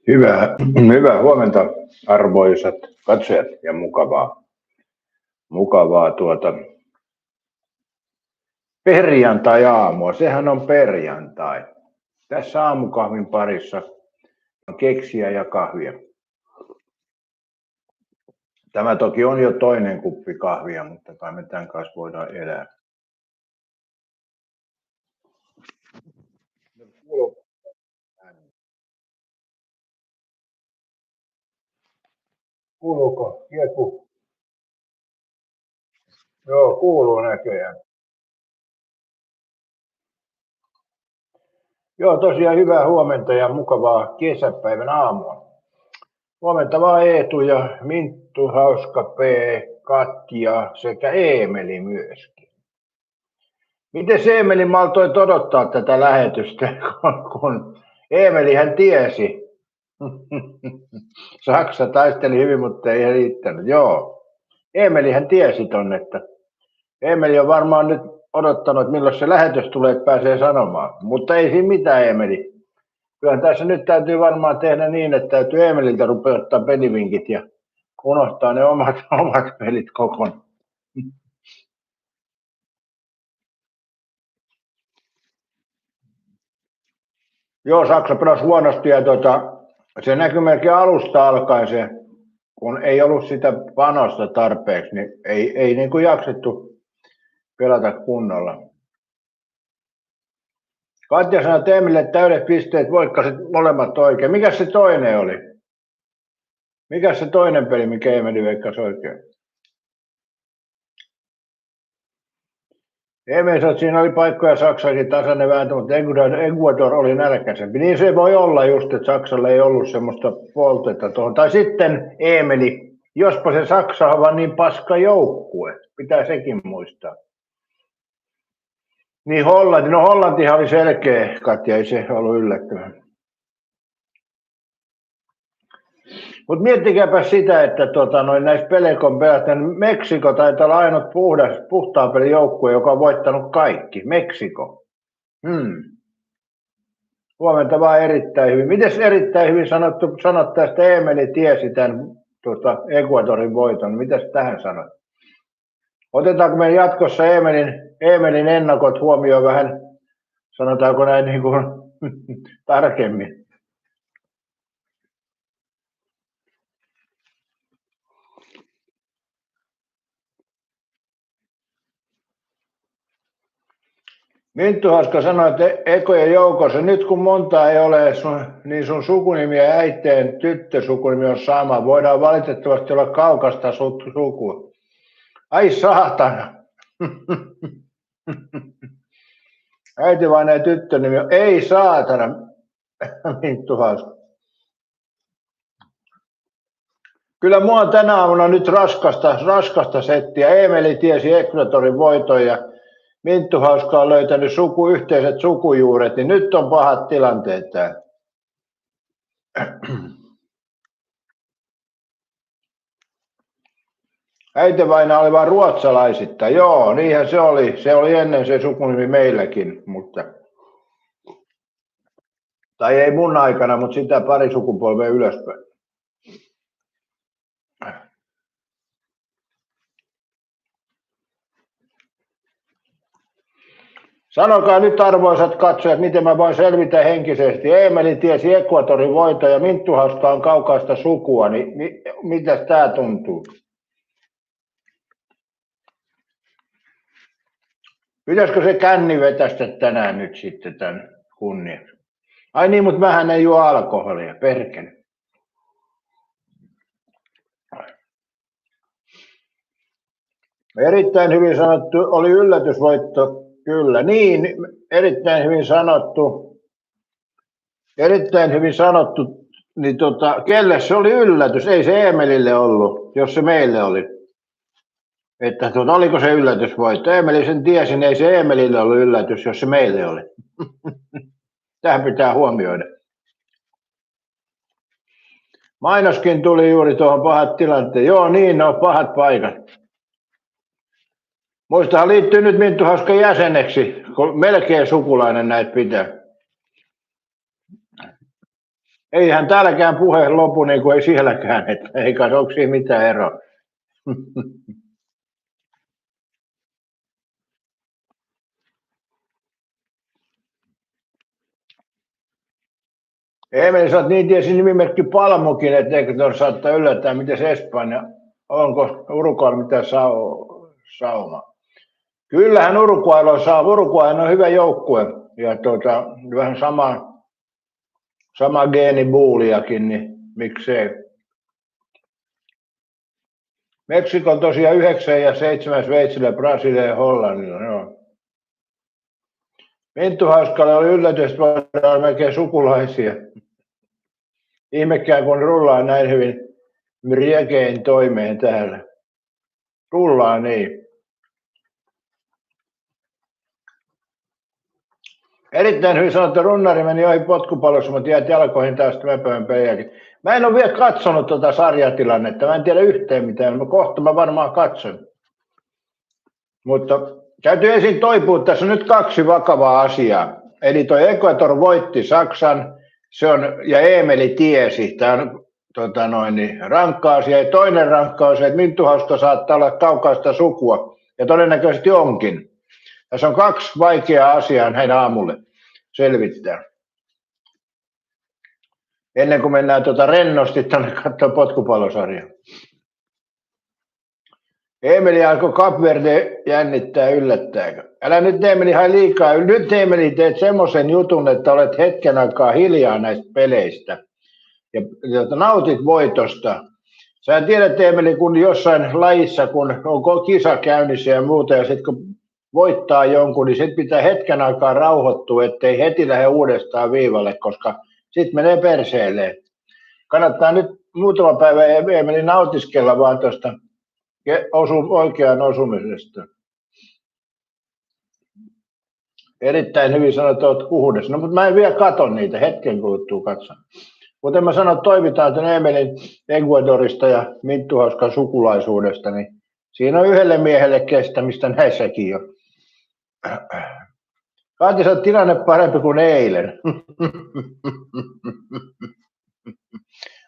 Hyvää huomenta arvoisat katsojat ja mukavaa perjantai-aamua. Sehän on perjantai. Tässä aamukahvin parissa on keksiä ja kahvia. Tämä toki on jo toinen kuppi kahvia, mutta kai me tämän kanssa voidaan elää. Kuuluuko? Joku? Joo, kuuluu näköjään. Joo, tosiaan hyvää huomenta ja mukavaa kesäpäivän aamua. Huomenta vaan Eetu ja Minttu, Hauska P, Katja sekä Eemeli myöskin. Miten Eemeli maltoi odottaa tätä lähetystä, kun Eemelihän tiesi. Saksa taisteli hyvin, mutta ei riittänyt. Joo, Eemelihän tiesi ton, että Eemeli on varmaan nyt odottanut, milloin se lähetys tulee, että pääsee sanomaan. Mutta ei siinä mitään, Eemeli. Kyllähän tässä nyt täytyy varmaan tehdä niin, että täytyy Eemeliltä rupea ottaa pelivinkit ja unohtaa ne omat pelit kokonaan. Joo, Saksa pelasi huonosti ja se näkyy melkein alusta alkaen se, kun ei ollut sitä panosta tarpeeksi, niin ei niin kuin jaksettu pelata kunnolla. Katja sanoi Teemille täydet pisteet, voikkasit molemmat oikein. Mikäs se toinen oli? Mikäs se toinen peli, mikä Eemeli veikkasi oikein? Eemeli sanoi, että siinä oli paikkoja Saksakin tasainen vääntö, mutta Ecuador oli nälkäisempi. Niin se voi olla just, että Saksalla ei ollut semmoista poltetta tuohon. Tai sitten Eemeli, jospa se Saksa on vaan niin paska joukkue. Pitää sekin muistaa. Niin Hollanti, no Hollantihan oli selkeä, Katja, ei se ollut yllättävää. Mutta miettikääpä sitä, että näissä pelekon pelätä, Meksiko taitaa olla ainut puhtaan pelin joukkue, joka on voittanut kaikki. Meksiko. Huomenta vaan erittäin hyvin. Mites erittäin hyvin sanot tästä, Eemeli tiesi tämän Ecuadorin voiton. Mitäs tähän sanot? Otetaanko me jatkossa Eemelin ennakot huomioon vähän, sanotaanko näin niin kuin tarkemmin? Minttu Haska sanoi, että ekojen joukossa, nyt kun monta ei ole, niin sun sukunimi ja äiteen tyttösukunimi on sama. Voidaan valitettavasti olla kaukasta sukua. Ai saatana. Äiti vain ei tyttönimi on. Ei saatana. Minttu Haska. Kyllä mua on tänä aamuna nyt raskasta settiä. Eemeli tiesi Ecuadorin voiton ja Minttu Hauska on löytänyt yhteiset sukujuuret, niin nyt on pahat tilanteet täällä. Äitivaina oli vain ruotsalaisista. Joo, niinhän se oli. Se oli ennen se sukunimi meilläkin, mutta tai ei mun aikana, mutta sitä pari sukupolvea ylöspäin. Sanokaa nyt arvoisat katsojat, miten mä voin selvitä henkisesti. Eemeli tiesi Ecuadorin voiton ja Minttu Hauska on kaukaista sukua, niin mitäs tää tuntuu? Pitäisikö se känni vetästä tänään nyt sitten tämän kunniaksi? Ai niin, mutta mähän ei juo alkoholia, perkele. Erittäin hyvin sanottu, oli yllätysvoitto, kyllä. Niin, erittäin hyvin sanottu. Niin kelle se oli yllätys? Ei se Eemelille ollut, jos se meille oli. Että oliko se yllätysvoitto? Eemeli sen tiesi, niin ei se Eemelille ollut yllätys, jos se meille oli. Tähän pitää huomioida. Mainoskin tuli juuri tuohon pahat tilanteet. Joo, niin, no pahat paikat. Muistahan liittyy nyt Minttu Hauskan jäseneksi, kun melkein sukulainen näitä pitää. Eihän täälläkään puheen lopu niin kuin ei sielläkään, että ei kai onko siinä mitään eroa. Emeli, sä oot niin tiesi nimimerkki Palmukin, etteikö tuossa saattaa yllättää, miten se Espanja, onko Uruguaylla mitään saumaa. Kyllähän Uruguaylla saa, Uruguay on hyvä joukkue ja vähän sama geenibuuliakin, niin miksei. Meksikon tosiaan 9 ja 7 Sveitsillä, Brasilia ja Hollannilla. No. Minttu Hauskalla oli yllätys, että voidaan melkein sukulaisia. Ihmekään kun rullaa näin hyvin riekein toimeen täällä. Rullaa niin. Erittäin hyvin sanottu, runnari meni ohi potkupallossa, mutta jäät jalkoihin taas möpöön peliäkin. Mä en ole vielä katsonut tuota sarjatilannetta, mä en tiedä yhteen mitään, kohta mä varmaan katson. Mutta täytyy ensin toipua, tässä on nyt 2 vakavaa asiaa. Eli toi Ecuador voitti Saksan, se on, ja Emeli tiesi, tämä on rankka asia. Ja toinen rankka on se, että Minttu Hauska saattaa olla kaukaista sukua, ja todennäköisesti onkin. Tässä on 2 vaikeaa asiaa näin aamulle selvittää. Ennen kuin mennään rennosti tänne katsoa potkupallosarjaa. Emeli alkoi Kapverde jännittää, yllättääkö? Älä nyt Emeli hae liikaa. Nyt Emeli teet semmoisen jutun, että olet hetken aikaa hiljaa näistä peleistä. Ja nautit voitosta. Sä tiedät Emeli, kun jossain lajissa, kun on kisa käynnissä ja muuta, ja sitten kun voittaa jonkun, niin sitten pitää hetken aikaa rauhoittua, ettei heti lähde uudestaan viivalle, koska sitten menee perseelleen. Kannattaa nyt muutama päivä Emeli nautiskella vaan tuosta oikean osumisesta. Erittäin hyvin sanot, olet kuhudessa. No, mutta mä en vielä katso niitä, hetken kuluttua katson. Kuten mä sanon, toivitaan tämän Emelin Ecuadorista ja Minttu Hauskan sukulaisuudesta, niin siinä on yhdelle miehelle kestämistä näissäkin jo. Kaati, on tilanne parempi kuin eilen.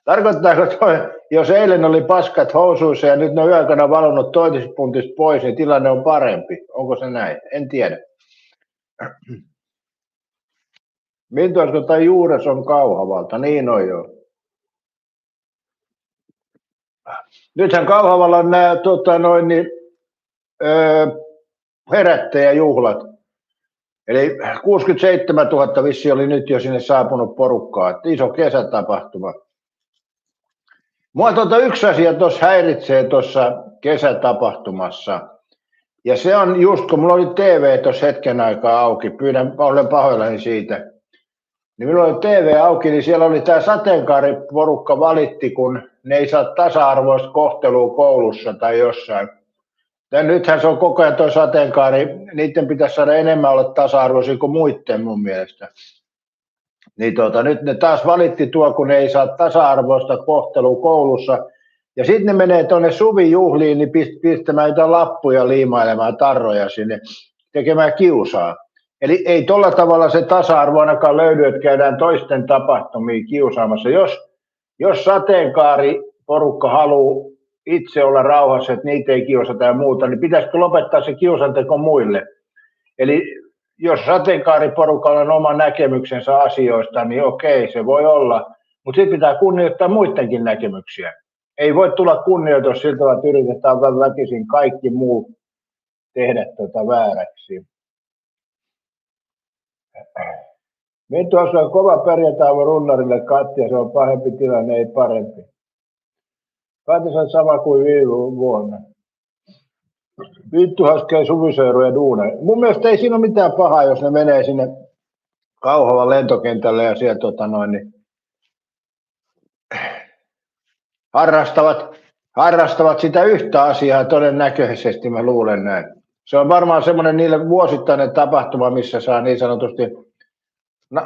Tarkoittaako toi, jos eilen oli paskat housuissa ja nyt ne on yöaikana valonnut toistispuntista pois, niin tilanne on parempi? Onko se näin? En tiedä. Minttu Hauska tai Juures on Kauhavalta, niin on joo. Nythän Kauhavalla on nämä herättäjäjuhlat. Eli 67 000 vissi oli nyt jo sinne saapunut porukkaa. Että iso kesätapahtuma. Mua yksi asia tuossa häiritsee tuossa kesätapahtumassa. Ja se on just, kun mulla oli TV tuossa hetken aikaa auki, olen pahoillani siitä. Niin minulla oli TV auki, niin siellä oli tämä sateenkaariporukka valitti, kun ne ei saa tasa-arvoista kohtelua koulussa tai jossain. Ja nythän se on koko ajan tuo sateenkaari, niiden pitäisi saada enemmän olla tasa-arvoisia kuin muiden mun mielestä. Niin nyt ne taas valitti tuo, kun ne ei saa tasa-arvoista kohtelua koulussa. Ja sitten ne menee tuonne suvijuhliin, niin pistämään jotain lappuja liimailemaan tarroja sinne, tekemään kiusaa. Eli ei tuolla tavalla se tasa-arvo ainakaan löydy, että käydään toisten tapahtumia kiusaamassa. Jos sateenkaariporukka haluaa itse olla rauhassa, että niitä ei kiusata ja muuta, niin pitäisikö lopettaa se kiusanteko muille? Eli jos sateenkaariporukalla on oma näkemyksensä asioista, niin okei, se voi olla. Mutta sitten pitää kunnioittaa muidenkin näkemyksiä. Ei voi tulla kunnioitus siltä, että yritetään väkisin kaikki muu tehdä vääräksi. Minttu Hauska on kova perjantai runnarille Katja, se on pahempi tilanne, ei parempi. Katja on sama kuin viime vuonna. Minttu Hauska ja suviseuroja duuneja. Mun mielestä ei siinä ole mitään pahaa, jos ne menee sinne Kauhavan lentokentälle ja sieltä niin harrastavat sitä yhtä asiaa todennäköisesti, mä luulen näin. Se on varmaan semmoinen niille vuosittainen tapahtuma, missä saa niin sanotusti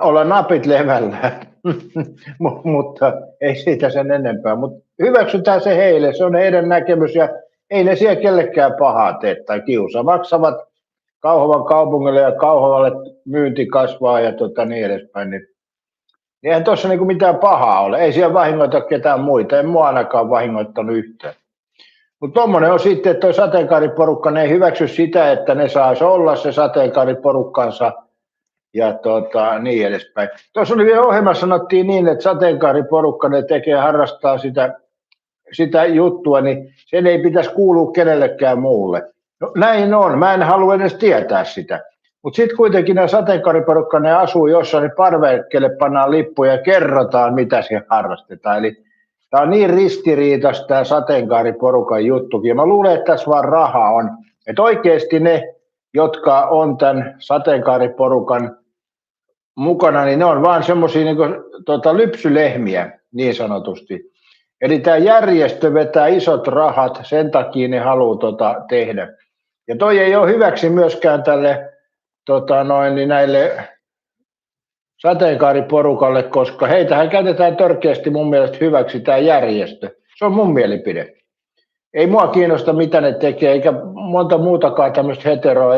olla napit levällä, mutta ei siitä sen enempää. Mutta hyväksytään se heille, se on heidän näkemys ja ei ne siellä kellekään pahaa tee tai kiusaa. Maksavat Kauhavan kaupungille ja Kauhavalle myynti kasvaa ja niin edespäin. Niin eihän tuossa niinku mitään pahaa ole. Ei siellä vahingoita ketään muita. En mua ainakaan vahingoittanut yhtään. Mutta tuommoinen on sitten, että tuo sateenkaariporukka, ne ei hyväksy sitä, että ne saisi olla se sateenkaariporukkansa ja niin edespäin. Tuossa oli vielä ohjelmassa sanottiin niin, että sateenkaariporukka, ne harrastaa sitä juttua, niin sen ei pitäisi kuulua kenellekään muulle. No näin on, mä en halua edes tietää sitä. Mutta sitten kuitenkin nämä sateenkaariporukka, ne asuu jossain, niin parvekkeelle pannaan lippuja ja kerrotaan, mitä siellä harrastetaan. Eli tämä on niin ristiriitaista tämä sateenkaariporukan juttukin. Ja mä luulen, että tässä vaan raha on. Että oikeasti ne, jotka on tämän sateenkaariporukan mukana, niin ne on vaan semmoisia niin lypsylehmiä niin sanotusti. Eli tämä järjestö vetää isot rahat, sen takia ne haluaa tehdä. Ja toi ei ole hyväksi myöskään tälle niin näille sateenkaariporukalle, koska heitähän käytetään törkeästi mun mielestä hyväksi tämä järjestö. Se on mun mielipide. Ei mua kiinnosta, mitä ne tekee, eikä monta muutakaan tämmöistä heteroa,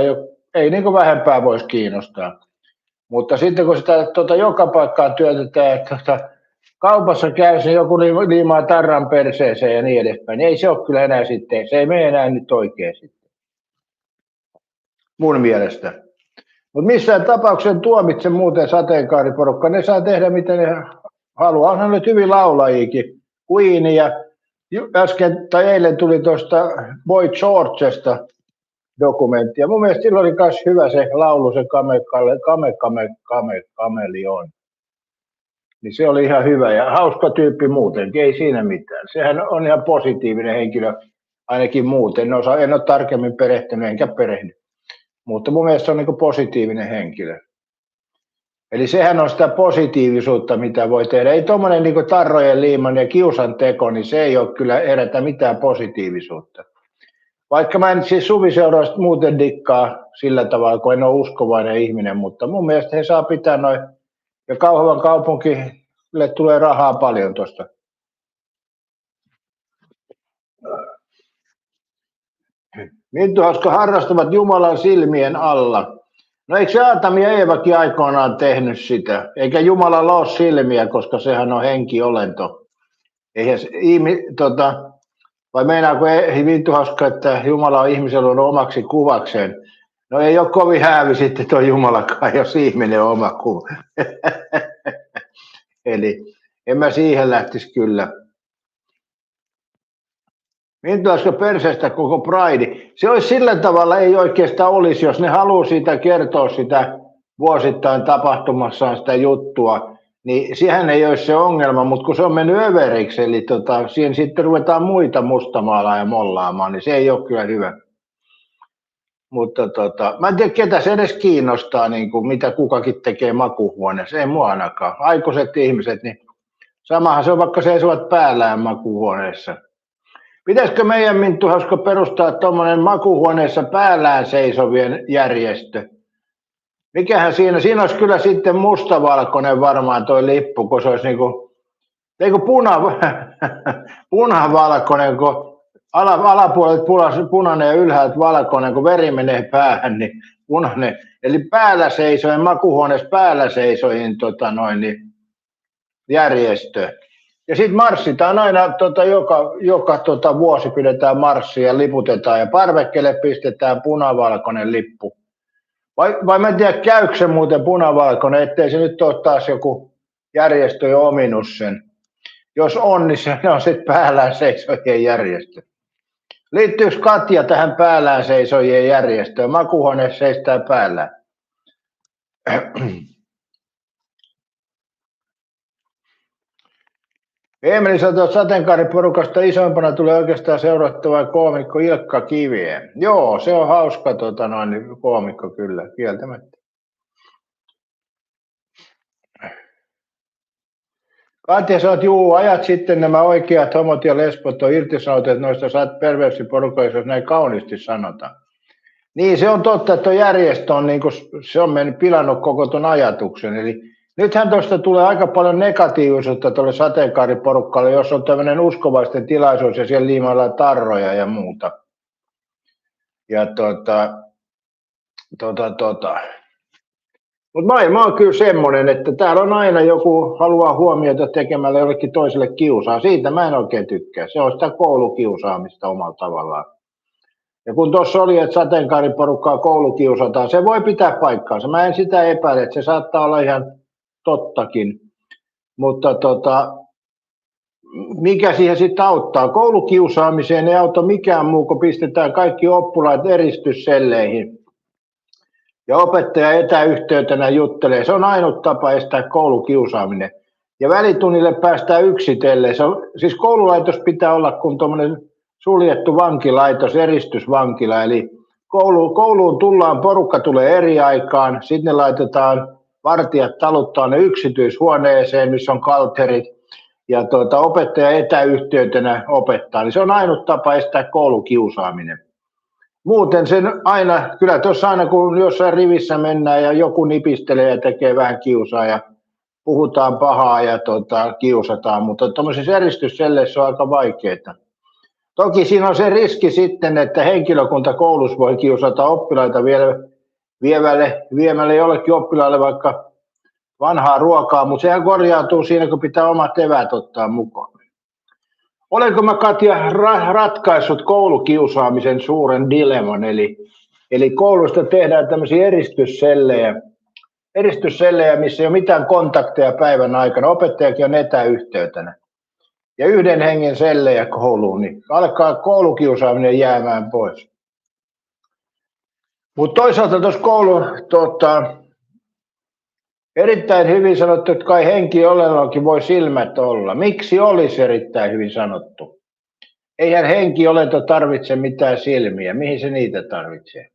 ei niin kuin vähempää voisi kiinnostaa. Mutta sitten kun sitä joka paikkaan työtetään, että kaupassa käy, se joku liimaa tarran perseeseen ja niin edespäin, niin ei se ole kyllä enää sitten, se ei mene enää nyt oikein sitten. Mun mielestä. Mutta missään tapauksessa tuomitse muuten sateenkaariporukka, ne saa tehdä mitä ne haluaa. Onhan nyt hyvin laulajikin, Queen ja äsken tai eilen tuli tuosta Boy Georgesta dokumentti. Ja mun mielestä sillä oli myös hyvä se laulu, se Kameleon. Niin se oli ihan hyvä ja hauska tyyppi muutenkin, ei siinä mitään. Sehän on ihan positiivinen henkilö, ainakin muuten. En ole tarkemmin perehtynyt enkä perehdy. Mutta mun mielestä se on niin positiivinen henkilö. Eli sehän on sitä positiivisuutta, mitä voi tehdä. Ei tuommoinen niin tarrojen liiman ja kiusan teko, niin se ei ole kyllä herätä mitään positiivisuutta. Vaikka mä en siis suviseuroista muuten dikkaa sillä tavalla, kun en ole uskovainen ihminen, mutta mun mielestä he saa pitää noin. Ja Kauhavan kaupunkille tulee rahaa paljon tuosta. Minttuhauska harrastavat Jumalan silmien alla. No eikö se Aatami ja Eevakin aikoinaan tehnyt sitä? Eikä Jumalalla ole silmiä, koska sehän on henkiolento. Eihän vai meinaako Minttuhauska, että Jumala on ihmisellä on omaksi kuvakseen? No ei ole kovin häävi sitten tuo Jumalakaan, jos ihminen on oma kuva. Eli en mä siihen lähtisi kyllä. Minttuhauska perseestä koko Pride. Se olisi sillä tavalla, ei oikeastaan olisi, jos ne haluaa siitä kertoa sitä vuosittain tapahtumassaan sitä juttua, niin siihen ei olisi se ongelma, mutta kun se on mennyt överiksi, eli siihen sitten ruvetaan muita mustamaalaa ja mollaamaan, niin se ei ole kyllä hyvä. Mutta mä en tiedä, ketä se edes kiinnostaa, niin kuin mitä kukakin tekee makuuhuoneessa, ei mua ainakaan. Aikuiset ihmiset, niin samahan se on, vaikka seisovat päällään makuuhuoneessa. Pitäisikö meidän Minttuhauska perustaa tuommoinen makuuhuoneessa päällään seisovien järjestö? Mikähän siinä olisi kyllä sitten mustavalkoinen varmaan toi lippu, kun se olisi niinku punavalkoinen, kun alapuolet punainen ja ylhäältä valkoinen, kun veri menee päähän, niin punainen. Eli päällä seisojen, makuuhuoneessa päällä seisojen niin järjestö. Ja sitten marssitaan aina, joka vuosi pidetään marssia ja liputetaan ja parvekkeelle pistetään punavalkoinen lippu. Vai mä en tiedä, käykö se muuten punavalkoinen, ettei se nyt ole taas joku järjestö jo ominut sen. Jos on, niin se on sitten päällään seisojien järjestö. Liittyykö Katja tähän päällään seisojien järjestöön? Makuuhuone seistää päällään. Eemeli sanoi, että sateenkaariporukasta isoimpana tulee oikeastaan seurattava koomikko Ilkka Kivien. Joo, se on hauska koomikko kyllä, kieltämättä. Katja sanoi, että ajat sitten nämä oikeat homot ja lesbot on irtisanoutuneet noista perversiporukoista, jos näin kauniisti sanotaan. Niin, se on totta, että järjestö on, niin kuin, se on mennyt pilannut koko ton ajatuksen. Eli Nythän tuosta tulee aika paljon negatiivisuutta tuolle sateenkaariporukalle, jos on tämmöinen uskovaisten tilaisuus ja siellä liimaillaan tarroja ja muuta. Ja Mutta maailma on kyllä semmoinen, että täällä on aina joku haluaa huomiota tekemällä jollekin toiselle kiusaa. Siitä mä en oikein tykkää. Se on sitä koulukiusaamista omalla tavallaan. Ja kun tuossa oli, että sateenkaariporukkaa koulukiusataan, se voi pitää paikkaansa. Mä en sitä epäile, että se saattaa olla ihan tottakin. Mutta mikä siihen sitten auttaa? Koulukiusaamiseen ei auta mikään muu, kun pistetään kaikki oppilaat eristysselleihin. Ja opettaja etäyhteytenä juttelee. Se on ainut tapa estää koulukiusaaminen. Ja välitunnille päästään yksitellen. Siis koululaitos pitää olla kuin tuommoinen suljettu vankilaitos, eristysvankila. Eli kouluun tullaan, porukka tulee eri aikaan. Sitten ne laitetaan, vartijat taluttaa ne yksityishuoneeseen, missä on kalterit. Ja opettaja etäyhteytenä opettaa. Niin se on ainut tapa estää koulukiusaaminen. Muuten sen aina, kyllä tuossa aina kun jossain rivissä mennään ja joku nipistelee ja tekee vähän kiusaa ja puhutaan pahaa ja kiusataan, mutta tuollaisissa eristysselleissä on aika vaikeaa. Toki siinä on se riski sitten, että henkilökunta koulussa voi kiusata oppilaita viemälle jollekin oppilaalle vaikka vanhaa ruokaa, mutta sehän korjautuu siinä, kun pitää omat eväät ottaa mukaan. Olenko mä, Katja, ratkaissut koulukiusaamisen suuren dilemman, eli koulusta tehdään tämmöisiä eristyssellejä, missä ei ole mitään kontakteja päivän aikana, opettajakin on etäyhteytenä. Ja yhden hengen sellejä kouluun, niin alkaa koulukiusaaminen jäämään pois. Mutta toisaalta tuossa erittäin hyvin sanottu, että kai henki olellakin voi silmät olla. Miksi olisi erittäin hyvin sanottu? Eihän henki olento tarvitse mitään silmiä. Mihin se niitä tarvitsee?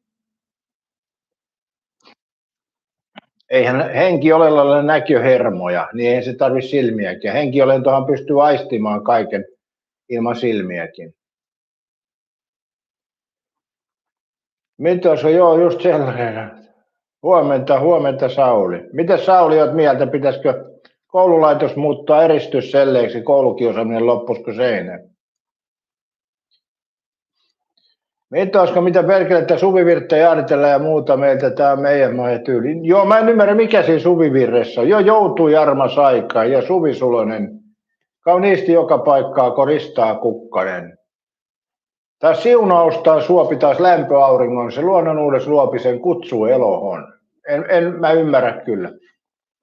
Eihän henki olella näköhermoja, niin eihän se tarvitse silmiäkin. Henkiolentohan pystyy aistimaan kaiken ilman silmiäkin. Mitä on? Joo, just sellainen. Huomenta Sauli. Miten Sauli olet mieltä, pitäisikö koululaitos muuttaa eristysselleiksi, koulukiusaaminen loppuisiko seinään? Olisiko mitä perkelettä Suvivirttä Jaaritella ja muuta meiltä, tämä on meidän maa tyyli. Joo, mä en ymmärrä mikä siinä Suvivirressä on. Jo joutui armas aikaan ja Suvi Sulonen. Kauniisti joka paikkaa koristaa kukkanen. Taas siunaustaa suopi taas lämpöauringon, se luonnon uudes luopisen kutsuu elohon. En mä ymmärrä kyllä.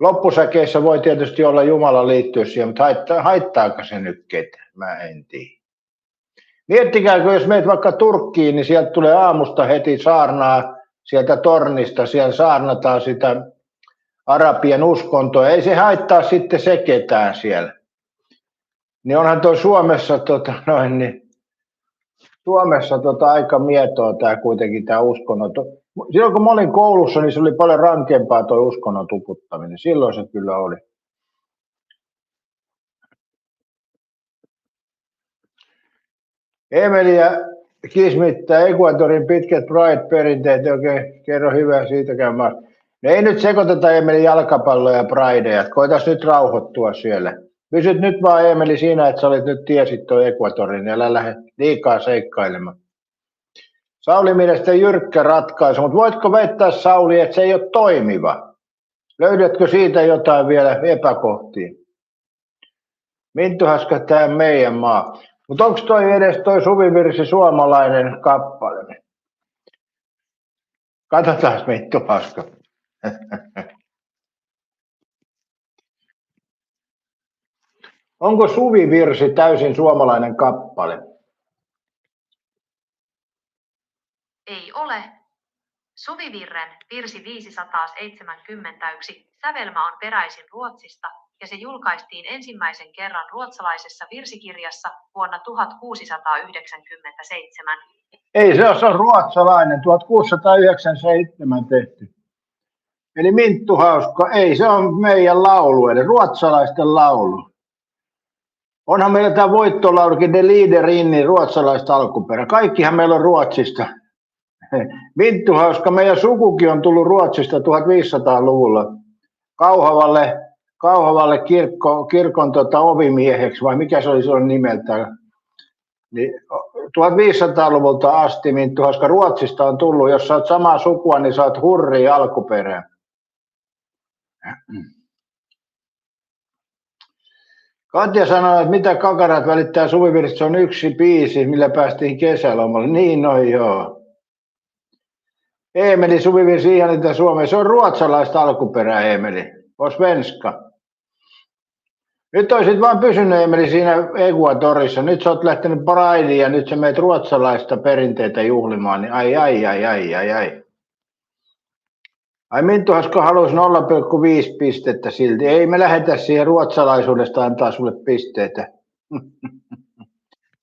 Loppusäkeissä voi tietysti olla Jumalan liittyä siihen, mutta haittaako se nyt ketään? Mä en tiedä. Miettikääkö, jos meet vaikka Turkkiin, niin sieltä tulee aamusta heti saarnaa sieltä tornista, siellä saarnataan sitä arabien uskontoa. Ei se haittaa sitten se ketään siellä. Niin onhan tuo Suomessa Suomessa aika mietoa tämä kuitenkin tämä uskonnon. Silloin kun mä olin koulussa, niin se oli paljon rankempaa tuo uskonnon tuputtaminen. Silloin se kyllä oli. Emilia kismittää Ecuadorin pitkät Pride-perinteet. Oikein kerro hyvää siitäkään. Ei nyt sekoiteta Emeli jalkapalloja ja Prideja. Koitas nyt rauhoittua siellä. Pysyt nyt vaan Emeli siinä, että sä olit nyt tiesit tuo Ecuadorin, älä lähde liikaa seikkailemaan. Sauli mielestä jyrkkä ratkaisu, mutta voitko väittää Sauli, että se ei ole toimiva? Löydätkö siitä jotain vielä epäkohtia? Minttuhaska tämä meidän maa. Mutta onko toi edes toi Suvivirsi suomalainen kappale? Katsotaan Minttuhaska. Onko Suvivirsi täysin suomalainen kappale? Ei ole. Suvivirren virsi 571 sävelmä on peräisin Ruotsista ja se julkaistiin ensimmäisen kerran ruotsalaisessa virsikirjassa vuonna 1697. Ei, se on ruotsalainen, 1697 tehty. Eli Minttuhauska, ei se on meidän laulu, eli ruotsalaisten laulu. Onhan meillä tämä voittolaulukin, De Lieder Inni, ruotsalaista alkuperä. Kaikkihan meillä on Ruotsista. Minttuhauska, meidän sukukin on tullut Ruotsista 1500-luvulla. Kauhavalle Kauhavalle kirkon ovimieheksi, vai mikä se oli silloin nimeltään. Niin 1500-luvulta asti, Minttu Haaska, Ruotsista on tullut, jos sä oot samaa sukua, niin sä oot hurri alkuperä. Katja sanoi, että mitä kakarat välittää Suvivirsi, se on yksi biisi, millä päästiin kesälomalle. Niin, no joo. Eemeli, Suvivirsi ihaninta Suomeen. Se on ruotsalaista alkuperää, Eemeli. On svenska. Nyt olisit vaan pysynyt, Eemeli, siinä Ecuadorissa. Nyt sä oot lähtenyt Prideen ja nyt sä meet ruotsalaista perinteitä juhlimaan. Niin ai. Ai Minttu Haaska halusi 0,5 pistettä silti. Ei me lähetä siihen ruotsalaisuudesta antaa sulle pisteitä.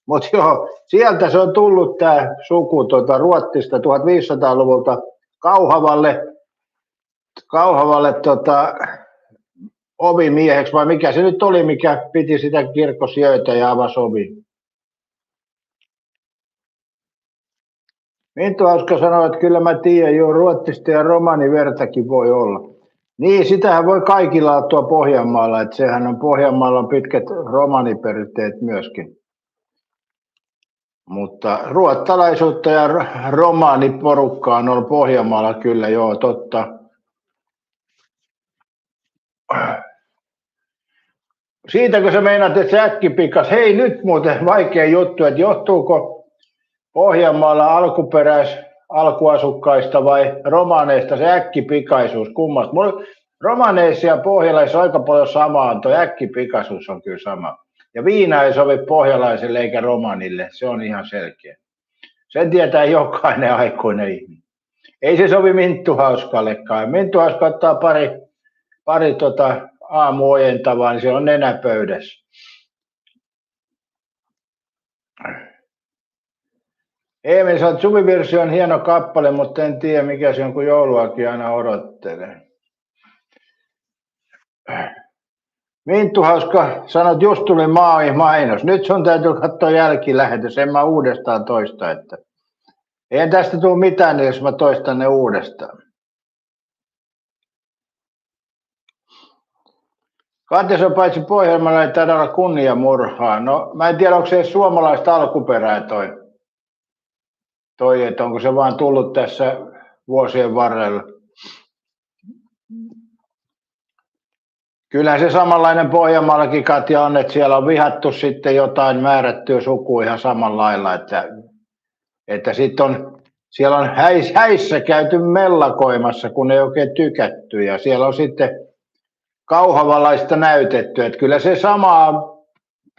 Mutta joo, sieltä se on tullut tämä suku Ruotsista 1500-luvulta Kauhavalle ovimieheksi, vai mikä se nyt oli, mikä piti sitä kirkkosjöitä ja avasi ovi. Minttu Haaska sanoi, että kyllä mä tiedän, jo Ruotsista ja romanivertakin voi olla. Niin, sitähän voi kaikilla olla tuo Pohjanmaalla, että sehän on Pohjanmaalla on pitkät romaniperinteet myöskin. Mutta ruottalaisuutta ja romaaniporukkaa on ollut Pohjanmaalla kyllä, joo, totta. Siitäkö sä meinaat, että se äkkipikas, hei nyt muuten vaikea juttu, että johtuuko Pohjanmaalla alkuasukkaista vai romaneista se äkkipikaisuus kummasta? Romaneissa ja pohjalaisissa aika paljon samaa, tuo äkkipikaisuus on kyllä sama. Ja viina ei sovi pohjalaiselle eikä romanille, se on ihan selkeä. Sen tietää jokainen aikuinen ihminen. Ei se sovi Minttu Haaskallekaan. Minttu Haaska ottaa pari aamuojentavaa, niin se on nenäpöydässä. Eemeli sanoi, että Suvivirsi on hieno kappale, mutta en tiedä mikä se on, kun jouluakin aina odottelee. Minttu Haaska sanoi, että just tuli mainos. Nyt sun täytyy katsoa jälkilähetys, en mä uudestaan toista. Että eihän tästä tule mitään, jos mä toistan ne uudestaan. Katja on paitsi Pohjanmaalla, ei taida olla kunniamurhaa. No mä en tiedä, onko se edes suomalaista alkuperää toi, että onko se vaan tullut tässä vuosien varrella. Kyllähän se samanlainen Pohjanmaallakin, Katja, on, että siellä on vihattu sitten jotain määrättyä sukua ihan samalla lailla, että sitten siellä on häissä käyty mellakoimassa, kun ei oikein tykätty, ja siellä on sitten kauhavalaista näytetty, että kyllä se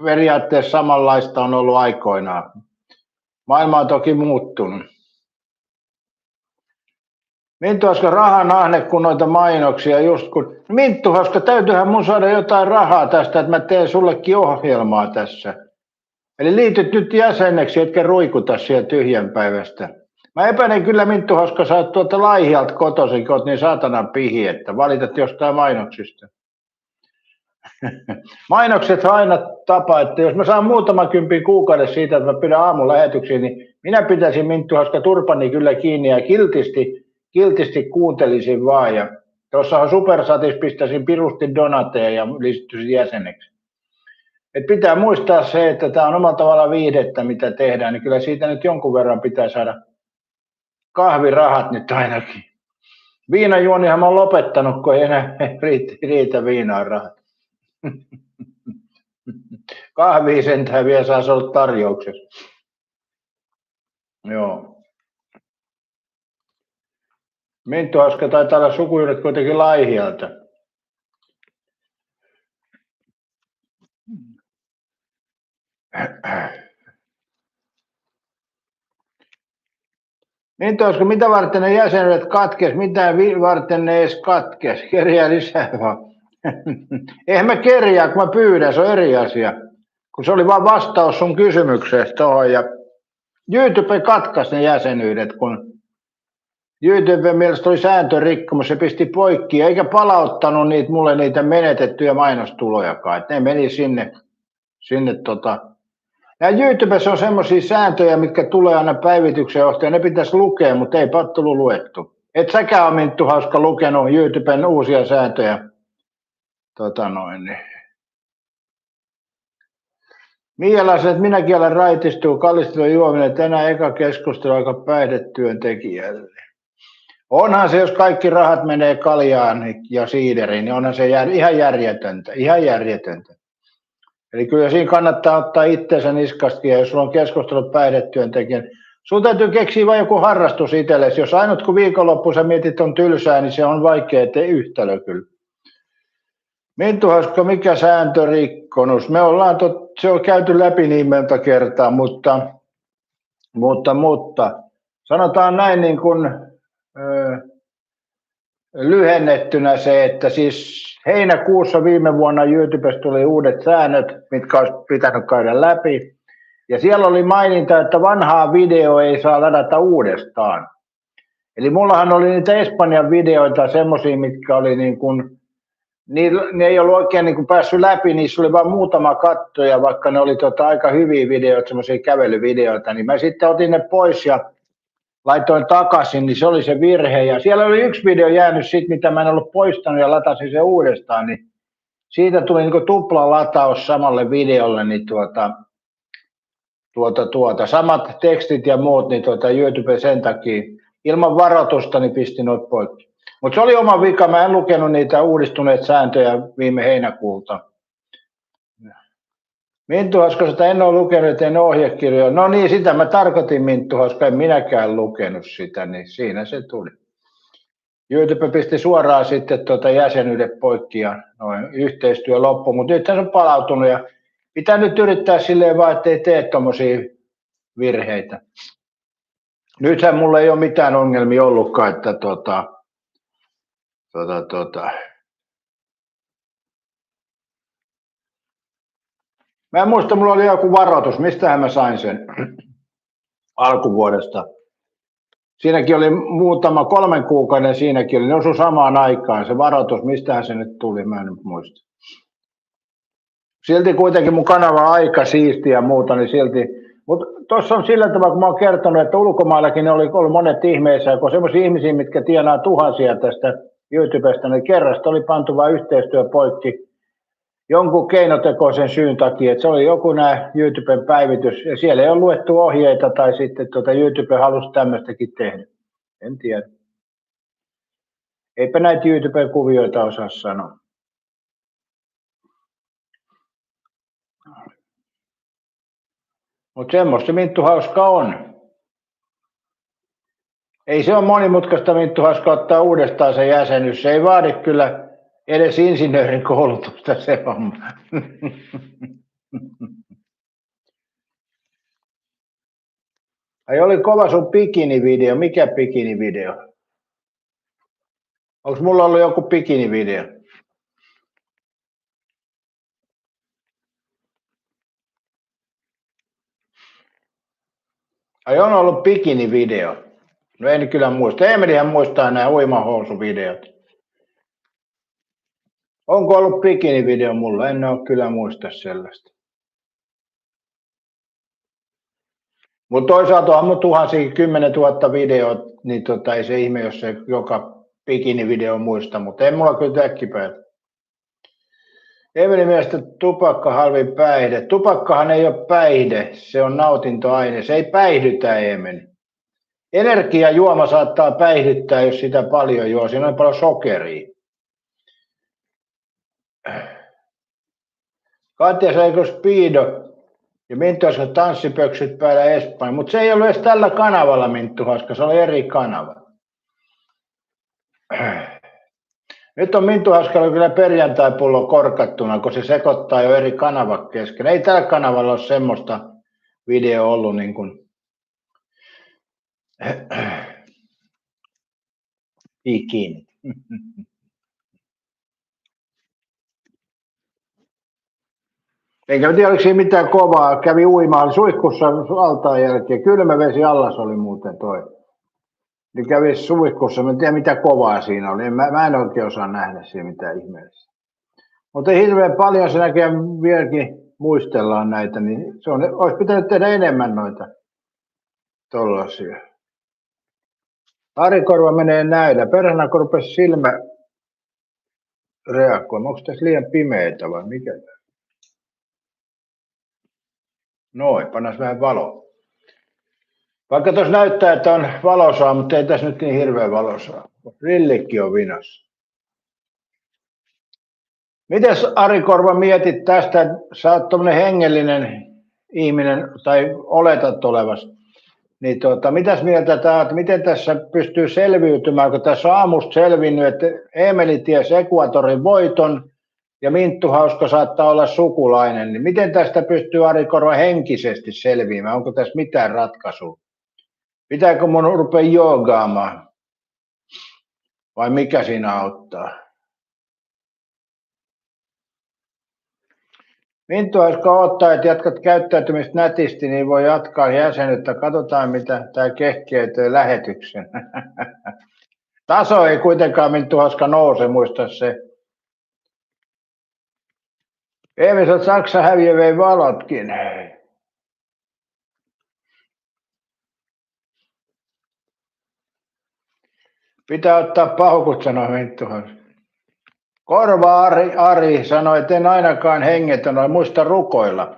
periaatteessa samanlaista on ollut aikoinaan. Maailma on toki muuttunut. Minttu Haaska, rahan ahne, kun noita mainoksia just kun... Minttu Haaska, täytyyhän mun saada jotain rahaa tästä, että mä teen sullekin ohjelmaa tässä. Eli liityt nyt jäseneksi, etkä ruikuta siellä tyhjänpäivästä. Mä epäilen kyllä, Minttu Haaska, sä oot tuolta Laihialta kotoisin, kun oot niin saatanan pihi, että valitat jostain mainoksista. Mainokset on aina tapa, että jos mä saan muutaman kympin kuukaudessa siitä, että mä pidän aamulähetyksiä, niin minä pitäisin Minttu Haaska turpani kyllä kiinni ja kiltisti kuuntelisin vaan. Ja tuossahan Supersatis pistäisin pirusti donateja ja liittyisin jäseneksi. Et pitää muistaa se, että tämä on omalla tavalla viihdettä, mitä tehdään, niin kyllä siitä nyt jonkun verran pitää saada kahvirahat nyt ainakin. Viinajuonihan mä oon lopettanut, kun ei enää riitä viinaan rahat. Kahvia sentään vielä saisi olla tarjouksessa. Joo. Minttu Haaska taitaa olla sukujuuret kuitenkin Laihialta. Minttu Haaska, mitä varten ne jäsenet katkes? Mitä varten ne edes katkes? Kerjää lisää vaan. Eihän mä kerjää, kun mä pyydän, se on eri asia. Kun se oli vaan vastaus sun kysymykseen tuohon. Ja YouTube katkaisi ne jäsenyydet, kun YouTube mielestä oli sääntörikkomus, se pisti poikki, eikä palauttanut mulle niitä menetettyjä mainostulojakaan. Et ne meni sinne Ja YouTubessa on semmoisia sääntöjä, mitkä tulee aina päivityksen johtajan, ne pitäisi lukea, mutta ei tullut luettu. Et säkään ole, Minttu Haaska, lukenut YouTuben uusia sääntöjä Niin. Mialaiset, minäkin olen raitistuu, kallistelua juominen, tänään eka keskustelu aika päihdetyöntekijälle. Onhan se, jos kaikki rahat menee kaljaan ja siideriin, niin onhan se ihan järjetöntä. Eli kyllä siinä kannattaa ottaa itseensä niskasta, ja jos sulla on keskustelut päihdetyöntekijän, sun täytyy keksiä vain joku harrastus itsellesi. Jos ainut kun viikonloppu sä mietit on tylsää, niin se on vaikea yhtälö kyllä. Minttu Haska, mikä sääntörikkonus? Me ollaan, se on käyty läpi niin monta kertaa, mutta sanotaan näin niin kuin lyhennettynä se, että siis heinäkuussa viime vuonna YouTubesta tuli uudet säännöt, mitkä olisi pitänyt käydä läpi. Ja siellä oli maininta, että vanhaa video ei saa ladata uudestaan. Eli mullahan oli niitä Espanjan videoita, semmoisia, mitkä oli niin kuin, ne ei ollut oikein niin kuin päässyt läpi, niissä oli vain muutama katto, ja vaikka ne oli aika hyviä videoita, semmoisia kävelyvideoita, niin mä sitten otin ne pois ja laitoin takaisin, niin se oli se virhe. Ja siellä oli yksi video jäänyt siitä, mitä mä en ollut poistanut ja latasin sen uudestaan, niin siitä tuli niin kuin tupla lataus samalle videolle, niin samat tekstit ja muut, niin YouTube sen takia ilman varoitusta niin pisti noita poikki. Mutta se oli oma vika, mä en lukenut niitä uudistuneita sääntöjä viime heinäkuulta. Minttu Haska, sitä en ole lukenut, en ohjekirjoja. No niin, sitä mä tarkoitin, Minttu Haska, en minäkään lukenut sitä, niin siinä se tuli. YouTube pisti suoraan sitten jäsenyydet poikki ja noin yhteistyö loppu, mutta nyt se on palautunut ja pitää nyt yrittää silleen vaan, ettei tee tommosia virheitä. Nythän mulla ei ole mitään ongelmia ollutkaan, että Mä en muista, mulla oli joku varoitus, mistähän mä sain sen alkuvuodesta. Siinäkin oli muutama 3 kuukauden, siinäkin oli, ne osui samaan aikaan se varoitus, mistähän se nyt tuli, mä en nyt muista. Silti kuitenkin mun kanava on aika siistiä ja muuta, niin silti. Mutta tuossa on sillä tavalla, kun mä oon kertonut, että ulkomaillakin ne oli ollut monet ihmeissä, kun semmoisia ihmisiä, mitkä tienaa tuhansia tästä YouTubesta, niin kerrasta oli pantu vain yhteistyö poikki jonkun keinotekoisen syyn takia, että se oli joku nämä YouTuben päivitys, ja siellä ei ole luettu ohjeita, tai sitten YouTube halusi tämmöistäkin tehdä. En tiedä. Eipä näitä YouTuben kuvioita osaa sanoa. Mutta semmoista Minttu Hauska on. Ei se ole monimutkaista Minttu Hauska ottaa uudestaan se jäsenyys. Se ei vaadi kyllä edes insinöörin koulutusta se homma. Ai oli kova sun bikini-video. Mikä bikini-video? Onko mulla ollut joku bikini-video? Ai on ollut bikini-video. No en kyllä muista. Emelihän muistaa nämä uimahousuvideot. Onko ollut bikini-video mulla? En ole kyllä muista sellaista. Mutta toisaalta on mun tuhansia 10 000 videoita, niin ei se ihme, jos se joka bikini-video muista, mutta ei mulla kyllä äkkipäätä. Emelin mielestä tupakka halvin päihde. Tupakkahan ei ole päihde, se on nautintoaine. Se ei päihdytä, Emeli. Energiajuoma saattaa päihdyttää, jos sitä paljon juo. Siinä on paljon sokeria. Katja saiko Speedo ja Minttu Haska tanssipöksyt päällä Espanja. Mutta se ei ollut edes tällä kanavalla, Minttu Haska, se oli eri kanava. Nyt on Minttu Haskalla kyllä perjantai-pullo korkattuna, kun se sekoittaa jo eri kanavat kesken. Ei tällä kanavalla ole semmoista videoa ollut niin kuin bikini. Eikä tiedä, oliko siinä mitään kovaa. Kävi uimaan suihkussa altaan jälkeen. Kylmä vesi allas oli muuten toi. Niin kävi suihkussa. Mä en tiedä, mitä kovaa siinä oli. Mä en oikein osaa nähdä siinä mitään ihmeellistä. Mutta hirveän paljon se näkee vieläkin muistellaan näitä. Niin se olisi pitänyt tehdä enemmän noita tollasia. Arikorva menee näillä. Perhana kun rupesi reagoimaan. Onko tässä liian pimeitä vai mikä? Noin, pannaan vähän valoa. Vaikka tuossa näyttää, että on valosaa, mutta ei tässä nyt niin hirveän valosaa. Rillikki on vinassa. Mites Ari Korva mietit tästä, sä oot tommonen hengellinen ihminen, tai oletat olevas, niin mitäs mieltä tää, että miten tässä pystyy selviytymään, kun tässä on aamusta selvinnyt, että Eemeli ties Ecuadorin voiton ja Minttu Hauska saattaa olla sukulainen, niin miten tästä pystyy Ari Korva henkisesti selviämään, onko tässä mitään ratkaisua? Pitääkö mun rupea joogaamaan vai mikä siinä auttaa? Minttu Hauska odottaa, että jatkat käyttäytymistä nätisti, niin voi jatkaa jäsenyyttä. Katsotaan, mitä tämä kehkeytyy lähetyksen. Taso ei kuitenkaan Minttu Hauska nouse, muista se. Eemiset Saksa häviö vei valotkin. Pitää ottaa paukut, sanoi Minttu Hauska. Korva Ari sanoi, että en ainakaan hengetön, muista rukoilla.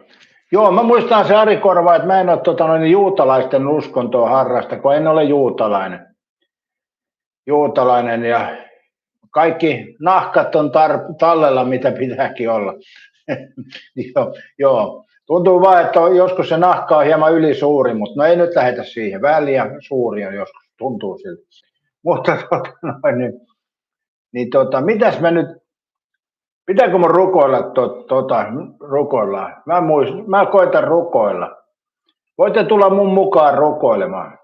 Joo, mä muistan se Ari Korva, että mä en ole juutalaisten uskontoa harrasta, kun en ole juutalainen ja kaikki nahkat on tallella, mitä pitääkin olla. joo. Tuntuu vaan, että joskus se nahka on hieman ylisuuri, mutta no ei nyt lähetä siihen. Väliä suuri on joskus, tuntuu siltä. Mutta mitäs mä nyt, pitääkö mun rukoilla rukoillaan? Mä koitan rukoilla. Voitte tulla mun mukaan rukoilemaan.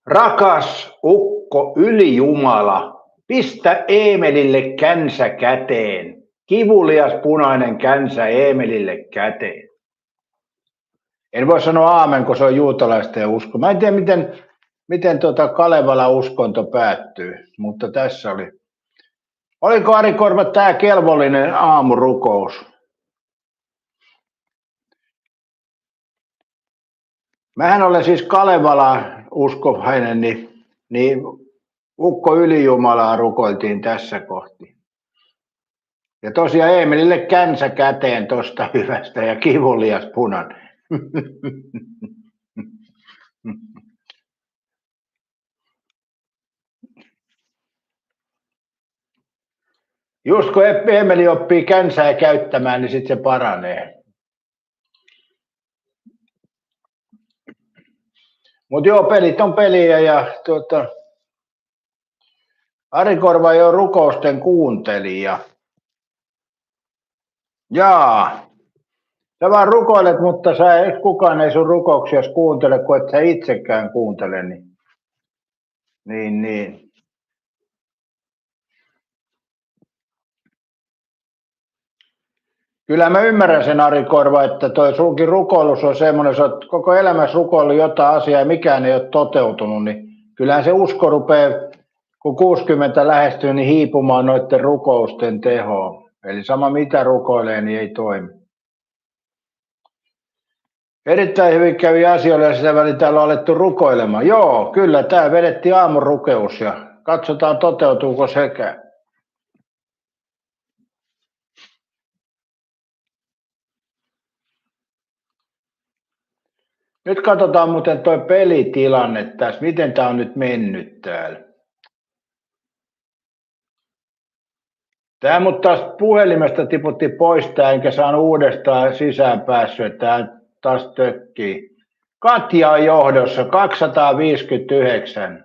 Rakas ukko ylijumala, pistä Eemelille känsä käteen. Kivulias punainen känsä Eemelille käteen. En voi sanoa aamen, kun se on juutalaisten usko. Mä en tiedä, miten Kalevala uskonto päättyy, mutta tässä oli. Oliko Ari Korva tämä kelvollinen aamurukous? Mähän olen siis Kalevala uskovainen, niin ukko ylijumalaa rukoiltiin tässä kohti. Ja tosiaan Eemelille känsä käteen tosta hyvästä ja kivulias punan. Just kun Eemeli oppii känsää käyttämään, niin sitten se paranee. Mutta joo, pelit on peliä ja Ari Korva ei ole rukousten kuuntelija. Jaa, sä vaan rukoilet, mutta kukaan ei sun rukouksia kuuntele, kun et sä itsekään kuuntele. Niin. Kyllä mä ymmärrän sen, Ari Korva, että toi sulkin rukoilus on semmoinen, että olet koko elämässä rukoillut jotain asiaa ja mikään ei ole toteutunut, niin kyllähän se usko rupeaa, kun 60 lähestyy, niin hiipumaan noiden rukousten tehoa. Eli sama mitä rukoilee, niin ei toimi. Erittäin hyvin kävi asioille ja sitä väliin täällä on alettu rukoilemaan. Joo, kyllä, tämä vedettiin aamurukeus ja katsotaan toteutuuko sekään. Nyt katsotaan muuten toi pelitilanne tässä, miten tämä on nyt mennyt täällä. Tämä mut taas puhelimesta tiputti pois tää, enkä saanut uudestaan sisään päässyt, tää taas tökkii. Katja on johdossa, 259.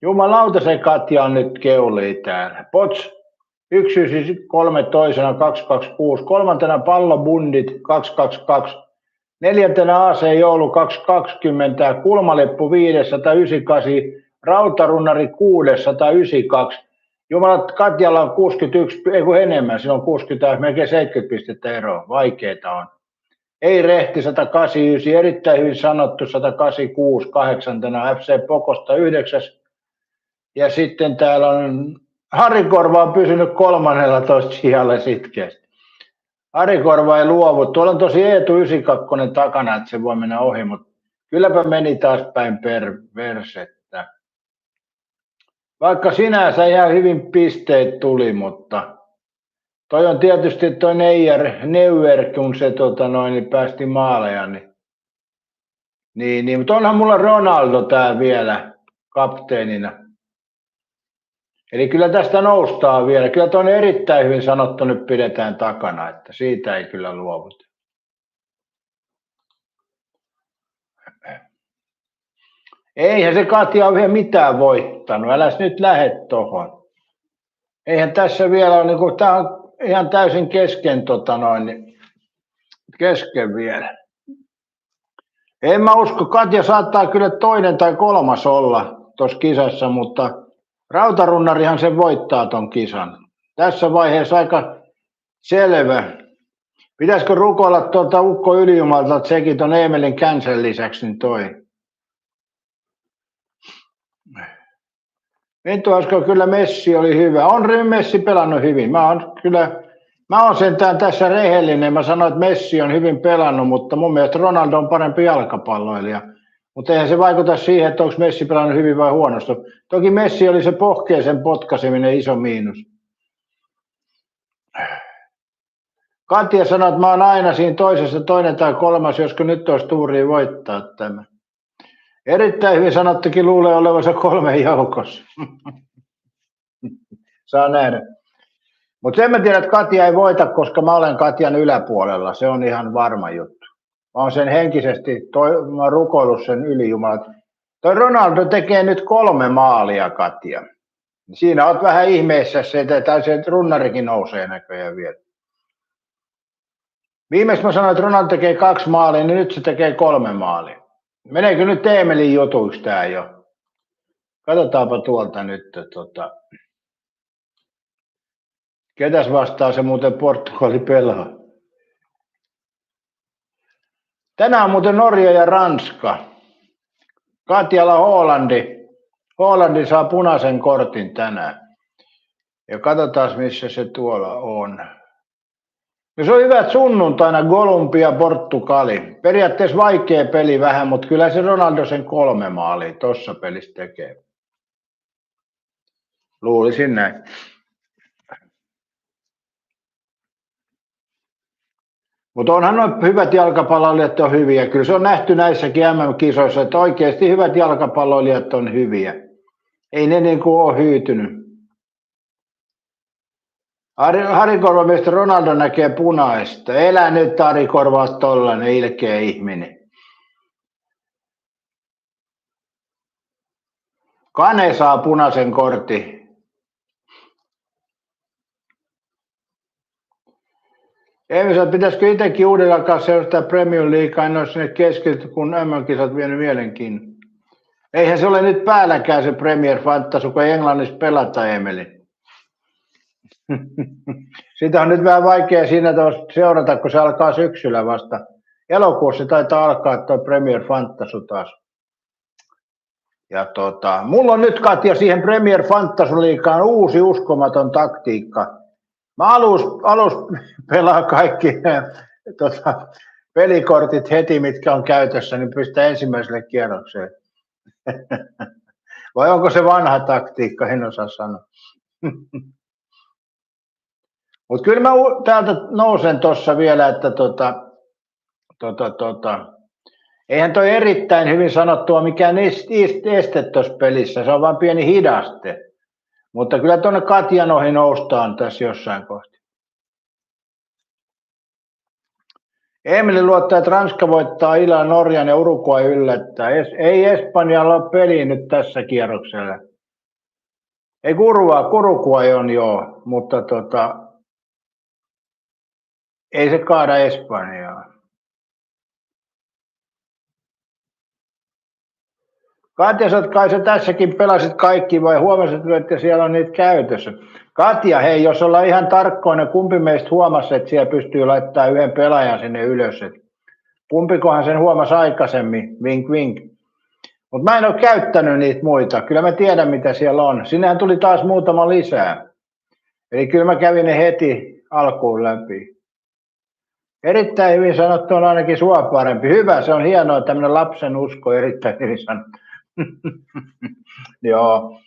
Jumalauta, se Katja on nyt keulii täällä. Pots 193 toisena 226, kolmantena pallobundit 222. Neljäntenä AC Joulu 220, kulmaleppu 598, rautarunnari 692. Jumalat, Katjalla on 61, ei kun enemmän, siinä on 60, melkein 70 pistettä eroa, vaikeeta on. Ei rehti 189, erittäin hyvin sanottu 186, 8, FC Pokosta 9. Ja sitten täällä on, Ari Korva on pysynyt 13 sijalle sitkeästi. Ari Korva ei luovu. Tuolla on tosi Eetu 92 takana, että se voi mennä ohi, mutta kylläpä meni taas päin persettä. Vaikka sinänsä ihan hyvin pisteet tuli, mutta toi on tietysti toi Neuer, kun se niin päästi maaleja, niin, mutta onhan mulla Ronaldo tää vielä kapteenina. Eli kyllä tästä noustaan vielä. Kyllä toi on erittäin hyvin sanottu, nyt pidetään takana, että siitä ei kyllä luovuta. Eihän se Katja ole vielä mitään voittanut, äläs nyt lähde tohon. Eihän tässä vielä ole, niin tää on ihan täysin kesken, kesken vielä. En mä usko, Katja saattaa kyllä toinen tai kolmas olla tuossa kisassa, mutta Rautarunnarihan sen voittaa ton kisan. Tässä vaiheessa aika selvä. Pitäisikö rukoilla Ukko Ylijumalta, että sekin ton Eemelin känsän lisäksi, niin toi. Vittu, olisiko kyllä Messi oli hyvä. On Messi pelannut hyvin. Mä oon sentään tässä rehellinen. Mä sanoin, että Messi on hyvin pelannut, mutta mun mielestä Ronaldo on parempi jalkapalloilija. Mutta eihän se vaikuta siihen, että onko Messi pelannut hyvin vai huonosti. Toki Messi oli se pohkeisen potkaseminen iso miinus. Katja sanoi, että mä oon aina siinä toisessa, toinen tai kolmas, josko nyt olisi tuuria voittaa tämä. Erittäin hyvin sanottukin luulee olevansa 3 joukossa. Saa nähdä. Mutta sen mä tiedän, että Katja ei voita, koska mä olen Katjan yläpuolella. Se on ihan varma juttu. Mä oon sen henkisesti, mä oon rukoillut sen Ylijumalat. Toi Ronaldo tekee nyt 3 maalia, Katja. Siinä oot vähän ihmeessä, tai se runnarikin nousee näköjään vielä. Viimeksi mä sanoin, että Ronaldo tekee 2 maalia, niin nyt se tekee 3 maalia. Meneekö nyt Eemelin jutuiksi tää jo? Katsotaanpa tuolta nyt. Ketäs vastaa se muuten Portugali pelaa? Tänään on muuten Norja ja Ranska. Katjalla Hollandi. Hollandi saa punaisen kortin tänään. Ja katsotaan missä se tuolla on. No se on hyvät sunnuntaina Kolumbia, Portugali. Periaatteessa vaikea peli vähän, mutta kyllä se Ronaldo sen 3 maalia tuossa pelissä tekee. Luulisin näin. Mutta onhan nuo hyvät jalkapalloilijat on hyviä. Kyllä se on nähty näissäkin MM-kisoissa, että oikeasti hyvät jalkapalloilijat on hyviä. Ei ne niin kuin ole hyytynyt. Harikorva miestä Ronaldo näkee punaista. Elä nyt Harikorva tollainen ilkeä ihminen. Kane saa punaisen kortin. Ei, pitäisikö itsekin uudelleen kanssa seurata Premier Leaguea, en ole sinne keskitty, kun MM-kisat vienyt mielenkiinnolla. Eihän se ole nyt päälläkään se Premier Fantasy, kun ei Englannissa pelata, Emeli. Sitä on nyt vähän vaikea siinä seurata, kun se alkaa syksyllä vasta. Elokuussa taitaa alkaa tuo Premier Fantasy taas. Ja mulla on nyt, Katja, siihen Premier Fantasy Liigaan uusi uskomaton taktiikka. Mä alus pelaa kaikki pelikortit heti, mitkä on käytössä, niin pistää ensimmäiselle kierrokseen. Vai onko se vanha taktiikka, en osaa sanoa. Mutta kyllä mä täältä nousen tuossa vielä, että eihän toi erittäin hyvin sanottua mikään este tuossa pelissä, se on vain pieni hidaste. Mutta kyllä tuonne Katjan ohi noustaan tässä jossain kohti. Emeli luottaa, että Ranska voittaa Ilaa Norjan ja Uruguay yllättää. Ei Espanjalla ole peliä nyt tässä kierroksella. Ei Uruguay on joo, mutta ei se kaada Espanjaa. Katja, kai sä tässäkin pelasit kaikki vai huomasit, että siellä on niitä käytössä? Katja, hei, jos ollaan ihan tarkkoina, kumpi meistä huomasi, että siellä pystyy laittamaan yhden pelaajan sinne ylös? Kumpikohan sen huomasi aikaisemmin, vink vink. Mutta mä en ole käyttänyt niitä muita, kyllä mä tiedän mitä siellä on. Sinnehän tuli taas muutama lisää. Eli kyllä mä kävin ne heti alkuun läpi. Erittäin hyvin sanottu on ainakin sua parempi. Hyvä, se on hienoa, tämmöinen lapsen usko, erittäin hyvin sanottu. Joo.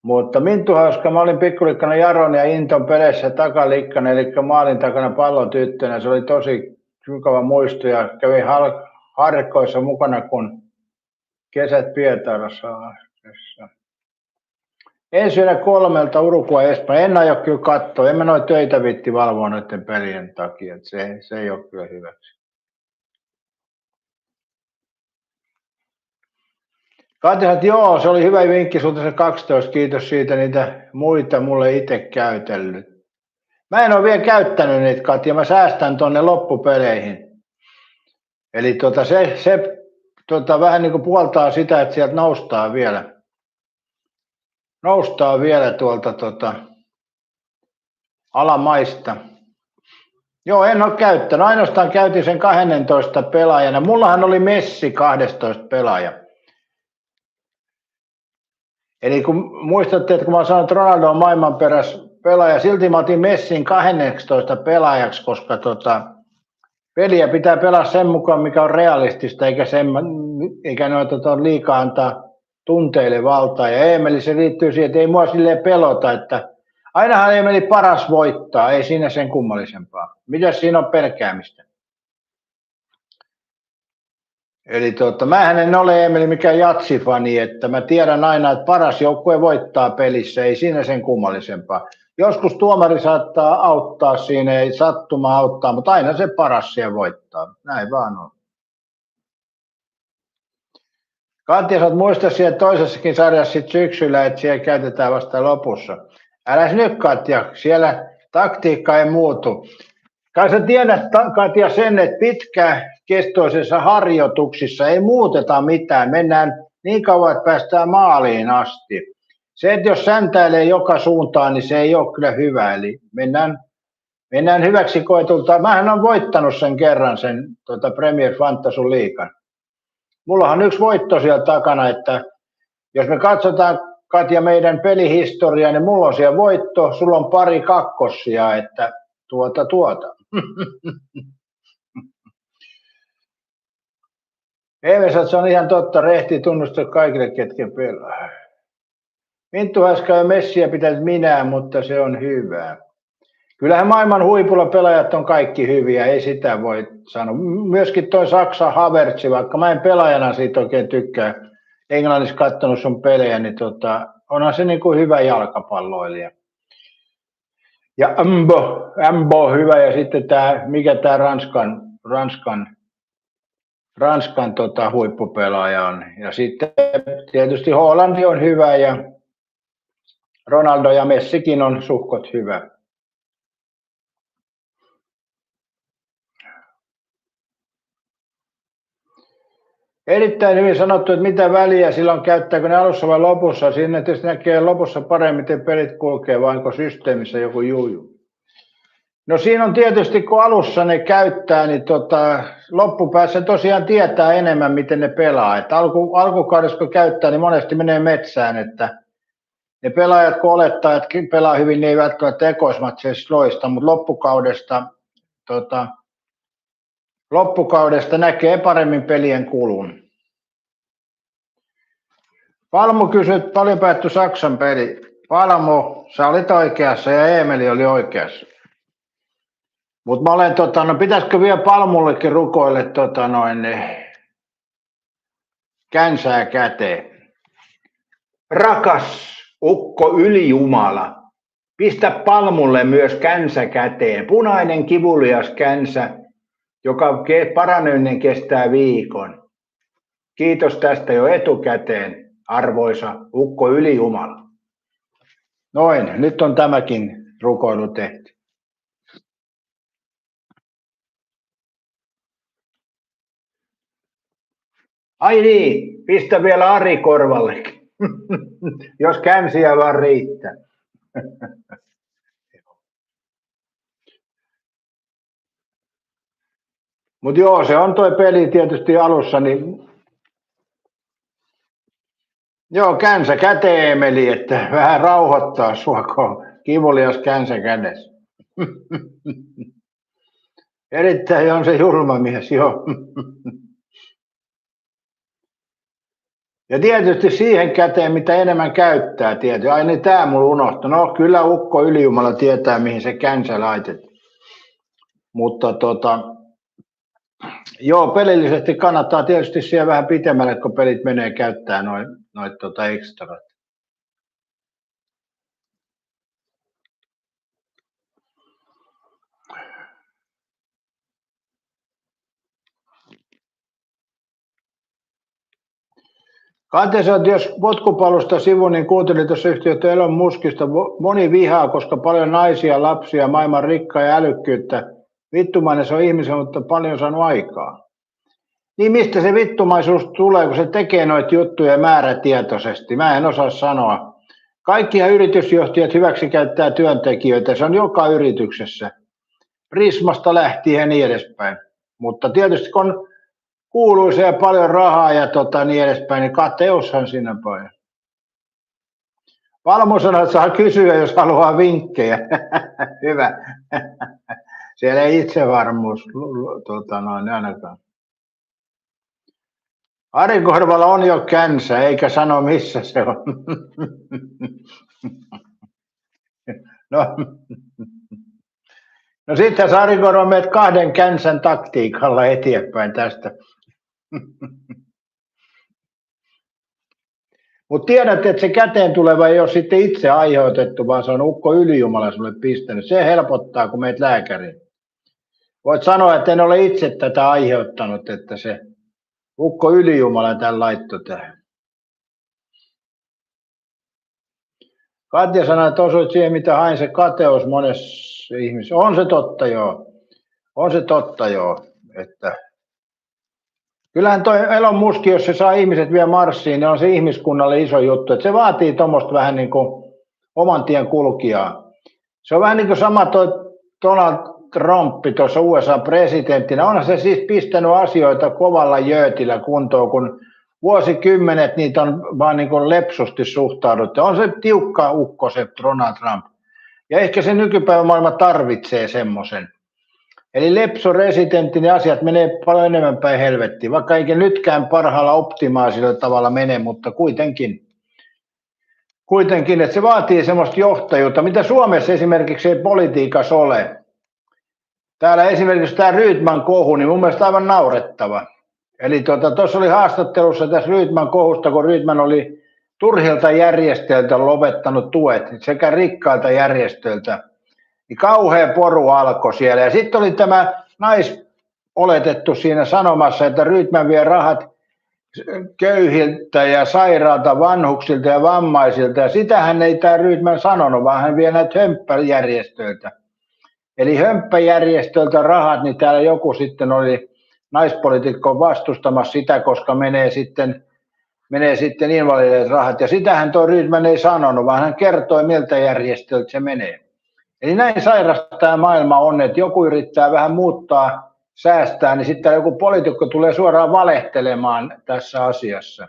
Mutta Minttu hauska, mä olin pikkulikkana Jaron ja Inton peleissä takalikkana, eli maalin takana pallotyttönä. Se oli tosi mukava muisto ja kävin harkoissa mukana, kun kesät Pietarassa. Ensimmäinen 3 Uruguay Espanja. En aio kyllä katsoa. En mä noin töitä viitti valvoa noiden pelien takia. Se ei ole kyllä hyväksi. Katsotaan, että joo, se oli hyvä vinkki sulta se 12. Kiitos siitä, niitä muita mulle itse käytellyt. Mä en ole vielä käyttänyt niitä, Katja. Mä säästän tonne loppupeleihin. Eli se vähän niin kuin puoltaa sitä, että sieltä noustaan vielä. Noustaan vielä tuolta alamaista. Joo, en ole käyttänyt. Ainoastaan käytin sen 12 pelaajana. Mullahan oli Messi 12 pelaaja. Eli kun muistatte, että kun mä sanoin, että Ronaldo on maailman peräs pelaaja, silti mä otin Messin 12 pelaajaksi, koska peliä pitää pelaa sen mukaan, mikä on realistista, eikä noita liikaa antaa tunteille valtaa. Ja Eemeli, se liittyy siihen, että ei mua silleen pelota, että ainahan Eemeli paras voittaa, ei siinä sen kummallisempaa. Mitäs siinä on pelkäämistä? Eli mähän en ole Eemeli mikään jatsifani, että mä tiedän aina, että paras joukkue voittaa pelissä, ei siinä sen kummallisempaa. Joskus tuomari saattaa auttaa siinä, ei sattuma auttaa, mutta aina se paras siellä voittaa. Näin vaan on. Katja, sä muista siellä toisessakin sarjassa sit syksyllä, että siellä käytetään vasta lopussa. Äläs nyt, Katja, siellä taktiikka ei muutu. Kai sä tiedät, Katja, sen, että pitkäkestoisissa harjoituksissa ei muuteta mitään. Mennään niin kauan, että päästään maaliin asti. Se, että jos säntäilee joka suuntaan, niin se ei ole kyllä hyvä. Eli mennään hyväksi koetulta. Mähän olen voittanut sen kerran, sen Premier Fantasy Liigan. Mullahan on yksi voitto siellä takana, että jos me katsotaan, Katja, meidän pelihistoriaa, niin mulla on siellä voitto, sulla on pari kakkosia, että Eemesat, se on ihan totta, rehti tunnustaa kaikille, ketkä pelaa. Minttu Häskä Messiä pitäisi minä, mutta se on hyvä. Kyllähän maailman huipulla pelaajat on kaikki hyviä, ei sitä voi sanoa. Myöskin toi Saksa Havertz, vaikka mä en pelaajana siitä oikein tykkää, Englannissa katsonut sun pelejä, niin onhan se niin kuin hyvä jalkapalloilija. Ja Mbo hyvä, ja sitten mikä tämä Ranskan huippupelaaja on. Ja sitten tietysti Hollandi on hyvä, ja Ronaldo ja Messikin on suhkot hyvä. Erittäin hyvin sanottu, että mitä väliä silloin käyttääkö ne alussa vai lopussa. Siinä tietysti näkee lopussa paremmin, miten pelit kulkee, vai onko systeemissä joku juju. No siinä on tietysti, kun alussa ne käyttää, niin loppupäässä tosiaan tietää enemmän, miten ne pelaa. Että alkukaudessa kun käyttää, niin monesti menee metsään, että ne pelaajat, kun olettaa, että pelaa hyvin, niin ei välttämättä ekoismatseissa loista, mutta loppukaudesta näkee paremmin pelien kulun. Palmu kysyi, paljon päättyi Saksan peli. Palmu, sä olit oikeassa ja Eemeli oli oikeassa. Mutta mä olen, pitäisikö vielä Palmullekin rukoille känsää käteen. Rakas ukko ylijumala, pistä Palmulle myös känsä käteen. Punainen kivulias känsä, joka paraneminen kestää viikon. Kiitos tästä jo etukäteen, arvoisa ukko ylijumala. Noin, nyt on tämäkin rukoilu tehty. Ai niin, pistä vielä Ari korvallekin, jos känsiä vaan riittää. Mutta joo, se on toi peli tietysti alussa, niin joo, känsä käteen, Emeli, että vähän rauhoittaa sua, kun kivulias känsä kädessä. Erittäin on se julma mies, joo. Ja tietysti siihen käteen, mitä enemmän käyttää, tietysti. Ai niin, tää mulla unohtui. No kyllä ukko ylijumala tietää, mihin se känsä laitettiin. Mutta joo, pelillisesti kannattaa tietysti siellä vähän pitemmälle, kun pelit menee käyttää noin ekstrat. Katse, että jos potkupalusta sivu, niin kuuntelin tuossa yhtiötä Elon Muskista. Moni vihaa, koska paljon naisia, lapsia, maailman rikkaa ja älykkyyttä. Vittumainen se on ihmisen, mutta paljon saanut aikaa. Niin mistä se vittumaisuus tulee, kun se tekee noita juttuja määrätietoisesti? Mä en osaa sanoa. Kaikkia yritysjohtajat hyväksikäyttää työntekijöitä, se on joka yrityksessä. Prismasta lähtien ja niin edespäin. Mutta tietysti kun on kuuluisia ja paljon rahaa ja niin edespäin, niin kateushan siinä päin. Valmo sanoi, että saa kysyä, jos haluaa vinkkejä. Hyvä. Siellä ei itsevarmuus ainakaan. Ari Korvala on jo känsä, eikä sano missä se on. No sitten Ari Korvala menet 2 känsän taktiikalla eteenpäin tästä. Mutta tiedät, että se käteen tuleva ei ole sitten itse aiheutettu, vaan se on ukko ylijumala sulle pistänyt. Se helpottaa, kun meet lääkäriin. Voit sanoa, että en ole itse tätä aiheuttanut, että se ukko ylijumala tämän laittoi tähän. Katja sanoi, että osuit siihen, mitä hain, se kateus monessa ihmisessä. On se totta, joo. On se totta, joo. Että kyllähän toi Elon Musk, jos se saa ihmiset vielä Marsiin, niin on se ihmiskunnalle iso juttu. Että se vaatii tuommoista vähän niin kuin oman tien kulkijaa. Se on vähän niin kuin sama toi Donald Trump tuossa USA-presidenttinä. Onhan se siis pistänyt asioita kovalla jöötillä kuntoon, kun vuosikymmenet niitä on vaan niin kuin lepsusti suhtauduttu. On se tiukka ukko se Donald Trump. Ja ehkä se nykypäivän maailma tarvitsee semmoisen. Eli lepsoresidentti, niin asiat menee paljon enemmän päin helvettiin, vaikka eikä nytkään parhaalla optimaisella tavalla mene, mutta kuitenkin, että se vaatii semmoista johtajuutta, mitä Suomessa esimerkiksi ei politiikassa ole. Täällä esimerkiksi tämä Rydman kohu, niin mun mielestä aivan naurettava. Eli tuossa oli haastattelussa tässä Rydman kohusta, kun Rydman oli turhilta järjestöiltä lopettanut tuet, sekä rikkailta järjestöiltä. Niin kauhea poru alkoi siellä. Ja sitten oli tämä naisoletettu siinä sanomassa, että Rydman vie rahat köyhiltä ja sairaalta, vanhuksilta ja vammaisilta. Ja sitähän ei tämä Rydman sanonut, vaan hän vie näitä hömppäjärjestöiltä. Eli hömppäjärjestöiltä rahat, niin täällä joku sitten oli naispoliitikko vastustamassa sitä, koska menee sitten invalideille rahat. Ja sitähän tuo Rydman ei sanonut, vaan hän kertoi, miltä järjestöltä se menee. Eli näin sairasta tämä maailma on, että joku yrittää vähän muuttaa, säästää, niin sitten joku poliitikko tulee suoraan valehtelemaan tässä asiassa.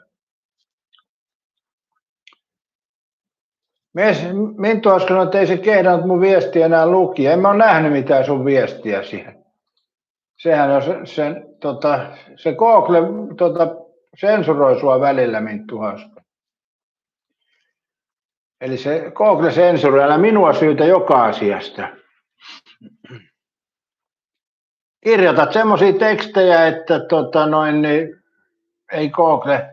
Minttu olisi sanonut, että ei se kehdannut mun viestiä enää lukia. En mä ole nähnyt mitään sun viestiä siihen. Sehän on se Google sensuroi sua välillä, Minttu Hauska. Eli se Google sensuroi, älä minua syytä joka asiasta. Kirjoitat semmoisia tekstejä, että niin ei Google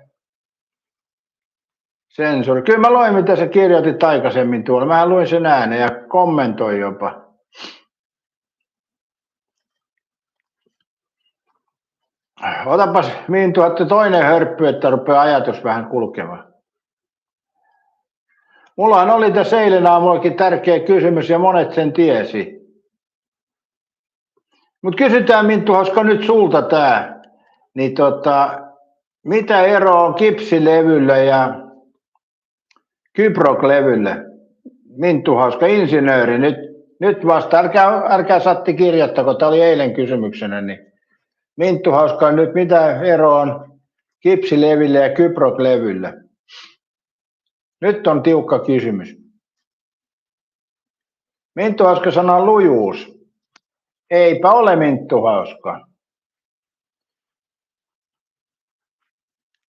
sensuri. Kyllä mä luin, mitä sä kirjoitit aikaisemmin tuolla. Mä luin sen ääneen ja kommentoin jopa. Otapas Minttu, että toinen hörppy, että rupeaa ajatus vähän kulkemaan. Mullahan oli tässä eilen aamullakin tärkeä kysymys ja monet sen tiesi. Mutta kysytään Minttu Hauska nyt sulta tää. Niin mitä ero on kipsilevyllä ja kyproklevyllä? Minttu Hauska, insinööri, nyt vasta, älkää Satti kirjoittako, tämä oli eilen kysymyksenä. Niin Minttu Hauska, nyt mitä ero on kipsilevyllä ja kyproklevyllä? Nyt on tiukka kysymys. Minttu Hauska sanoo lujuus. Eipä ole Minttu Hauska.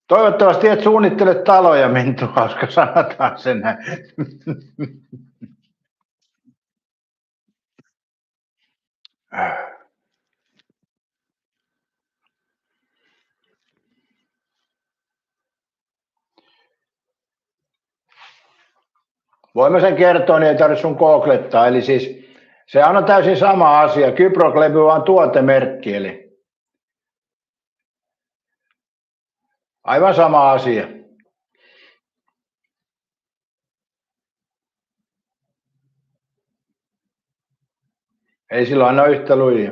Toivottavasti et suunnittele taloja, Minttu, koska sanotaan sen näin. Voimme sen kertoa, niin ei tarvitse sun googlettaa. Eli siis se on täysin sama asia. Kyproklevy on tuotemerkki, eli aivan sama asia. Ei silloin ole yhtä lujia.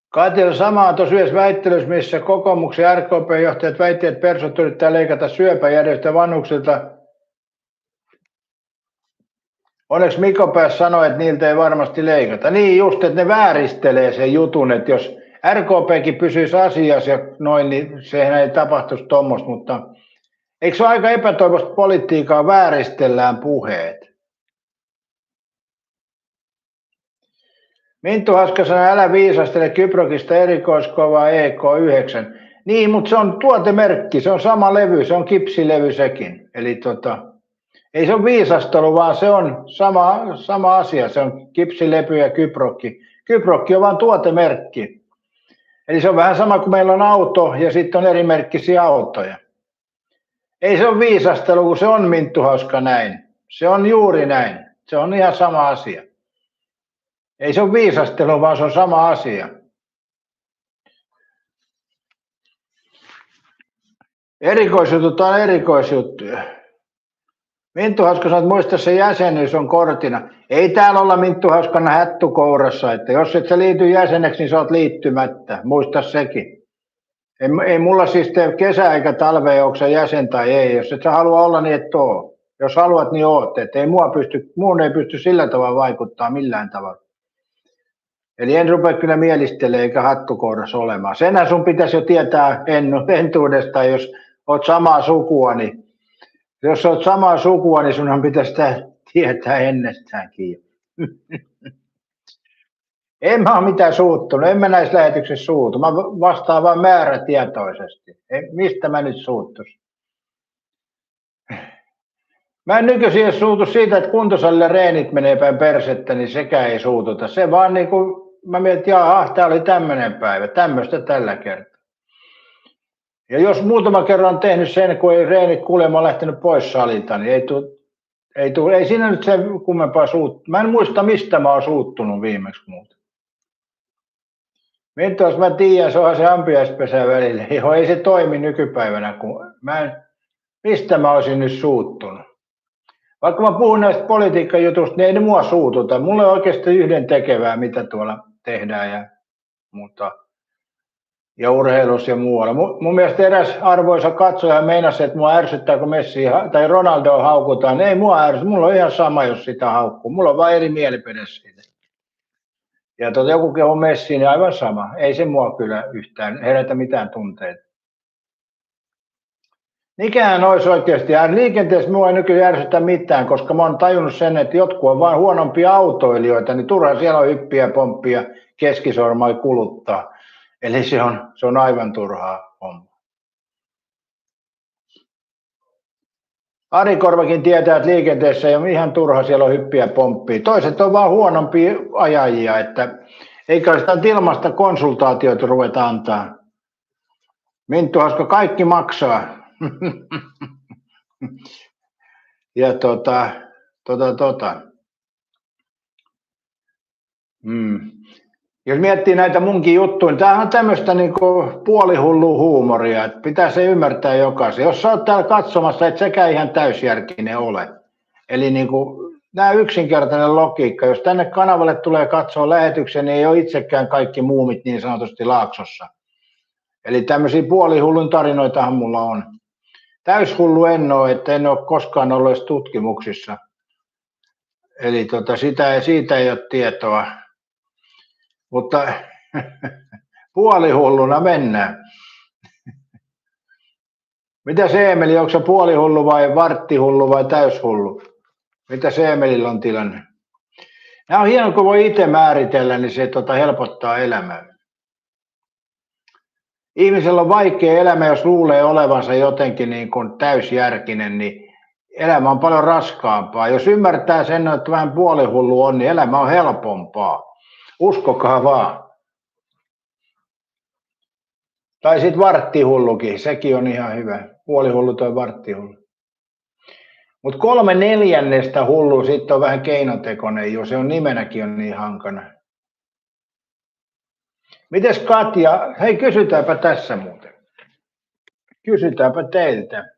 Katilla samaa tuossa yhdessä väittelyssä, missä kokoomuksen ja RKP-johtajat väittivät, että persut yrittää leikata syöpäjärjestöä vanhuksilta. Onneksi Mikko pääsi sanoa, että niiltä ei varmasti leikata. Niin just, että ne vääristelee sen jutun, että jos RKPkin pysyisi asiassa ja noin, niin sehän ei tapahtuisi tuommoista, mutta eikö se ole aika epätoivoista politiikkaa, vääristellään puheet? Minttu Haskasana, älä viisastele Kyprokista erikoiskovaa EK9. Niin, mutta se on tuotemerkki, se on sama levy, se on kipsilevy sekin. Eli ei se ole viisastelu, vaan se on sama asia, se on kipsilevy ja kyprokki. Kyprokki on vain tuotemerkki. Eli se on vähän sama kuin meillä on auto ja sitten on erimerkkisiä autoja. Ei se ole viisastelu, kun se on, Minttu Hauska, näin. Se on juuri näin. Se on ihan sama asia. Ei se ole viisastelu, vaan se on sama asia. Erikoisjutut on erikoisjuttuja. Minttu Hauska sanoi, että muista se jäsenyys on kortina. Ei täällä olla Minttu Hauskana hättukourassa, että jos et sä liity jäseneksi, niin sä oot liittymättä. Muista sekin. Ei mulla siis tee kesä- eikä talvea, onko sä jäsen tai ei. Jos et sä halua olla, niin et oo. Jos haluat, niin oot. Et ei muun ei pysty sillä tavalla vaikuttaa millään tavalla. Eli en rupea kyllä mielistelemään eikä hattukourassa olemaan. Senhän sun pitäisi jo tietää entuudestaan, jos oot samaa sukua, niin jos olet samaa sukua, niin sunhan pitäisi tietää ennestäänkin. En mä ole mitään suuttunut, en mä näissä lähetyksissä suutu. Mä vastaan vaan määrätietoisesti. Mistä mä nyt suuttuisin? Mä en nykyisin edes suutu siitä, että kuntosalilla reenit menee päin persettä, niin sekään ei suututa. Se vaan niin kuin mä mietin, että jaha, tää oli tämmöinen päivä, tämmöistä tällä kertaa. Ja jos muutama kerran on tehnyt sen, kun ei reenit kuulemma lähtenyt pois salilta, niin ei siinä nyt sen kummempaa suuttunut. Mä en muista, mistä mä oon suuttunut viimeksi muuta. Minttu, jos mä tiedän, se onhan se ampiaispesä välillä. Joo, ei se toimi nykypäivänä, kun mistä mä olisin nyt suuttunut. Vaikka mä puhun näistä politiikkajutusta, niin ei ne mua suututa. Mulla on oikeasti yhden tekevää, mitä tuolla tehdään ja muuta. Ja urheilussa ja muualla. Mun mielestä eräs arvoisa katsoja meinasi, että mua ärsyttää, kun Messi tai Ronaldo haukutaan. Ei mua ärsytä, mulla on ihan sama, jos sitä haukkuu. Mulla on vain eri mielipide siitä. Ja joku kehu Messi, niin aivan sama. Ei se mua kyllä yhtään herätä mitään tunteita. Mikään olisi oikeasti. Liikenteessä mua ei nykyään ärsytä mitään, koska mä oon tajunnut sen, että jotkut on vain huonompia autoilijoita, niin turhaan siellä on hyppiä, pomppia, keskisormaa kuluttaa. Eli se on aivan turhaa hommaa. Ari Korvakin tietää, että liikenteessä ei ole ihan turha, siellä on hyppiä, pomppia. Toiset on vaan huonompia ajajia, että eikä sitä ilmasta konsultaatioita ruveta antaa. Minttu Hauska, kaikki maksaa. Ja Jos miettii näitä munkin juttuja, niin tämähän on tämmöistä niinku puolihullua huumoria, että pitää se ymmärtää jokaisen. Jos sä oot täällä katsomassa, et sekä ihan täysjärkinen ole. Eli niinku, nämä yksinkertainen logiikka, jos tänne kanavalle tulee katsoa lähetyksen, niin ei ole itsekään kaikki muumit niin sanotusti Laaksossa. Eli tämmöisiä puolihullun tarinoitahan mulla on. Täyshullu en ole, että en ole koskaan ollut edes tutkimuksissa. Eli siitä ei ole tietoa. Mutta puolihulluna mennään. Mitä se Eemeli, onko se puolihullu vai varttihullu vai täyshullu? Mitä se Eemelillä on tilanne? Nämä on hienoa, kun voi itse määritellä, niin se helpottaa elämää. ihmisellä on vaikea elämä, jos luulee olevansa jotenkin niin kuin täysjärkinen, niin elämä on paljon raskaampaa. Jos ymmärtää sen, että vähän puolihullu on, niin elämä on helpompaa. Uskokaa vaan. Tai sitten varttihullukin, sekin on ihan hyvä. Puolihullu toi varttihullu. Mutta 3/4 hullu sitten on vähän keinotekoinen, jo se on nimenäkin on niin hankana. Mites Katja? Hei, kysytäänpä tässä muuten. Kysytäänpä teiltä.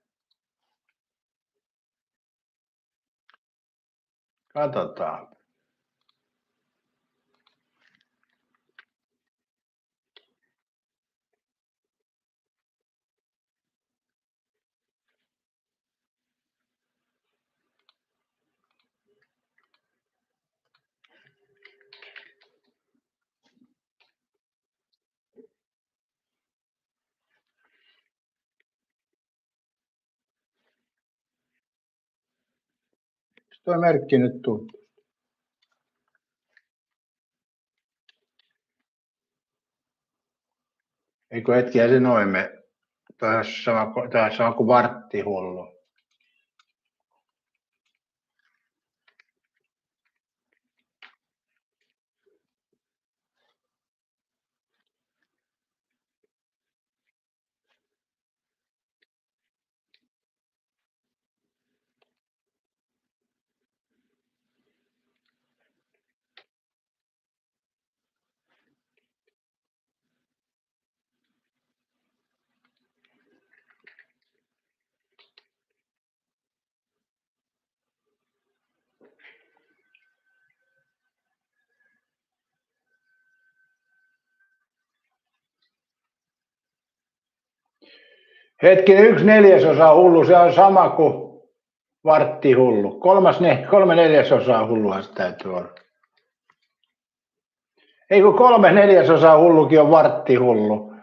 Katsotaan. Tuo merkki nyt tuli. Eikö hetkiä se noin me? Tämä on sama kuin varttihullu. Hetkinen, 1/4 hullu, se on sama kuin varttihullu. 3/4 hullua se täytyy olla. Ei kun 3/4 hullukin on varttihullu.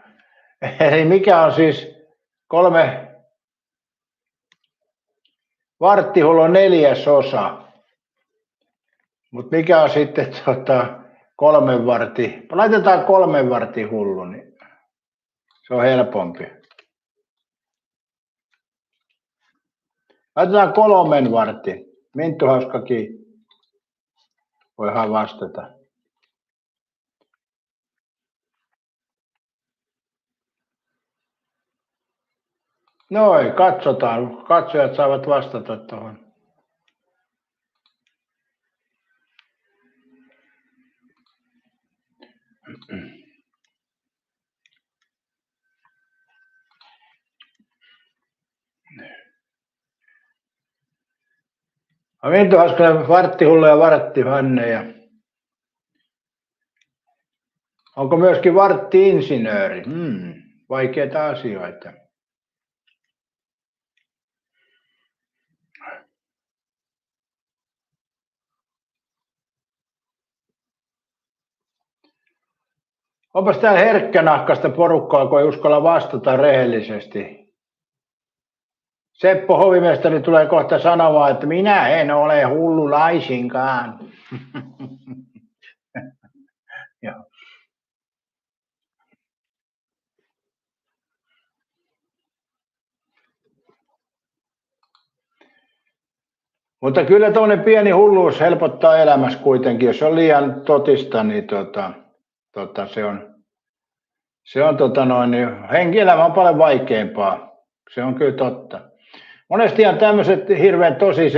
Eli mikä on siis varttihullu on 1/4. Mutta mikä on sitten 3 vartti? Laitetaan 3 vartin hullu, niin se on helpompi. Laitetaan 3 vartin. Minttu Hauskakin voihan vastata. Noin, katsotaan. Katsojat saavat vastata tuohon. Minttu Hauskanen, varttihullu ja varttihanne. Ja onko myöskin vartti-insinööri? Vaikeita asioita. Onpas täällä herkkänahkaista porukkaa, kun ei uskalla vastata rehellisesti. Seppo hovimestari tulee kohta sanomaan, että minä en ole hullu laisinkaan. Mutta kyllä tuollainen pieni hulluus helpottaa elämässä kuitenkin. Jos on liian totista, niin henkielämä on paljon vaikeampaa. Se on kyllä totta. Monestihan tämmöiset hirveän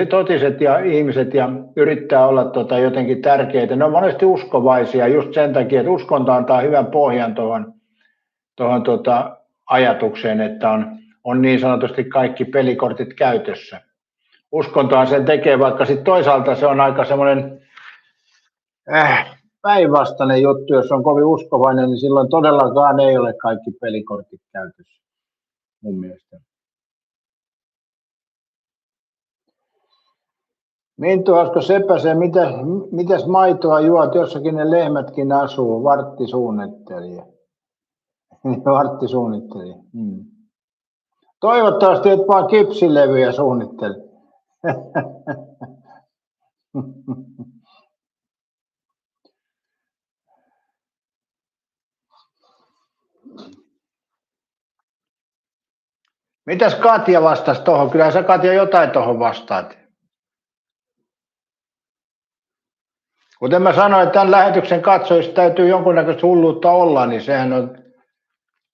totiset ja ihmiset ja yrittää olla jotenkin tärkeitä. Ne on monesti uskovaisia just sen takia, että uskonto antaa hyvän pohjan tuohon ajatukseen, että on niin sanotusti kaikki pelikortit käytössä. Uskontohan sen tekee, vaikka sitten toisaalta se on aika semmoinen päinvastainen juttu, jos on kovin uskovainen, niin silloin todellakaan ei ole kaikki pelikortit käytössä, mun mielestä. Minttu Hauska Sepäsen, mitäs maitoa juot, jossakin ne lehmätkin asuu, varttisuunnittelija. Varttisuunnittelija. Toivottavasti et vaan kipsilevyjä suunnittele. Mitäs Katja vastasi tuohon? Kyllähän sä Katja jotain tuohon vastaat. Kuten mä sanoin, että tämän lähetyksen katsojista täytyy jonkunnäköistä hulluutta olla, niin sehän on,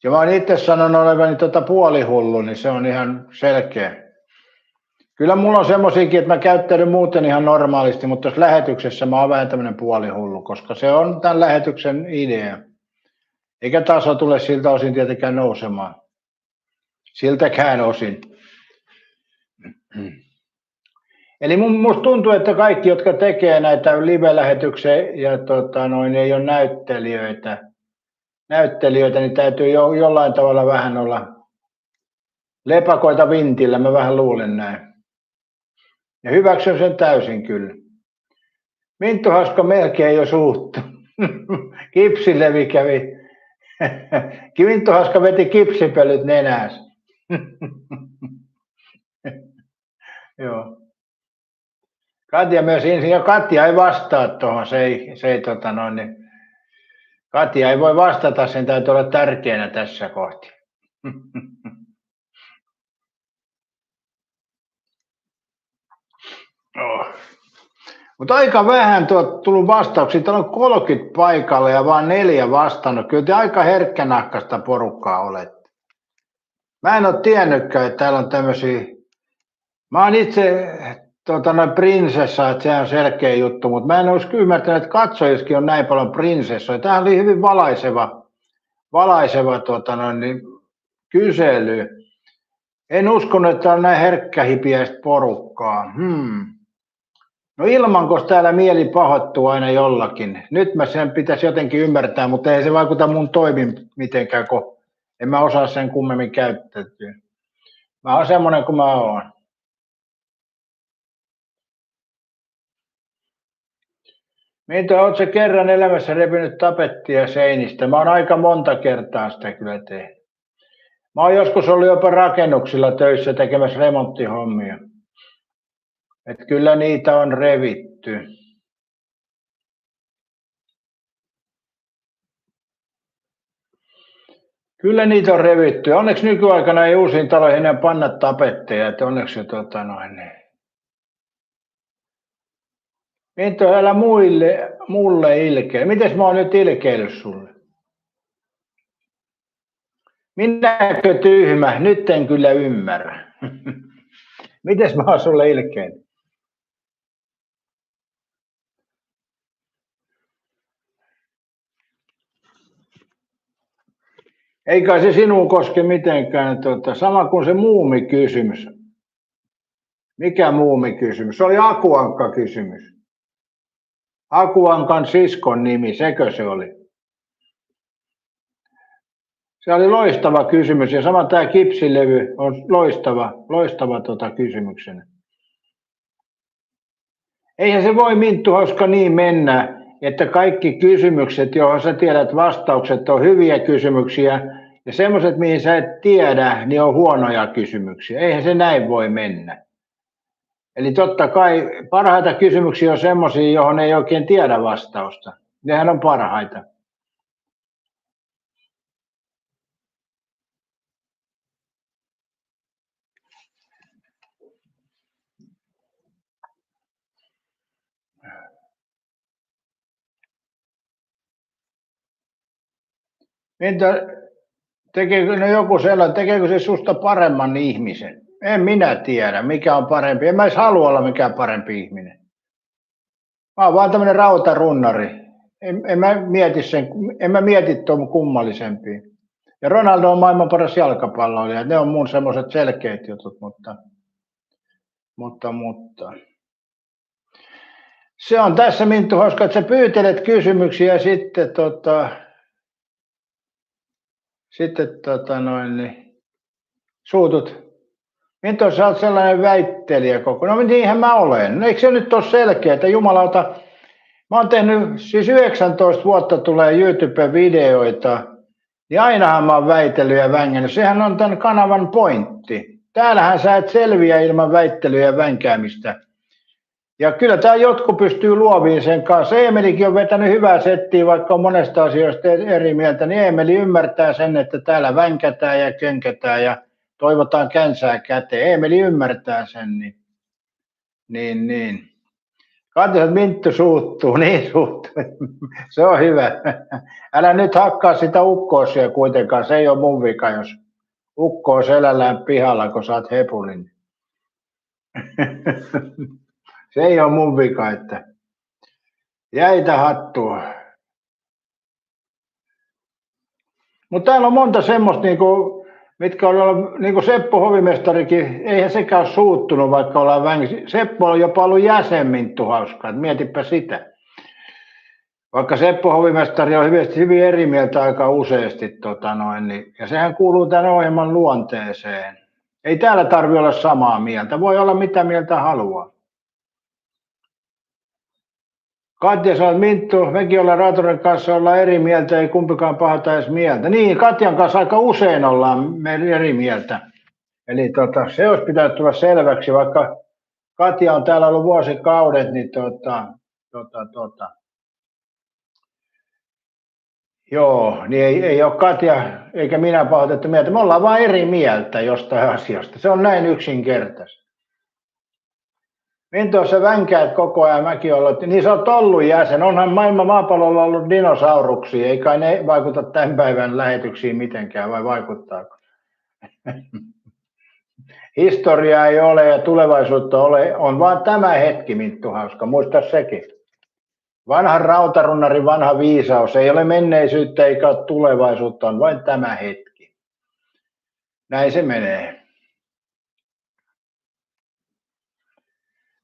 ja mä oon itse sanonut olevani puolihullu, niin se on ihan selkeä. Kyllä mulla on semmosiakin, että mä käyttäydyn muuten ihan normaalisti, mutta tässä lähetyksessä mä oon vähän tämmöinen puolihullu, koska se on tämän lähetyksen idea. Eikä taso tule siltä osin tietenkään nousemaan. Siltäkään osin. Eli musta tuntuu, että kaikki, jotka tekee näitä live-lähetyksiä ja ei ole näyttelijöitä, niin täytyy jollain tavalla vähän olla lepakoita vintillä, mä vähän luulen näin. Ja hyväksyn sen täysin kyllä. Minttu Haska melkein jo suuttu. Kipsilevi kävi. Minttu Haska veti kipsipölyt nenässä. Joo. Katja myös ja Katja ei vastaa tuohon, Katja ei voi vastata, sen täytyy olla tärkeänä tässä kohti. Oh. Mutta aika vähän tullut vastauksia, täällä on 30 paikalla ja vaan 4 vastannut, kyllä te aika herkkänahkaista porukkaa olette. Mä en ole tiennytkään, että täällä on tämmöisiä, mä oon itse prinsessa, että se on selkeä juttu, mutta mä en olisi ymmärtänyt, että katsojissakin on näin paljon prinsessoja. Tämähän oli hyvin valaiseva kysely. En uskonut, että on näin herkkähipiäistä porukkaa. No ilmankos täällä mieli pahoittuu aina jollakin. Nyt mä sen pitäisi jotenkin ymmärtää, mutta ei se vaikuta mun toimin mitenkään, kun en mä osaa sen kummemmin käyttäytyä. Mä oon semmonen kuin mä oon. Mitä oot sä kerran elämässä repinyt tapettia seinistä? Mä oon aika monta kertaa sitä kyllä tehnyt. Mä oon joskus ollut jopa rakennuksilla töissä tekemässä remonttihommia. Et kyllä niitä on revitty. Kyllä niitä on revitty. Onneksi nykyaikana ei uusiin taloihin enää panna tapetteja. Että onneksi Minto, älä mulle ilkeä. Mites mä oon nyt ilkeillyt sulle? Minäkö tyhmä? Nyt en kyllä ymmärrä. Mites mä oon sulle ilkeillyt? Eikä se sinuun koske mitenkään. Sama kuin se muumikysymys. Mikä muumikysymys? Se oli Akuankka-kysymys. Akuankan siskon nimi, sekö se oli? Se oli loistava kysymys ja sama tämä kipsilevy on loistava kysymyksenä. Eihän se voi Minttu Haska niin mennä, että kaikki kysymykset, joihin sä tiedät vastaukset, on hyviä kysymyksiä ja semmoiset, mihin sä et tiedä, niin on huonoja kysymyksiä. Eihän se näin voi mennä. Eli totta kai parhaita kysymyksiä on semmoisia, johon ei oikein tiedä vastausta. Nehän on parhaita. Tekeekö se susta paremman ihmisen? En minä tiedä, mikä on parempi. En mä edes halua olla mikään parempi ihminen. Mä oon vaan tämmönen rautarunnari. En mä mieti tuon kummallisempia. Ja Ronaldo on maailman paras jalkapalloilija. Ne on mun semmoiset selkeät jutut, mutta. Se on tässä Minttu Haska, että sä pyytelet kysymyksiä ja sitten suutut. Minttu, sä oot sellainen väittelijä koko. No niinhän mä olen. No, eikö se nyt ole selkeä, että jumalauta, mä oon tehnyt, siis 19 vuotta tulee YouTube-videoita, niin ainahan mä oon väitellyt ja vängännyt. Sehän on tämän kanavan pointti. Täällähän sä et selviä ilman väittelyä ja vänkäämistä. Ja kyllä tämä jotkut pystyy luoviin sen kanssa. Eemelikin on vetänyt hyvää settiä, vaikka on monesta asioista eri mieltä, niin Eemeli ymmärtää sen, että täällä vänkätään ja könkätään ja toivotaan känsää käteen. Eemeli ymmärtää sen, niin. Katso, Minttu suuttuu, niin suuttuu. Se on hyvä. Älä nyt hakkaa sitä ukkoosia kuitenkaan, se ei ole mun vika, jos ukko on selällään pihalla, kun saat hepulin. Se ei ole mun vika, että jäitä hattua. Mutta täällä on monta semmoista, mitkä on ollut, niin kuin Seppo Hovimestarikin, eihän sekään ole suuttunut, vaikka ollaan vängi. Seppo on jopa ollut jäsen, Minttu Hauska, että mietipä sitä. Vaikka Seppo Hovimestari on hyvin eri mieltä aika useasti, ja sehän kuuluu tämän ohjelman luonteeseen. Ei täällä tarvitse olla samaa mieltä, voi olla mitä mieltä haluaa. Katja sanoi, että Minttu, mekin ollaan Raatoren kanssa olla eri mieltä, ei kumpikaan pahata edes mieltä. Niin, Katjan kanssa aika usein ollaan eri mieltä. Eli se olisi pitänyt tulla selväksi, vaikka Katja on täällä ollut vuosikaudet, niin joo, niin ei ole Katja eikä minä pahoitettu mieltä. Me ollaan vain eri mieltä jostain asiasta. Se on näin yksinkertaista. Minttu, sä vänkäät koko ajan, mäkin ollut. Niin sä oot ollut jäsen. Onhan maailman maapallolla ollut dinosauruksia. Ei kai ne vaikuta tämän päivän lähetyksiin mitenkään, vai vaikuttaako? Historiaa ei ole ja tulevaisuutta ole. On vaan tämä hetki, Minttu Hauska. Muista sekin. Vanhan rautarunnarin vanha viisaus. Ei ole menneisyyttä eikä ole tulevaisuutta. On vain tämä hetki. Näin se menee.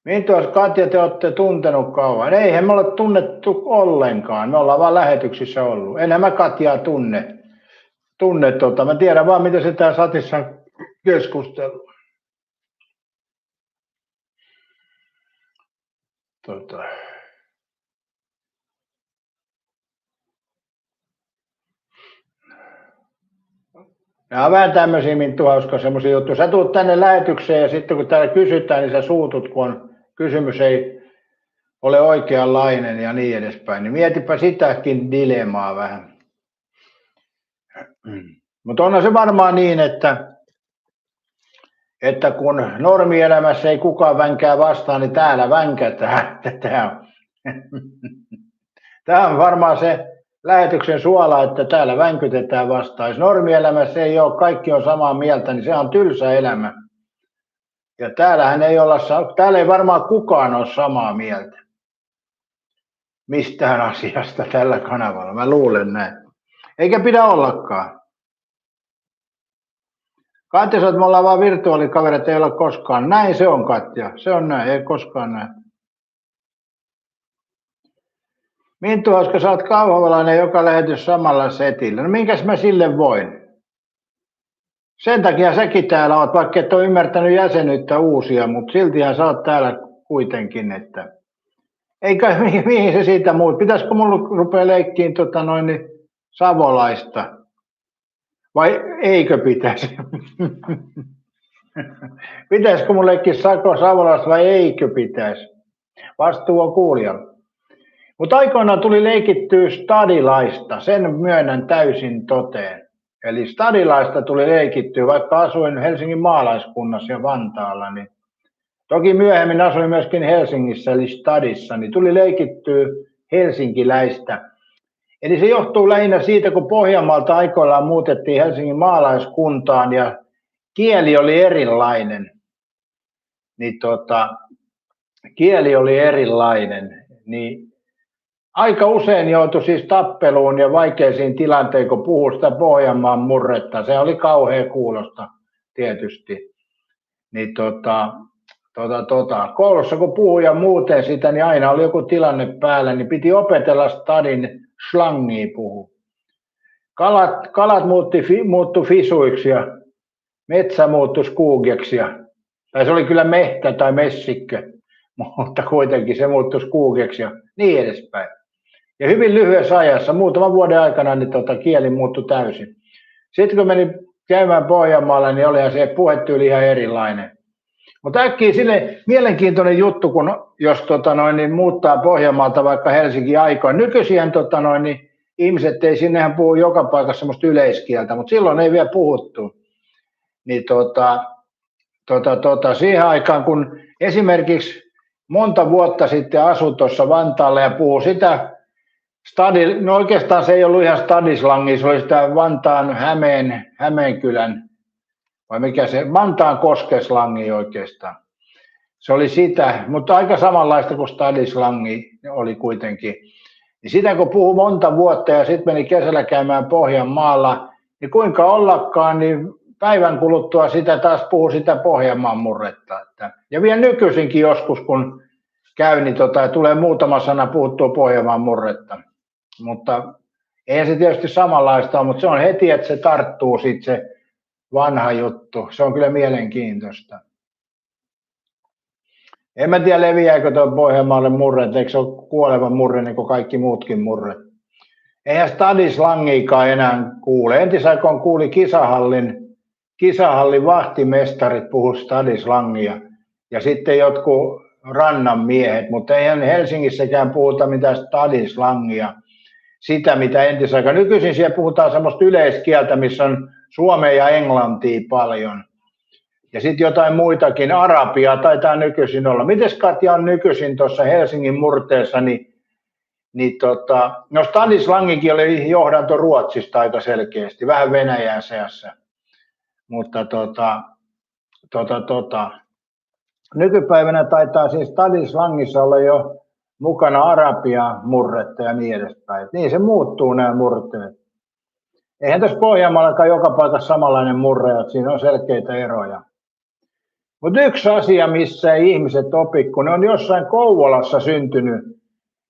Minttu, Katja, te olette tuntenut kauan. Eihän me ole tunnettu ollenkaan. Me ollaan vaan lähetyksissä ollut. Enhän mä Katjaa tunne. Mä tiedän vaan, miten se tää Satissa on keskustellut. Nämä on vähän tämmöisiä, Minttu Hauska, semmoisia juttuja. Sä tulet tänne lähetykseen ja sitten kun täällä kysytään, niin sä suutut, kun kysymys ei ole oikeanlainen ja niin edespäin. Niin mietipä sitäkin dilemmaa vähän. Mutta onhan se varmaan niin, että kun normielämässä ei kukaan vänkää vastaan, niin täällä vänkätään. Tämä on varmaan se lähetyksen suola, että täällä vänkytetään vastaan. Jos normielämässä ei ole, kaikki on samaa mieltä, niin se on tylsä elämä. Ja täällä ei varmaan kukaan ole samaa mieltä mistään asiasta tällä kanavalla. Mä luulen näin. Eikä pidä ollakaan. Katja sanoo, että me ollaan vaan virtuaalikavereita, ei ole koskaan. Näin se on, Katja. Se on näin, ei koskaan näin. Minttu Hauska, sä oot kauhavalainen, joka lähetys samalla setillä. No minkäs mä sille voin? Sen takia säkin täällä oot, vaikka et ole ymmärtänyt jäsenyyttä uusia, mutta siltihän sä oot täällä kuitenkin, että eikä mihin se siitä muut. Pitäisikö mulla rupea leikkiin savolaista? Vai eikö pitäisi? Pitäisikö mulla leikkiä savolaista vai eikö pitäisi? Vastuu on kuulijalla. Mutta aikoinaan tuli leikittyä stadilaista, sen myönnän täysin toteen. Eli stadilaista tuli leikittyä, vaikka asuin Helsingin maalaiskunnassa ja Vantaalla. Niin toki myöhemmin asuin myöskin Helsingissä, eli stadissa, niin tuli leikittyä helsinkiläistä. Eli se johtuu lähinnä siitä, kun Pohjanmaalta aikoinaan muutettiin Helsingin maalaiskuntaan ja kieli oli erilainen. Niin kieli oli erilainen, niin aika usein joutui siis tappeluun ja vaikeisiin tilanteisiin, kun puhui sitä Pohjanmaan murretta. Se oli kauhea kuulosta tietysti. Niin koulussa kun puhui ja muuten sitä, niin aina oli joku tilanne päällä, niin piti opetella stadin slangia puhua. Kalat muuttui fisuiksi ja metsä muuttui skuugeksi. Tai se oli kyllä mehtä tai messikkö, mutta kuitenkin se muuttui skuugeksi ja niin edespäin. Ja hyvin lyhyessä ajassa, muutaman vuoden aikana, niin kieli muuttui täysin. Sitten kun menin käymään Pohjanmaalla, niin olihan se puhetyyli ihan erilainen. Mutta äkkiä sille mielenkiintoinen juttu, kun jos niin muuttaa Pohjanmaalta vaikka Helsingin aikoin. Nykyisin niin ihmiset ei sinnehän puhu joka paikassa semmoista yleiskieltä, mutta silloin ei vielä puhuttu. niin siihen aikaan, kun esimerkiksi monta vuotta sitten asui tuossa Vantaalla ja puhui sitä, no oikeastaan se ei ollut ihan stadislangia, se oli sitä Vantaan Hämeenkylän, vai mikä se, Vantaan koskeslangi oikeastaan. Se oli sitä, mutta aika samanlaista kuin stadislangi oli kuitenkin. Niin sitä kun puhui monta vuotta ja sitten meni kesällä käymään Pohjanmaalla, niin kuinka ollakaan, niin päivän kuluttua sitä taas puhui sitä Pohjanmaan murretta. Ja vielä nykyisinkin joskus, kun käy, niin tulee muutama sana puhuttua Pohjanmaan murretta. Mutta eihän se tietysti samanlaista ole, mutta se on heti, että se tarttuu sitten se vanha juttu. Se on kyllä mielenkiintoista. En mä tiedä, leviääkö tuo Pohjanmaalle murre, eikö se ole kuoleva murre niin kuin kaikki muutkin murret. Eihän stadislangiikaan enää kuule. Entisaikoin kuuli kisahallin vahtimestarit puhu stadislangia ja sitten jotkut rannan miehet, mutta eihän Helsingissäkään puhuta mitään stadislangia. Sitä, mitä entisaikaan. Nykyisin siellä puhutaan semmoista yleiskieltä, missä on suomea ja englantia paljon. Ja sitten jotain muitakin, arabia taitaa nykyisin olla. Mites Katja on nykyisin tuossa Helsingin murteessa, no stadislangikin oli johdanto Ruotsista aika selkeästi, vähän Venäjän seassa. Mutta nykypäivänä taitaa siis stadislangissa olla jo mukana arabia murretta ja niin edespäin. Niin se muuttuu nämä murteet. Eihän tässä Pohjanmaallakaan joka paikassa samanlainen murre, että siinä on selkeitä eroja. Mutta yksi asia, missä ei ihmiset opi, kun ne on jossain Kouvolassa syntynyt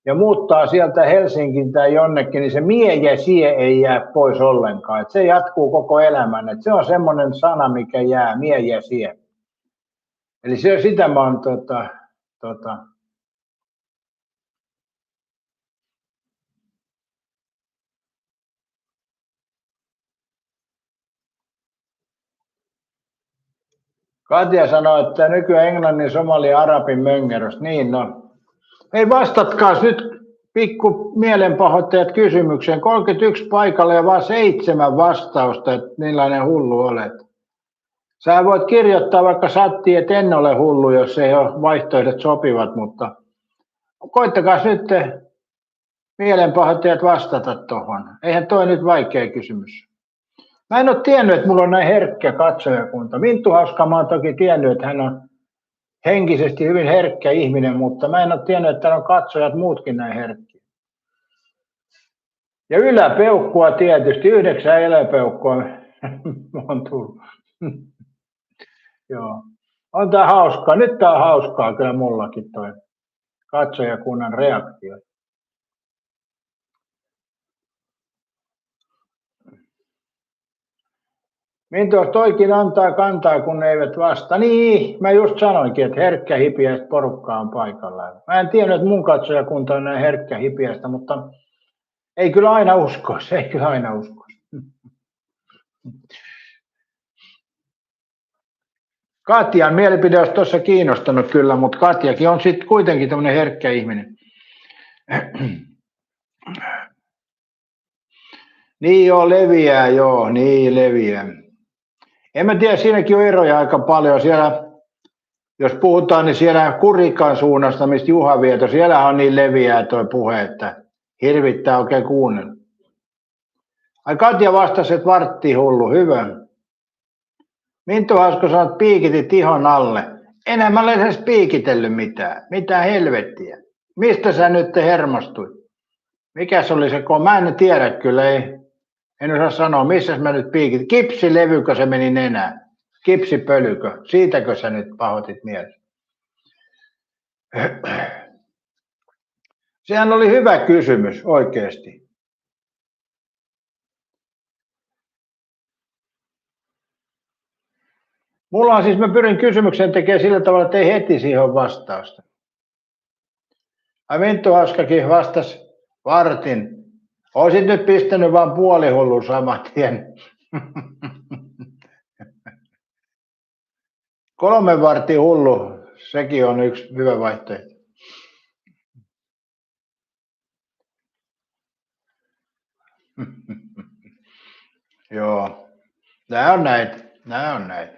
ja muuttaa sieltä Helsinkiin tai jonnekin, niin se mie ja sie ei jää pois ollenkaan. Et se jatkuu koko elämän. Et se on semmoinen sana, mikä jää, mie ja sie. Eli sitä mä oon Katja sanoi, että nykyään englannin, somali ja arabin möngeröstä. Niin no. Ei vastatkaas nyt pikku mielenpahoittajat kysymykseen. 31 paikalla ja vaan 7 vastausta, että millainen hullu olet. Sä voit kirjoittaa vaikka sattiin, että en ole hullu, jos ei ole vaihtoehdot sopivat, mutta koittakaa nyt mielenpahoittajat vastata tuohon. Eihän toi nyt vaikea kysymys. Mä en ole tiennyt, että mulla on näin herkkä katsojakunta. Minttu Hauska, mä oon toki tiennyt, että hän on henkisesti hyvin herkkä ihminen, mutta mä en ole tiennyt, että täällä on katsojat muutkin näin herkkiä. Ja yläpeukkua tietysti, 9 yläpeukkua on tullut. Joo. On tää hauskaa. Nyt tää on hauskaa kyllä mullakin toi katsojakunnan reaktio. Minttu, toikin antaa kantaa, kun eivät vasta. Niin, mä just sanoinkin, että herkkä hipiäistä porukkaa on paikalla. Mä en tiennyt, että mun katsojakunta on näin herkkä hipiäistä, mutta ei kyllä aina uskoisi, ei kyllä aina uskoisi. Katjan mielipide olisi tuossa kiinnostanut kyllä, mutta Katjakin on sitten kuitenkin tämmöinen herkkä ihminen. Niin joo, leviää. En mä tiedä, siinäkin on eroja aika paljon. Siellä, jos puhutaan, niin siellä Kurikan suunnasta, mistä Juha vieto, siellä on niin leviää toi puhe, että hirvittää oikein kuunnella. Ai Katja vastasi, että vartti hullu, hyvä. Minttu Hauska sanoi, että piikitit ihon alle. Enää mä olen edes piikitellyt mitään. Mitä helvettiä. Mistä sä nyt hermostuit? Mikäs oli se, kun mä en tiedä kyllä, en osaa sanoa, missä mä nyt piikitin. Kipsilevykö se meni nenään? Kipsipölykö? Siitäkö sä nyt pahoitit mielessä? Sehän oli hyvä kysymys oikeasti. Mulla on siis, mä pyrin kysymyksen tekemään sillä tavalla, että ei heti siihen ole vastausta. Minttu Hauskakin vastasi vartin. Oisit nyt pistänyt vaan puolihullun saman tien. 3 vartin hullu, sekin on yksi hyvä vaihtoehto. Joo, nämä on näitä. Nämä on näin.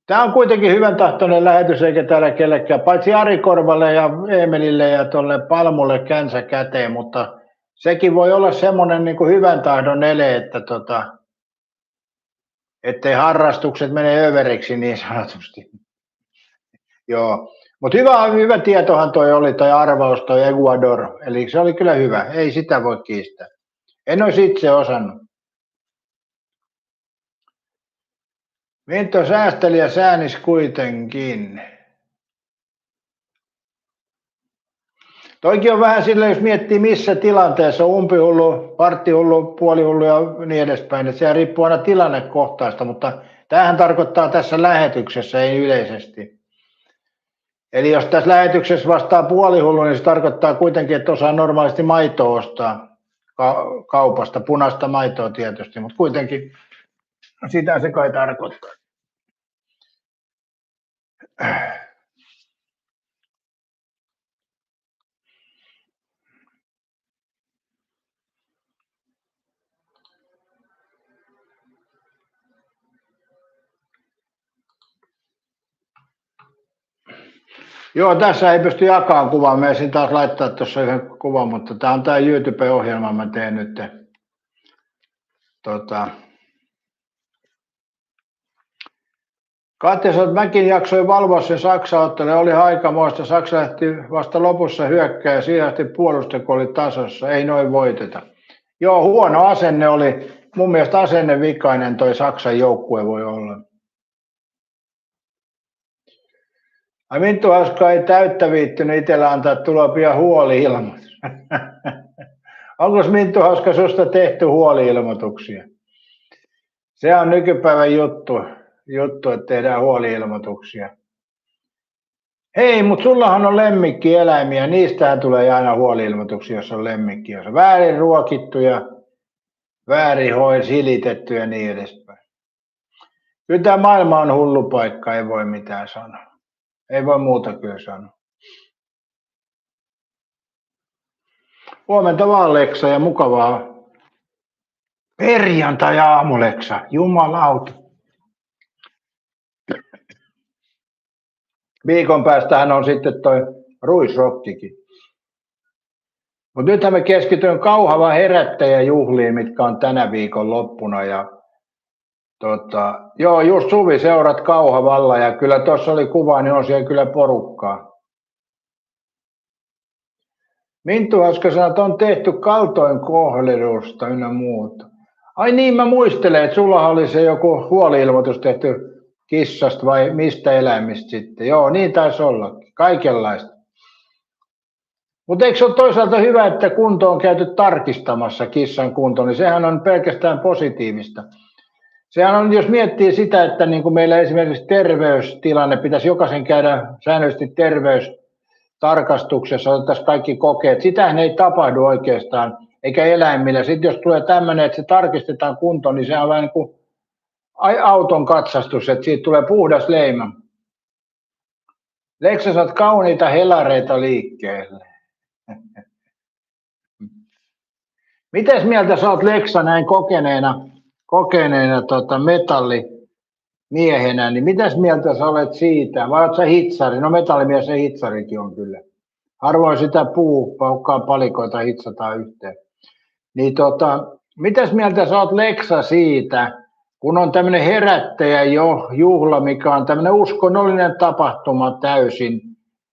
Tämä on kuitenkin hyvän tahtoinen lähetys, eikä täällä kellekään, paitsi Ari Korvalle ja Eemelille ja tuolle Palmulle känsä käteen, mutta sekin voi olla semmoinen niin kuin hyvän tahdon ele, että ettei harrastukset mene överiksi niin sanotusti. Joo, mutta hyvä tietohan toi oli, toi arvaus, toi Ecuador, eli se oli kyllä hyvä, ei sitä voi kiistää. En olisi itse osannut. Minto säästeli ja säänis kuitenkin. Toikin on vähän sillä, jos miettii missä tilanteessa on umpihullu, parttihullu, puolihullu ja niin edespäin, että se riippuu aina tilannekohtaista, mutta tämähän tarkoittaa tässä lähetyksessä, ei yleisesti. Eli jos tässä lähetyksessä vastaa puolihullu, niin se tarkoittaa kuitenkin, että osaa normaalisti maitoa ostaa kaupasta, punaista maitoa tietysti, mutta kuitenkin sitä se kai tarkoittaa. Joo, tässä ei pysty jakamaan kuvaa. Mä ensin taas laittaa tuossa yhden kuvan, mutta tämä on tämä YouTube-ohjelma, mä teen nyt. Katja, mäkin jaksoin valvoa sen Saksa-ottelun, oli aikamoista. Saksa lähti vasta lopussa hyökkää ja siihen asti puolustako oli tasossa, ei noin voiteta. Joo, huono asenne oli. Mun mielestä asennevikainen toi Saksan joukkue voi olla. Minttu Hauska ei täyttä viittynyt itsellä antaa tulla pian huoli-ilmoitus. Onko Minttu Hauska susta tehty huoli-ilmoituksia? Se on nykypäivän juttu, että tehdään huoli-ilmoituksia. Hei, mutta sullahan on lemmikkieläimiä, niistähän tulee aina huoli-ilmoituksia, jos on lemmikki. Jos on väärin ruokittu ja väärin silitetty ja niin edespäin. Kyllä tämä maailma on hullu paikka, ei voi mitään sanoa. Ei voi muuta kyllä sanoa. Huomenta vaan Leksa ja mukavaa perjantai-aamuleksa, jumalauta. Viikon päästähän on sitten toi ruisrokkikin. Mutta nythän me keskityn Kauhavan herättäjäjuhliin, mitkä on tänä viikon loppuna. Ja joo, just Suvi seurat Kauhavalla ja kyllä tuossa oli kuva, niin on siellä kyllä porukkaa. Minttu Hauska sanoi, että on tehty kaltoinkohdelusta ynnä muuta. Ai niin, mä muistelen, että sulla oli se joku huoli-ilmoitus tehty kissasta vai mistä eläimistä sitten. Joo, niin taisi olla. Kaikenlaista. Mutta eikö se ole toisaalta hyvä, että kunto on käyty tarkistamassa kissan kunto, niin sehän on pelkästään positiivista. Sehän on, jos miettii sitä, että niin kuin meillä esimerkiksi terveystilanne, pitäisi jokaisen käydä säännöllisesti terveystarkastuksessa, otettaisiin kaikki kokeet. Sitähän ei tapahdu oikeastaan, eikä eläimillä. Sitten jos tulee tämmöinen, että se tarkistetaan kunto, niin se on vähän niin kuin auton katsastus, että siitä tulee puhdas leima. Leksa, saat kauniita helareita liikkeelle. Mitäs mieltä sä oot, Leksa, näin kokeneena metallimiehenä, niin mitäs mieltä sä olet siitä? Vai oot sä hitsari? No metallimies ja hitsarikin on kyllä. Harvoin sitä paukkaa palikoita hitsataan yhteen. Niin mitäs mieltä sä oot, Leksa, siitä, kun on tämmöinen herättäjäjuhla, mikä on tämmöinen uskonnollinen tapahtuma täysin,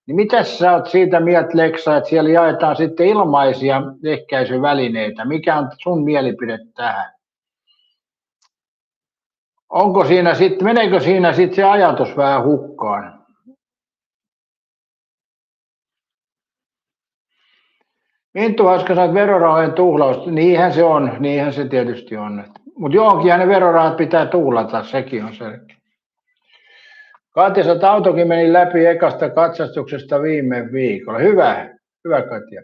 niin mitäs sä oot siitä mieltä, Leksa, että siellä jaetaan sitten ilmaisia ehkäisyvälineitä? Mikä on sun mielipide tähän? Meneekö siinä sitten se ajatus vähän hukkaan? Minttu Hauska sanoo, että verorahojen tuhlaus, niinhän se tietysti on. Mutta johonkinhan ne verorahat pitää tuhlata, sekin on selkeä. Katja, että autokin meni läpi ekasta katsastuksesta viime viikolla. Hyvä Katja.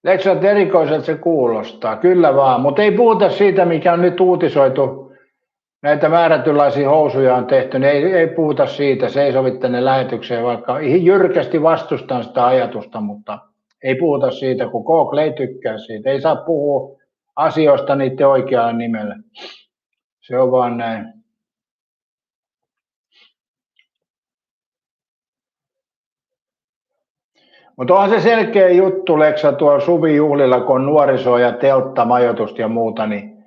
Leksa, erikoiselta se kuulostaa, kyllä vaan, mutta ei puhuta siitä, mikä on nyt uutisoitu. Näitä määrätynlaisia housuja on tehty, niin ei puhuta siitä, se ei sovi tänne lähetykseen, vaikka jyrkästi vastustan sitä ajatusta, mutta ei puhuta siitä, kun Google ei tykkää siitä. Ei saa puhua asioista niiden oikealla nimellä. Se on vaan näin. Mutta onhan se selkeä juttu, Leksa, tuolla suvijuhlilla, kun on nuorisoa ja telttamajoitusta ja muuta, niin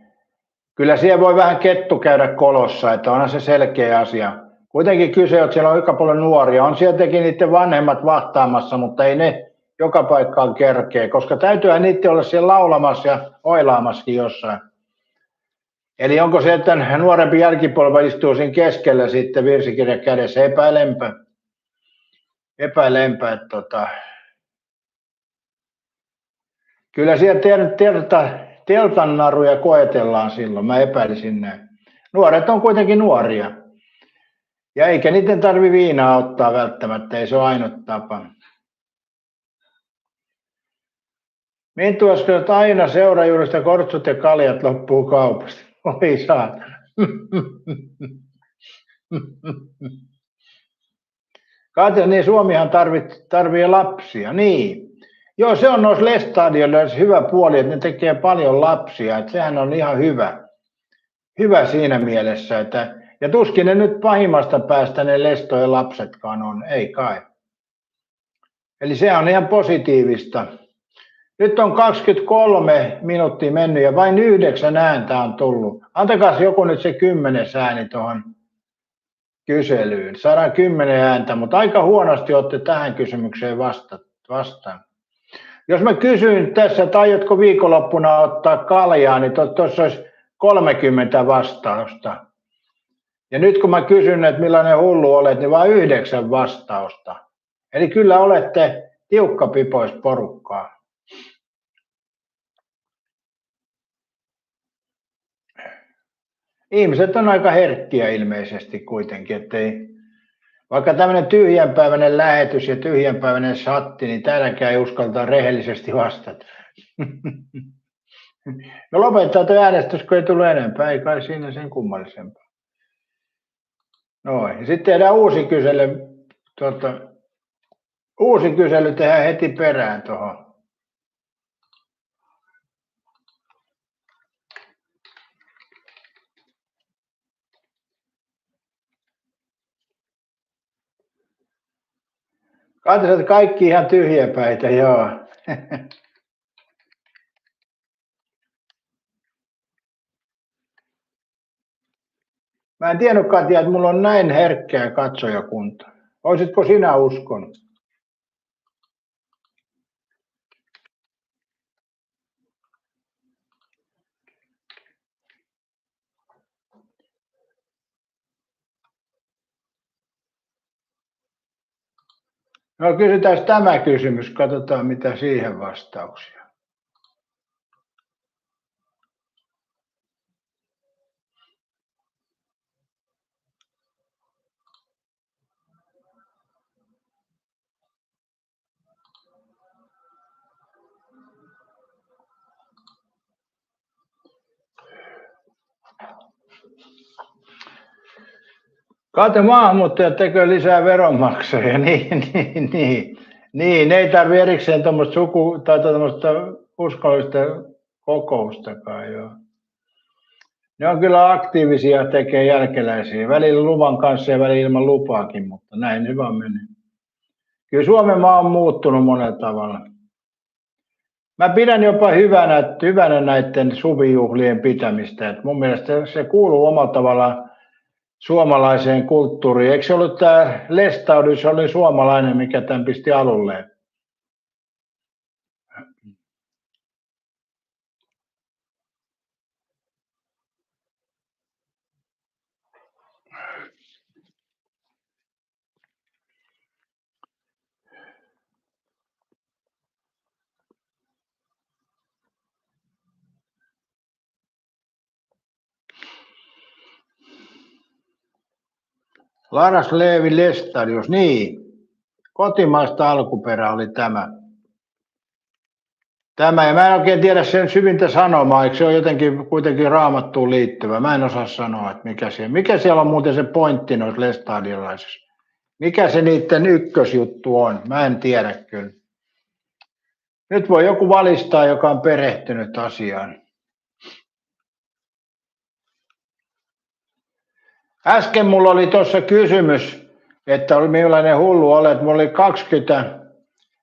kyllä siellä voi vähän kettu käydä kolossa, että onhan se selkeä asia. Kuitenkin kyse, että siellä on aika paljon nuoria. On sieltäkin niiden vanhemmat vahtaamassa, mutta ei ne joka paikkaan kerkeä, koska täytyyhän niiden olla siellä laulamassa ja oilaamassakin jossain. Eli onko se, että nuorempi jälkipolvi istuu siinä keskellä sitten virsikirja kädessä? Epäilempä, että kyllä siellä teltan naruja koetellaan silloin, mä epäilisin näin. Nuoret on kuitenkin nuoria. Ja eikä niiden tarvi viinaa ottaa välttämättä, ei se ole ainut tapa. Mintuasko, että aina seurajuurista kortsut ja kaljat loppuu kaupasta? Oi saatana. Katsotaan, niin Suomihan tarvii lapsia, niin. Joo, se on noissa lestadioilla hyvä puoli, että ne tekee paljon lapsia, että sehän on ihan hyvä siinä mielessä, että, ja tuskin ne nyt pahimmasta päästä ne lestojen lapsetkaan on, ei kai. Eli se on ihan positiivista. Nyt on 23 minuuttia mennyt ja vain 9 ääntä on tullut. Antakaa joku nyt se 10 ääni tuohon kyselyyn. Saadaan 10 ääntä, mutta aika huonosti olette tähän kysymykseen vastaan. Jos mä kysyin tässä, että aiotko viikonloppuna ottaa kaljaa, niin tuossa olisi 30 vastausta. Ja nyt kun mä kysyn, että millainen hullu olet, niin vain 9 vastausta. Eli kyllä olette tiukkapipois porukkaa. Ihmiset on aika herkkiä ilmeisesti kuitenkin, ettei, vaikka tämmöinen tyhjänpäiväinen lähetys ja tyhjänpäiväinen satti, niin täälläkään ei uskalta rehellisesti vastata. No lopettaa tuo äänestys, kun ei tule enempää, ei kai siinä sen kummallisempaa. Noin, ja sitten tehdään uusi kysely. Uusi kysely tehdään heti perään tuohon. Katsotaan, että kaikki ihan tyhjäpäitä, joo. Mä en tiennyt, Katja, että mulla on näin herkkää katsojakunta. Olisitko sinä uskonut? No kysytään tämä kysymys, katsotaan mitä siihen vastauksia. Kaate maahanmuuttajat tekee lisää veronmaksajia, niin, ei tarvitse erikseen tuommoista uskonnollista kokoustakaan, joo. Ne on kyllä aktiivisia, tekee jälkeläisiä, välillä luvan kanssa ja välillä ilman lupaakin, mutta näin hyvä menee. Kyllä Suomen maa on muuttunut monella tavalla. Mä pidän jopa hyvänä näiden suvijuhlien pitämistä, että mun mielestä se kuuluu omalla tavallaan suomalaiseen kulttuuriin. Eikö se ollut tämä lestaudus, se oli suomalainen, mikä tämän pisti alulle? Laras Leevi Lestadius, niin. Kotimaista alkuperää oli tämä. Ja mä en oikein tiedä sen syvintä sanomaa, eikö se ole jotenkin kuitenkin Raamattuun liittyvä. Mä en osaa sanoa, että mikä siellä on muuten se pointti noissa lestadiolaisissa. Mikä se niiden ykkösjuttu on, mä en tiedä kyllä. Nyt voi joku valistaa, joka on perehtynyt asiaan. Äsken mulla oli tuossa kysymys, että millainen hullu olet. Mulla oli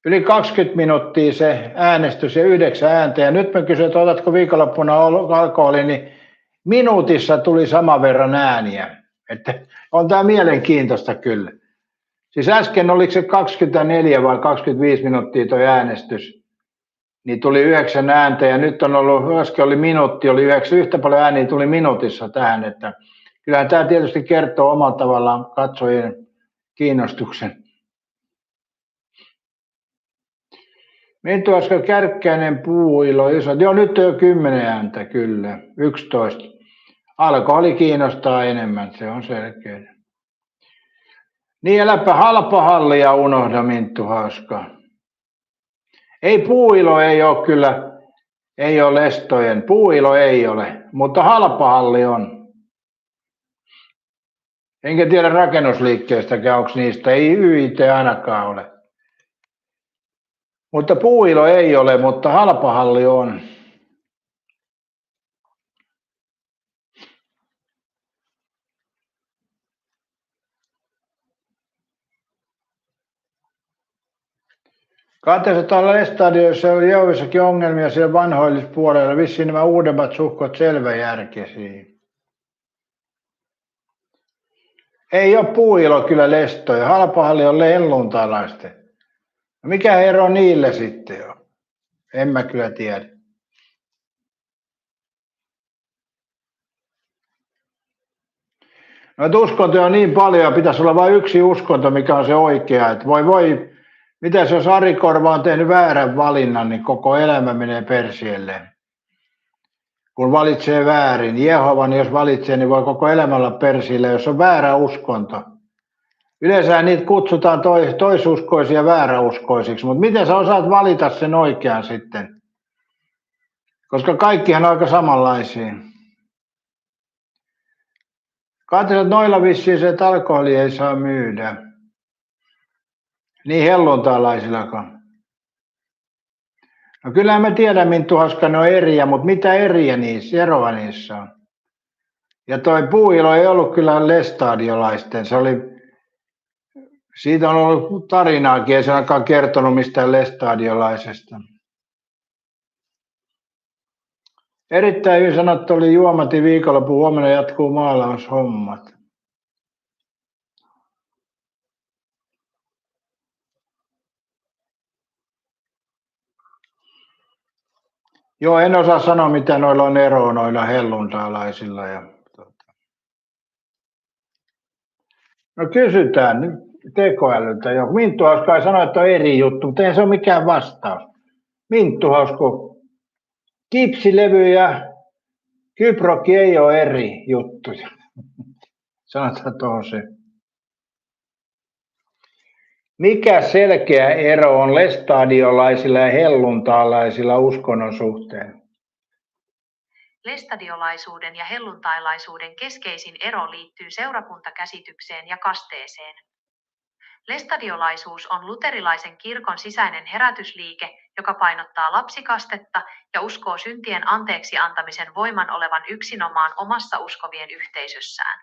yli 20 minuuttia se äänestys ja 9 ääntä. Ja nyt mä kysyin, että otatko viikonloppuna alkoholi, niin minuutissa tuli saman verran ääniä. Että on tämä mielenkiintoista kyllä. Siis äsken oliko se 24 vai 25 minuuttia tuo äänestys, niin tuli 9 ääntä ja nyt on ollut, äsken oli minuutti, oli 9, yhtä paljon ääniä tuli minuutissa tähän, että kyllähän tämä tietysti kertoo omalla tavallaan katsojien kiinnostuksen. Minttu Askel Kärkkäinen, Puuilo, iso. Joo, nyt on jo 10 ääntä kyllä, 11. Alkoholi kiinnostaa enemmän, se on selkeä. Niin äläpä halpahallia unohda, Minttu Hauska. Ei Puuilo ei ole kyllä, ei ole Lestojen, Puuilo ei ole, mutta halpahalli on. Enkä tiedä rakennusliikkeestäkään, onko niistä, ei YIT ainakaan ole. Mutta Puuilo ei ole, mutta halpahalli on. Katsotaan, että tuolla Lestadiossa oli Jouvissakin ongelmia siellä vanhoillispuolella. Vissiin nämä uudemmat suhkot selväjärkisiä. Ei ole Puuilo kyllä Lestoja. Halpahalli on helluntalaisten. Mikä ero niille sitten on? En mä kyllä tiedä. Noita uskontoja on niin paljon ja pitäisi olla vain yksi uskonto, mikä on se oikea. Että voi, mitä jos Ari Korva on tehnyt väärän valinnan, niin koko elämä menee persielle. Kun valitsee väärin. Jehovan, jos valitsee, niin voi koko elämällä persille, jos on väärä uskonto. Yleensä niitä kutsutaan toisuskoisia vääräuskoisiksi, mutta miten sä osaat valita sen oikean sitten? Koska kaikkihan on aika samanlaisia. Katsotaan, että noilla vissiin se, että alkoholi ei saa myydä. Niin helluntalaisillakaan. No kyllähän mä tiedän, Minttu Haska, ne on eriä, mutta mitä eroa niissä on? Ja toi Puuilo ei ollut kyllä lestadiolaisten, siitä on ollut tarinaakin, ei se ainakaan kertonut mistään lestadiolaisesta. Erittäin hyvin sanottu oli Juomati viikonloppu, huomenna jatkuu maalaushommat. Joo, en osaa sanoa, mitä noilla on eroa noilla helluntalaisilla. No kysytään nyt tekoälyltä jo. Minttu Hauska sanoi, että on eri juttu, mutta ei se ole mikään vastaus. Minttu Hauska, kipsilevy ja kyprokki ei ole eri juttuja. Sanotaan tuohon se. Mikä selkeä ero on lestadiolaisilla ja helluntalaisilla uskonnon suhteen? Lestadiolaisuuden ja helluntailaisuuden keskeisin ero liittyy seurakuntakäsitykseen ja kasteeseen. Lestadiolaisuus on luterilaisen kirkon sisäinen herätysliike, joka painottaa lapsikastetta ja uskoo syntien anteeksi antamisen voiman olevan yksinomaan omassa uskovien yhteisössään.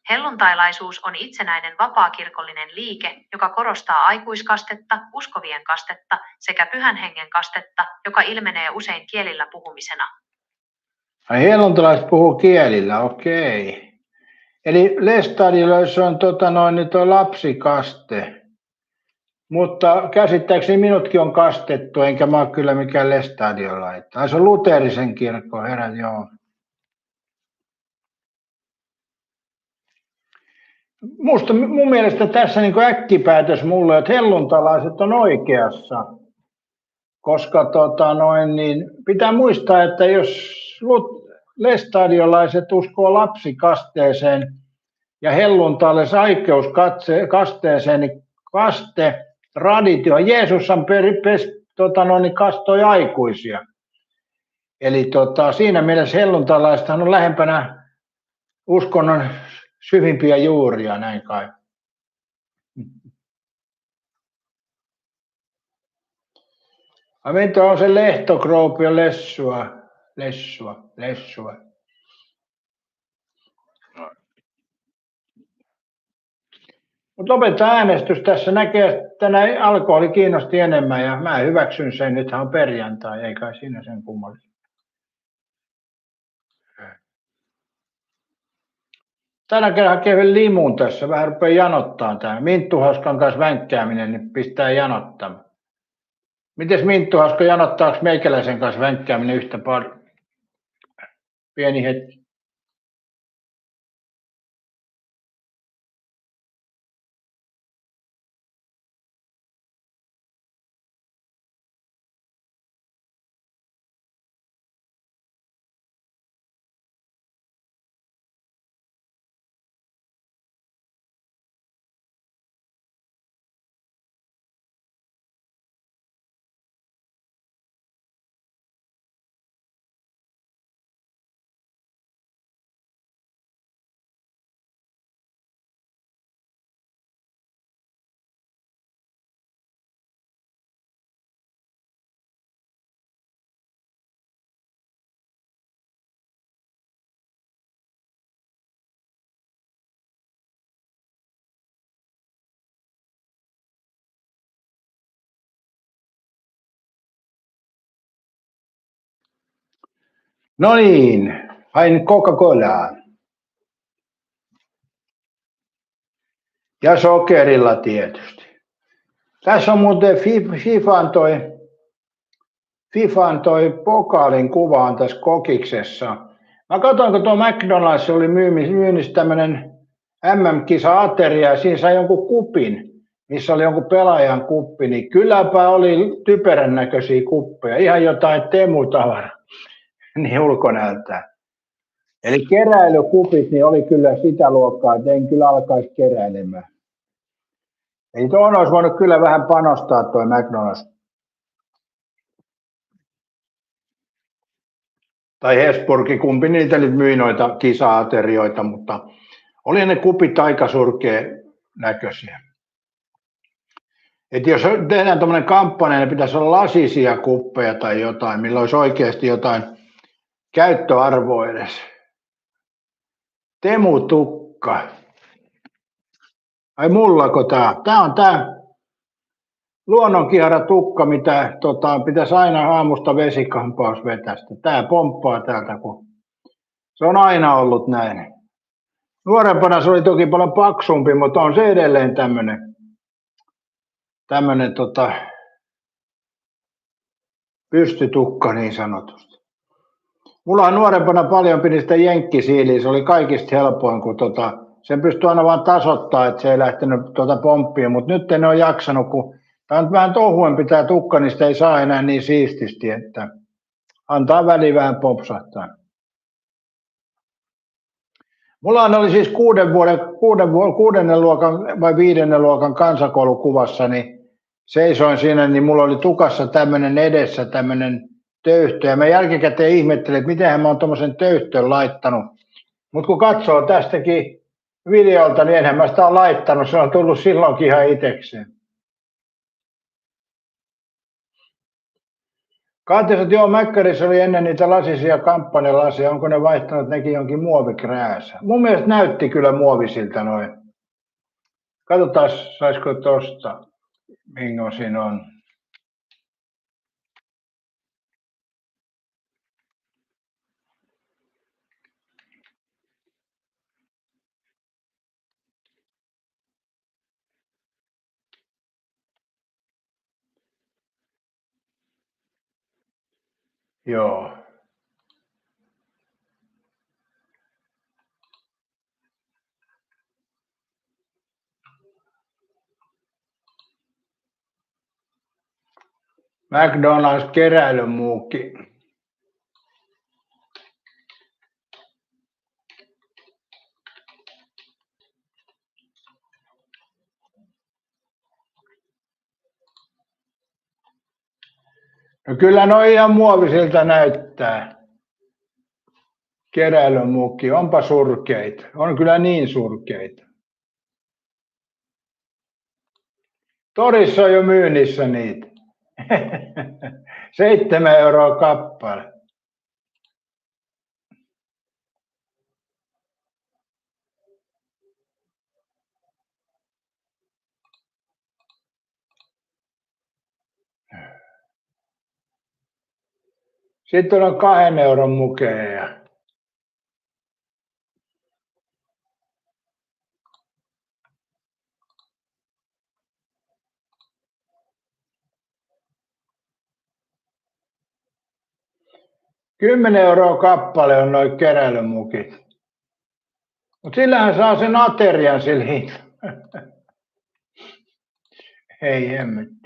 Helluntailaisuus on itsenäinen vapaakirkollinen liike, joka korostaa aikuiskastetta, uskovien kastetta sekä pyhän hengen kastetta, joka ilmenee usein kielillä puhumisena. Helluntalaiset puhuu kielillä, okei. Eli lestadiolaisuus on tuo lapsikaste. Mutta käsittääkseni minutkin on kastettu, enkä mä ole kyllä mikään lestadiolainen. Se on luterisen kirkko, herrat, joo. Mun mielestä tässä niin äkkipäätös mulle, että helluntalaiset on oikeassa. Koska niin pitää muistaa, että jos lestadiolaiset uskoo lapsikasteeseen ja helluntalaiset aikeuskasteeseen, niin traditio. Jeesushan kastoi aikuisia. Eli siinä mielessä helluntalaiset on lähempänä uskonnon syvimpiä juuria, näin kai. Minttu on se lehtokroupi ja lessua. Mutta lopetetaan äänestys tässä. Näkee, että tänään alkoholi kiinnosti enemmän ja mä hyväksyn sen. Nythän on perjantai, ei kai siinä sen kummallista. Tänä kerran hakee limun tässä. Vähän rupeaa janottaa tää. Minttuhauskan kanssa vänkkääminen, niin pistää janottamaan. Mites Minttuhauska, janottaako meikäläisen kanssa vänkkääminen yhtä paljon? Pieni hetki. No niin, hain Coca-Colaa. Ja sokerilla tietysti. Tässä on muuten FIFAn toi pokaalin kuva on tässä kokiksessa. Mä katsoin, kun tuo McDonald's oli myynnissä tämmönen MM-kisa-ateria ja siinä sai jonkun kupin, missä oli jonkun pelaajan kuppi, niin kylläpä oli typerän näköisiä kuppeja, ihan jotain temutavaraa, niin ulkonäöltään. Eli keräilykupit niin oli kyllä sitä luokkaa, että en kyllä alkaisi keräilemään. Eli tuohon olisi voinut kyllä vähän panostaa tuo McDonald's. Tai Hesburgi, kumpi niitä nyt myi noita kisa-aterioita, mutta oli ne kupit aika surkea näköisiä. Et jos tehdään tuommoinen kampanja, niin pitäisi olla lasisia kuppeja tai jotain, millä olisi oikeasti jotain käyttöarvoa edes. Temutukka. Ai mullako tää? Tää on tää luonnonkihara tukka, mitä pitäisi aina aamusta vesikampaus vetästä. Tää pomppaa täältä, kun se on aina ollut näin. Nuorempana se oli toki paljon paksumpi, mutta on se edelleen tämmönen pystytukka niin sanotusti. Mulla on nuorempana paljon pidi sitä jenkkisiiliä, se oli kaikista helpoin, kun sen pystyi aina vaan tasoittaa, että se ei lähtenyt pomppiin, mutta nyt en ole jaksanut, kun tämä on vähän tohuempi tämä tukka, niin sitä ei saa enää niin siististi, että antaa väliin vähän popsahtaa. Mulla oli siis 6. luokan vai 5. luokan kansakoulukuvassa, niin seisoin siinä, niin mulla oli tukassa tämmöinen edessä tämmöinen töyhtö, ja mä jälkikäteen ihmettelin, että mitenhän mä oon tommosen töyhtön laittanut. Mutta kun katsoo tästäkin videolta, niin enhän mä sitä ole laittanut, se on tullut silloinkin ihan itekseen. Kaatteessa, että joo, Mäkkärissä oli ennen niitä lasisia kampanjalasia, onko ne vaihtanut nekin jonkin muovikrääsä? Mun mielestä näytti kyllä muovisilta noin. Katsotaan, saisiko tosta, mingo siinä on. Joo. McDonald's keräilymuukki. No kyllä no ihan muovisilta näyttää. Keräilymuukki, onpa surkeita. On kyllä niin surkeita. Torissa on jo myynnissä niitä. 7 € kappale. Sitten on 2 euron mukeja. €10 kappale on noin keräilymukit. Mutta sillähän saa sen aterian sillä hinnalla. Ei hemmetti.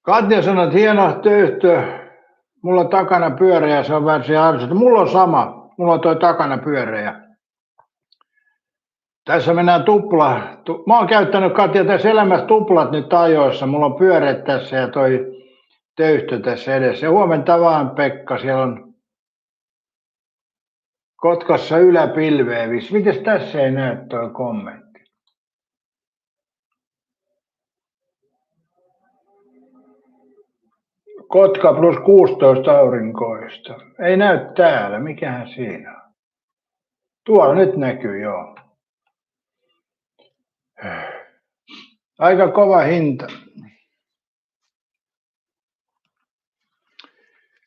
Katja sanoi, että hieno töyhtö. Mulla on takana pyöreä, se on vähän se arvosta. Mulla on sama. Mulla on toi takana pyöreä. Tässä mennään tupla. Mä oon käyttänyt, Katja, tässä elämässä tuplat nyt ajoissa. Mulla on pyöreät tässä ja toi töyhtö tässä edessä. Ja huomenta vaan, Pekka, siellä on Kotkassa yläpilveevis. Mites tässä ei näy toi kommentti? Kotka plus 16 aurinkoista. Ei näy täällä. Mikähän siinä on? Tuolla nyt näkyy, joo. Aika kova hinta.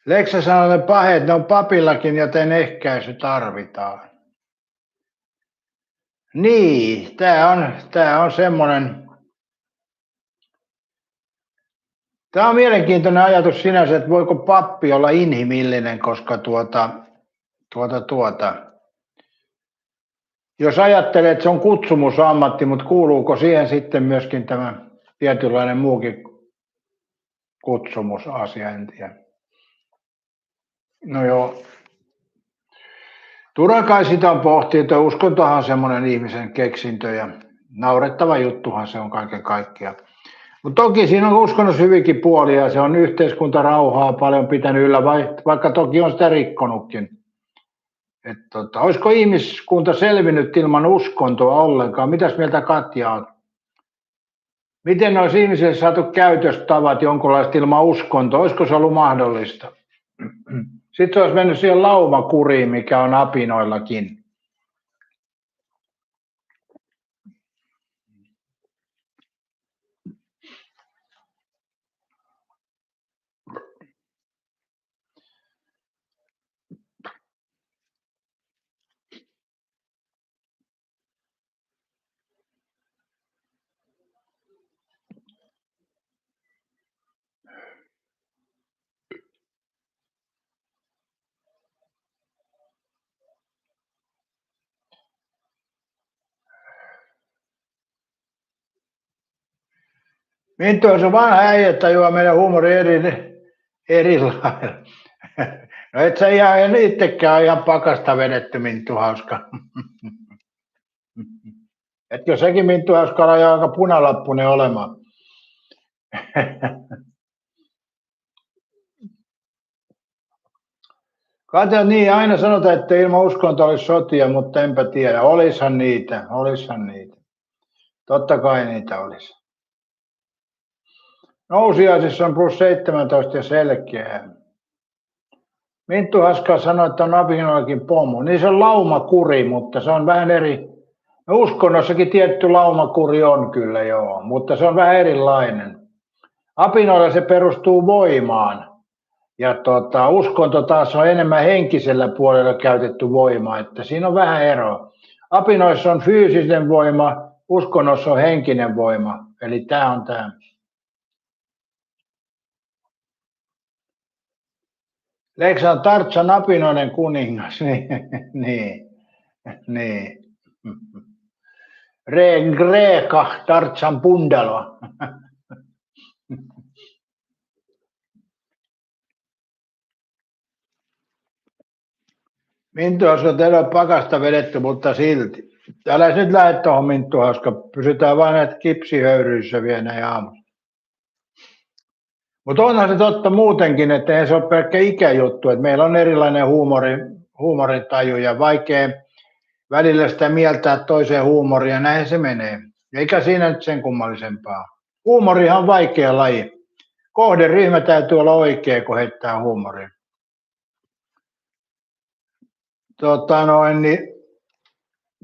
Leksa sanoi, että paheet, ne on papillakin, joten ehkäisy tarvitaan. Niin, tää on semmoinen. Tämä on mielenkiintoinen ajatus sinänsä, että voiko pappi olla inhimillinen, koska jos ajattelee, että se on kutsumusammatti, mutta kuuluuko siihen sitten myöskin tämä tietynlainen muukin kutsumusasia, en tiedä. No joo. Turha kai sitä on pohtia, että uskontohan on semmoinen ihmisen keksintö ja naurettava juttuhan se on kaiken kaikkiaan. Mutta toki siinä on uskonnossa hyvinkin puolia, se on yhteiskuntarauhaa paljon pitänyt yllä, vaikka toki on sitä rikkonutkin. Olisiko ihmiskunta selvinnyt ilman uskontoa ollenkaan? Mitäs mieltä Katja on? Miten olisi ihmisille saatu käytöstavat jonkunlaista ilman uskontoa? Olisiko se ollut mahdollista? Sitten olisi mennyt siihen laumakuriin, mikä on apinoillakin. Minttu on se vanha äijä, että juo meidän huumori eri lailla. No et sä ihan itsekään ihan pakasta vedetty, Minttu, hauska. Etkö sekin, Minttu, hauska olla aika punalappunen olemaan? Katja, niin aina sanotaan, että ilman uskontoa olisi sotia, mutta enpä tiedä. Olishan niitä. Totta kai niitä olisi. Nousiaisissa on plus 17 ja selkeä. Minttu Haska sanoi, että on apinoillakin pomu. Niin se on laumakuri, mutta se on vähän eri. No uskonnossakin tietty laumakuri on kyllä joo, mutta se on vähän erilainen. Apinoilla se perustuu voimaan. Ja uskonto taas on enemmän henkisellä puolella käytetty voima, että siinä on vähän eroa. Apinoissa on fyysinen voima, uskonnossa on henkinen voima. Eli tämä on tämä. Leksa on Tartsan apinoinen kuningas. niin. Greka Tartsan Pundalo. Minttu Hauska, teillä on pakasta vedetty, mutta silti. Älä nyt lähde tuohon, Minttu Hauska. Pysytään vain näitä kipsihöyryissä vielä näin aamulla. Mutta onhan se totta muutenkin, että ei se ole pelkkä ikäjuttu. Että meillä on erilainen huumoritaju ja vaikea välillä sitä mieltää toiseen huumoria ja näin se menee. Eikä siinä nyt sen kummallisempaa. Huumorihan on vaikea laji. Kohderyhmä täytyy olla oikea, kun heittää huumoria. Niin,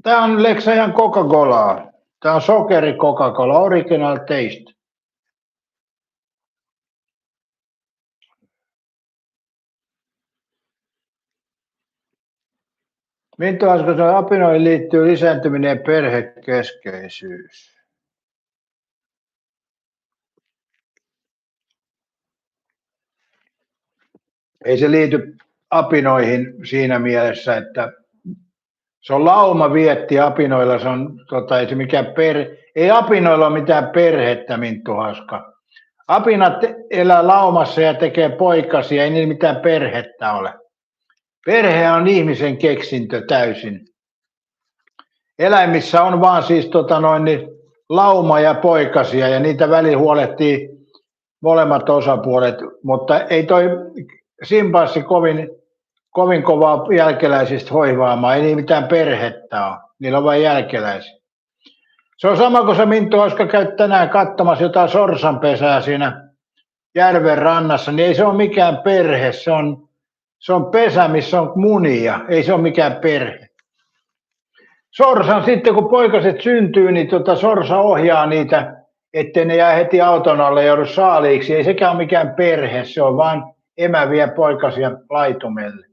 tämä on Lex ihan Coca-Colaa. Tämä on sokeri Coca-Cola, original taste. Minttu Askosen apinoihin liittyy lisääntyminen ja perhekeskeisyys. Ei se liity apinoihin siinä mielessä, että se on laumavietti apinoilla, se on, ei, se mikään ei apinoilla ole mitään perhettä, Minttu Haska. Apinat elää laumassa ja tekee poikasia, ei niillä mitään perhettä ole. Perhe on ihmisen keksintö täysin. Eläimissä on vaan siis lauma ja poikasia ja niitä välillä huolehtii molemmat osapuolet, mutta ei toi simpanssi kovin kovaa jälkeläisistä hoivaamaan, ei niin mitään perhettä ole, niillä on vain jälkeläisiä. Se on sama kuin se Minttu Haska käy tänään katsomassa jotain sorsanpesää siinä järven rannassa, niin ei se ole mikään perhe, se on pesä, missä on munia, ei se ole mikään perhe. Sorsan sitten kun poikaset syntyy, niin sorsa ohjaa niitä, ettei ne jää heti auton alle ja joudu saaliiksi. Ei sekään ole mikään perhe, se on vain emä vie poikasia laitumelle.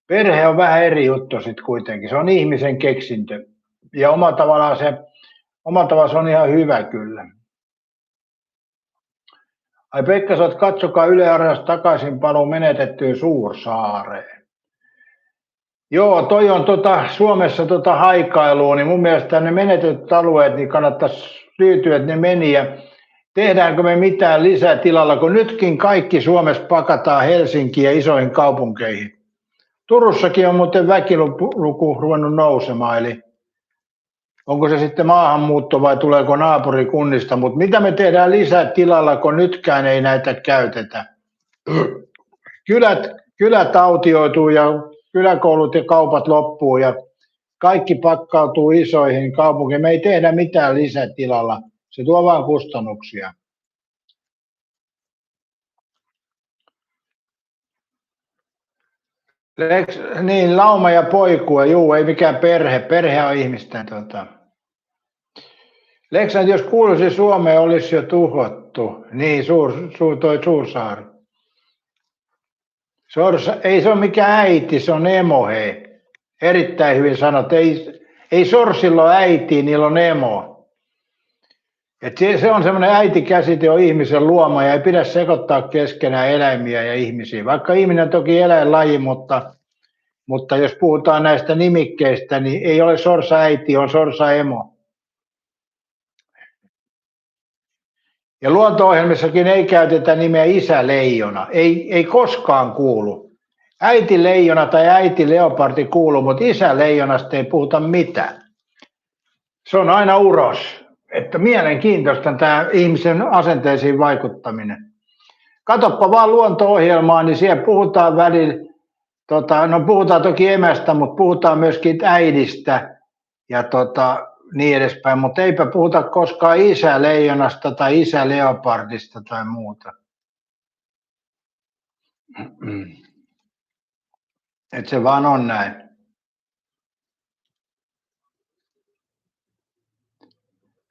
Perhe on vähän eri juttu sitten kuitenkin, se on ihmisen keksintö. Ja omalla tavallaan se on ihan hyvä kyllä. Ai Pekka, katsokaa Yle Areenasta takaisinpaluu menetettyyn Suursaareen. Joo, toi on Suomessa haikailuun, niin mun mielestä ne menetetyt alueet, niin kannattaisi tyytyä, että ne meni. Ja tehdäänkö me mitään lisätilalla, kun nytkin kaikki Suomessa pakataan Helsinkiin ja isoihin kaupunkeihin. Turussakin on muuten väkiluku ruvennut nousemaan, eli onko se sitten maahanmuutto vai tuleeko naapurikunnista, mutta mitä me tehdään lisätilalla, kun nytkään ei näitä käytetä. Kylät autioituu ja kyläkoulut ja kaupat loppuu ja kaikki pakkautuu isoihin kaupunkeihin. Me ei tehdä mitään lisätilalla, se tuo vain kustannuksia. Niin, lauma ja poikue, juu, ei mikään perhe on ihmisten. Leksand, jos kuuluisi Suomeen, olisi jo tuhottu. Niin, toi Suursaari. Ei se ole mikään äiti, se on emo, hei. Erittäin hyvin sanot. Ei sorsilla ole äiti, niillä on emo. Se on semmoinen äiti-käsite on ihmisen luoma ja ei pidä sekoittaa keskenään eläimiä ja ihmisiä. Vaikka ihminen on toki eläinlaji, mutta jos puhutaan näistä nimikkeistä, niin ei ole sorsa-äiti, on sorsa-emo. Ja luonto-ohjelmissakin ei käytetä nimeä isä-leijona, ei koskaan kuulu. Äiti-leijona tai äiti-leopardi kuuluu, mutta isä-leijonasta ei puhuta mitään. Se on aina uros. Että mielenkiintoista tämä ihmisen asenteisiin vaikuttaminen. Katoppa vaan luonto-ohjelmaa, niin siellä puhutaan välillä, puhutaan toki emästä, mutta puhutaan myöskin äidistä ja niin edespäin, mutta eipä puhuta koskaan isä-leijonasta tai isä-leopardista tai muuta. Että se vaan on näin.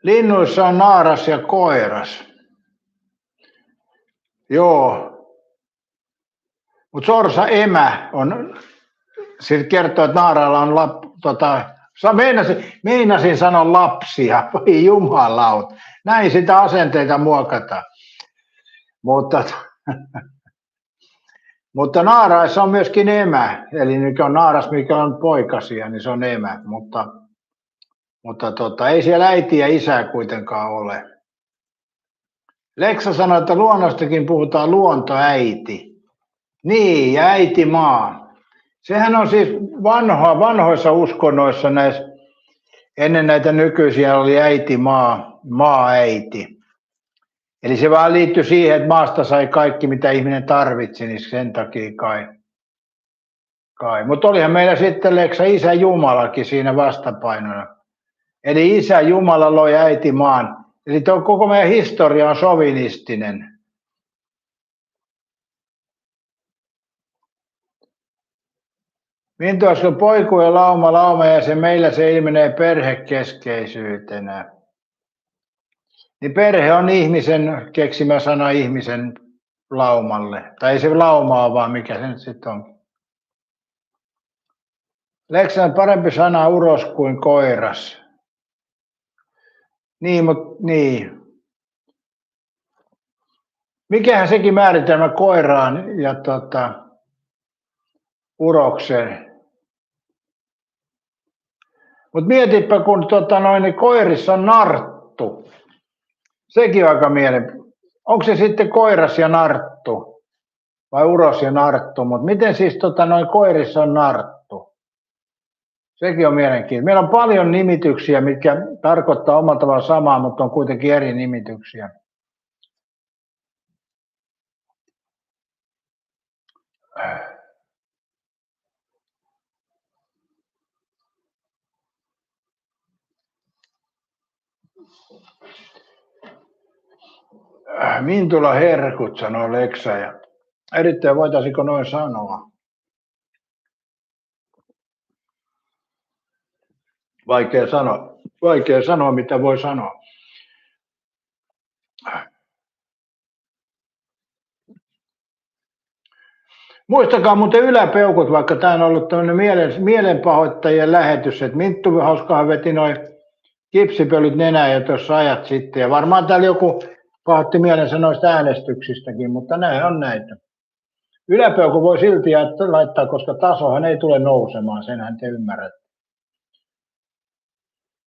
Linnuissa on naaras ja koiras. Joo. Mutta sorsa emä on, siitä kertoo, että naaralla on meinasin sanoa lapsia, voi jumalaut. Näin sitä asenteita muokataan. Mutta naaraissa on myöskin emä, eli nyt on naaras, mikä on poikasia, niin se on emä, mutta ei siellä äiti ja isää kuitenkaan ole. Leksa sanoi, että luonnostakin puhutaan luontoäiti. Niin, ja äitimaa. Sehän on siis vanhoissa uskonnoissa ennen näitä nykyisiä oli äitimaa, maaäiti. Eli se vaan liittyi siihen, että maasta sai kaikki, mitä ihminen tarvitsi, niin sen takia kai. Mutta olihan meillä sitten Leksa Isä Jumalakin siinä vastapainona. Eli Isä Jumala loi äitimaan. Eli koko meidän historia on sovinistinen. Mintu on poikujen lauma ja meillä se ilmenee perhekeskeisyytenä. Niin perhe on ihmisen keksimä sana ihmisen laumalle. Tai ei se laumaa vaan mikä se nyt sitten on. Leksä on parempi sana uros kuin koiras. Niin. Mikähän sekin määritelmä koiraan ja urokseen. Mutta mietipä, kun niin koirissa on narttu. Sekin on aika onko se sitten koiras ja narttu? Vai uros ja narttu? Mutta miten siis koirissa on narttu? Sekin on mielenkiintoista. Meillä on paljon nimityksiä, mitkä tarkoittaa omalla tavalla samaa, mutta on kuitenkin eri nimityksiä. Mintula herkut, sanoo Leksa. Ja erittäin voitaisiko noin sanoa? Vaikea sanoa, mitä voi sanoa. Muistakaa muuten yläpeukut, vaikka tämä on ollut tämmöinen mielenpahoittajien lähetys, että Minttu hauskahan veti noin kipsipölyt nenään jo tuossa ajat sitten. Ja varmaan täällä joku pahoitti mielensä noista äänestyksistäkin, mutta näin on näitä. Yläpeuku voi silti laittaa, koska tasohan ei tule nousemaan, senhän te ymmärrätte.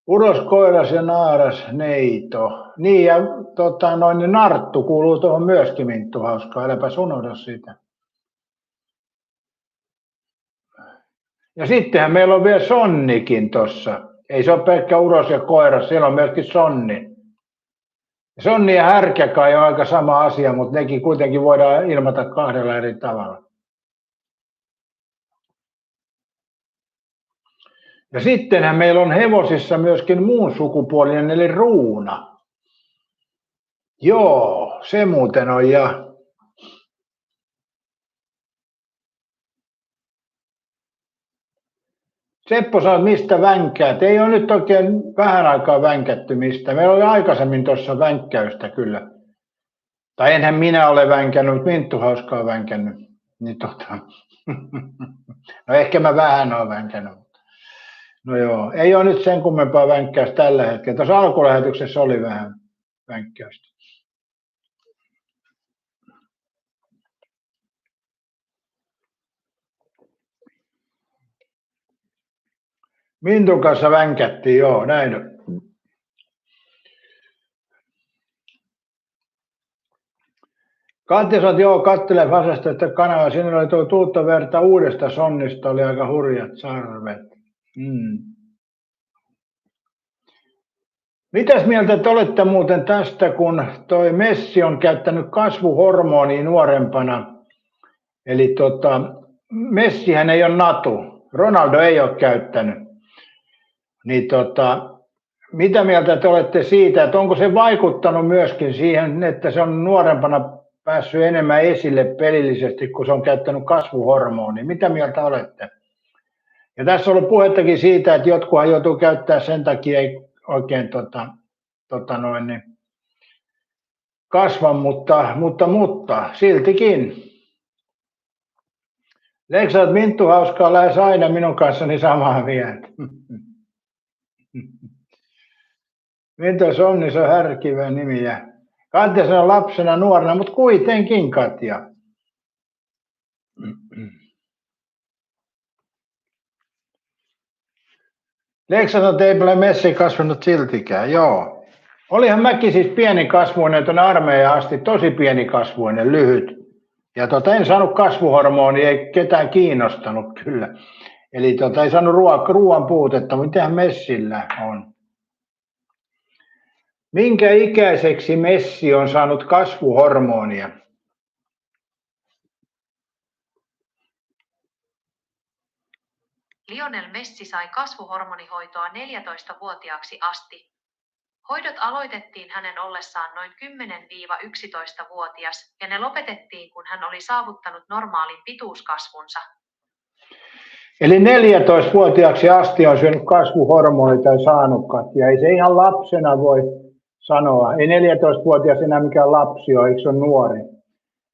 Uros, koiras ja naaras, neito. Niin ja narttu kuuluu tuohon myöskin, Minttu hauskaa, äläpäs unohda sitä. Ja sittenhän meillä on vielä sonnikin tuossa. Ei se ole pelkkä uros ja koiras, siellä on myöskin sonni. Sonni ja härkä kai on aika sama asia, mutta nekin kuitenkin voidaan ilmata kahdella eri tavalla. Ja sittenhän meillä on hevosissa myöskin muun sukupuolinen, eli ruuna. Joo, se muuten on ja... Seppo, sä oot mistä vänkkäät? Ei ole nyt oikein vähän aikaa vänkätty mistä. Meillä oli aikaisemmin tuossa vänkkäystä kyllä. Tai enhän minä ole vänkännyt, mutta Minttu hauskaa vänkännyt. Niin No ehkä mä vähän olen vänkännyt. No joo, ei ole nyt sen kummempaa vänkkäystä tällä hetkellä. Tuossa alkulähetyksessä oli vähän vänkkäystä. Mintun kanssa vänkättiin, joo, näin on. Katja sanoi, että joo, kattele vasesta, että kanava, siinä oli tuo tuutta verta uudesta sonnista, oli aika hurjat sarvet. Mitäs mieltä te olette muuten tästä, kun toi Messi on käyttänyt kasvuhormonia nuorempana? Eli Messihän ei ole natu, Ronaldo ei ole käyttänyt. Niin mitä mieltä te olette siitä, että onko se vaikuttanut myöskin siihen, että se on nuorempana päässyt enemmän esille pelillisesti, kun se on käyttänyt kasvuhormonia? Mitä mieltä olette? Ja tässä on ollut puhettakin siitä, että jotkuhan joutuu käyttämään sen takia, ei oikein kasva, mutta siltikin. Leksa, että Minttu hauskaa lähes aina minun kanssani samaa mieltä. Minttu Sonni, se on härkivä nimi. Katja sanoi lapsena nuorena, mutta kuitenkin Katja. Leksa sanoi, että ei ole Messi kasvanut siltikään, joo. Olihan mäkin siis pienikasvuinen tuonne armeijaan asti, tosi pienikasvuinen, lyhyt. Ja en saanut kasvuhormonia, ei ketään kiinnostanut kyllä. Eli ei saanut ruoan puutetta, mutta mitähän Messillä on? Minkä ikäiseksi Messi on saanut kasvuhormonia? Lionel Messi sai kasvuhormonihoitoa 14-vuotiaaksi asti. Hoidot aloitettiin hänen ollessaan noin 10-11-vuotias ja ne lopetettiin, kun hän oli saavuttanut normaalin pituuskasvunsa. Eli 14-vuotiaaksi asti on syönyt kasvuhormonia tai saanut Katja. Ei se ihan lapsena voi sanoa. Ei 14-vuotias enää mikään lapsi ole, eikö se ole nuori.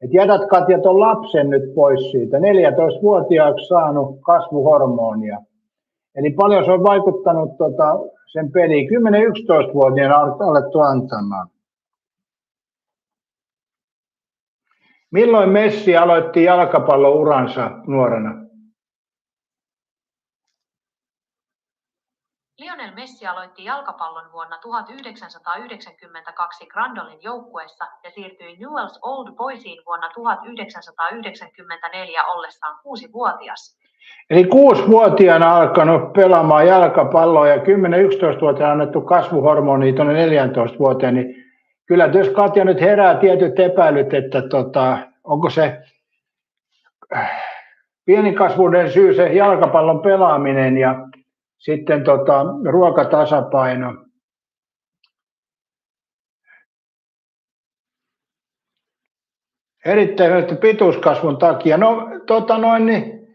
Et jätät Katja ton lapsen nyt pois siitä. 14-vuotiaaksi saanut kasvuhormonia. Eli paljon se on vaikuttanut sen peliin. 10-11-vuotiaana alettu antamaan. Milloin Messi aloitti jalkapallouransa nuorena? Lionel Messi aloitti jalkapallon vuonna 1992 Grandolin joukkueessa ja siirtyi Newell's Old Boysiin vuonna 1994 ollessaan 6-vuotias. Eli 6-vuotiaana alkanut pelaamaan jalkapalloa ja 10-11-vuotiaana annettu kasvuhormonia tuonne 14-vuotiaan, niin kyllä jos Katja nyt herää tietyt epäilyt, että onko se pienikasvuuden syy se jalkapallon pelaaminen ja sitten ruokatasapaino. Erittäin hyvä pituuskasvun takia. No niin,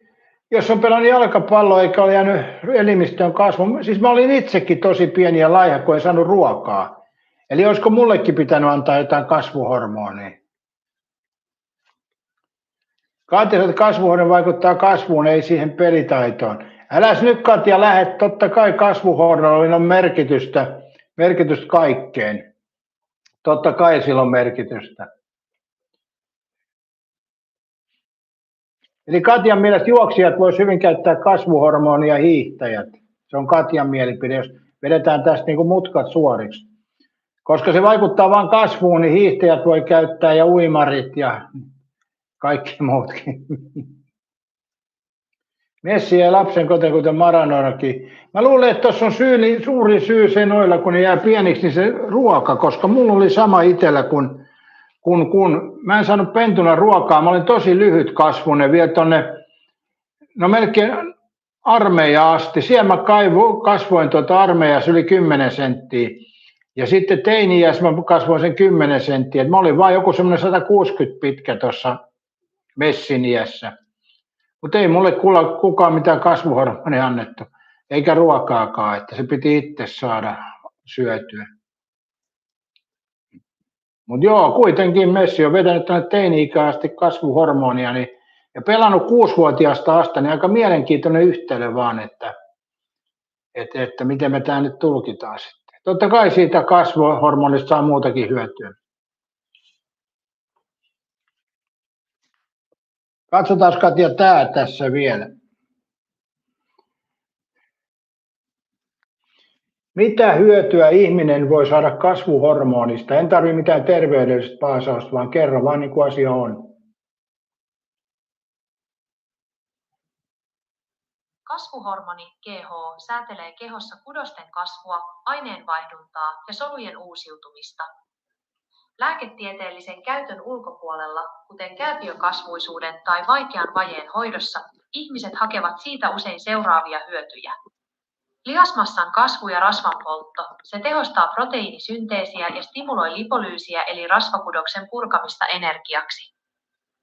jos on pelannut jalkapalloa eikä ole jäänyt elimistön kasvun, siis mä olin itsekin tosi pieni ja laiha, kun en saanut ruokaa. Eli olisiko mullekin pitänyt antaa jotain kasvuhormonia? Katja, että kasvuhormoni vaikuttaa kasvuun, ei siihen pelitaitoon. Äläs nyt Katja lähde, totta kai kasvuhormonilla on merkitystä kaikkeen. Totta kai sillä on merkitystä. Eli Katjan mielestä juoksijat voisi hyvin käyttää kasvuhormonia hiihtäjät. Se on Katjan mielipide, jos vedetään tästä niin kuin mutkat suoriksi. Koska se vaikuttaa vain kasvuun, niin hiihtäjät voi käyttää ja uimarit ja kaikki muutkin. Messi ja lapsen koti, kuten Maradonakin. Mä luulen, että tuossa on suuri syy se noilla, kun ne jää pieniksi, niin se ruoka, koska mulla oli sama itsellä, kun mä en saanut pentuna ruokaa. Mä olin tosi lyhyt kasvunen vielä tonne, no melkein armeijaan asti. Siellä mä kasvoin armeijassa yli 10 senttiä. Ja sitten teini-iässä mä kasvoin sen 10 senttiä. Mä olin vaan joku semmoinen 160 pitkä tuossa Messin iässä. Mutta ei mulle kukaan mitään kasvuhormonia annettu, eikä ruokaakaan, että se piti itse saada syötyä. Mutta joo, kuitenkin Messi on vetänyt tänne teini-ikään asti kasvuhormonia ja pelannut 6-vuotiaasta asti, niin aika mielenkiintoinen yhtälö vaan, että miten me tämä nyt tulkitaan sitten. Totta kai siitä kasvuhormonista saa muutakin hyötyä. Katsotaan Katja tämä tässä vielä. Mitä hyötyä ihminen voi saada kasvuhormonista? En tarvitse mitään terveydellistä paasausta, vaan kerro vaan niin kuin asia on. Kasvuhormoni GH säätelee kehossa kudosten kasvua, aineenvaihduntaa ja solujen uusiutumista. Lääketieteellisen käytön ulkopuolella, kuten kääpiökasvuisuuden tai vaikean vajeen hoidossa, ihmiset hakevat siitä usein seuraavia hyötyjä. Lihasmassan kasvu ja rasvanpoltto. Se tehostaa proteiinisynteesiä ja stimuloi lipolyysiä eli rasvakudoksen purkamista energiaksi.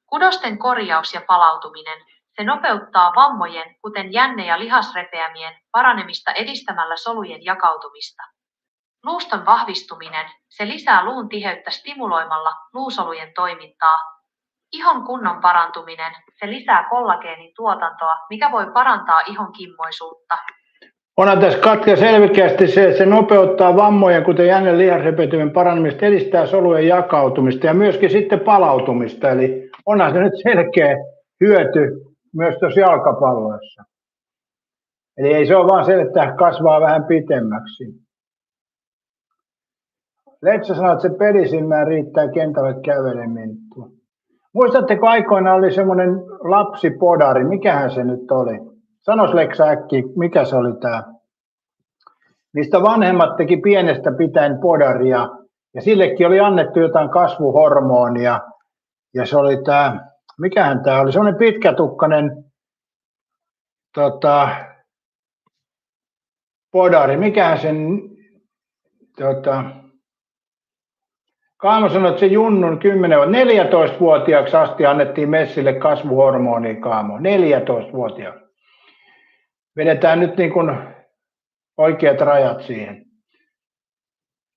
Kudosten korjaus ja palautuminen. Se nopeuttaa vammojen, kuten jänne- ja lihasrepeämien, paranemista edistämällä solujen jakautumista. Luuston vahvistuminen. Se lisää luun tiheyttä stimuloimalla luusolujen toimintaa. Ihon kunnon parantuminen. Se lisää kollageenin tuotantoa, mikä voi parantaa ihon kimmoisuutta. Onhan tässä Katja selkeästi se, että se nopeuttaa vammojen, kuten jänne lihasrepeämisen paranemista, edistää solujen jakautumista ja myöskin sitten palautumista. Eli onhan se nyt selkeä hyöty myös tuossa jalkapalloissa. Eli ei se ole vaan se, että kasvaa vähän pitemmäksi. Letsä sanoi, että se pelisilmään riittää kentälle käveleminen. Muistatteko aikoina oli semmoinen lapsipodari, mikähän se nyt oli? Sanois Leksa äkkiä, mikä se oli tämä? Mistä vanhemmat teki pienestä pitäen podaria ja sillekin oli annettu jotain kasvuhormonia ja se oli tämä, mikähän tämä oli, semmoinen pitkätukkainen podari, mikähän sen Kaamo sanoi, että se Junnun 14-vuotiaaksi asti annettiin Messille kasvuhormonia, Kaamo, 14-vuotiaaksi. vedetään nyt niin kuin oikeat rajat siihen.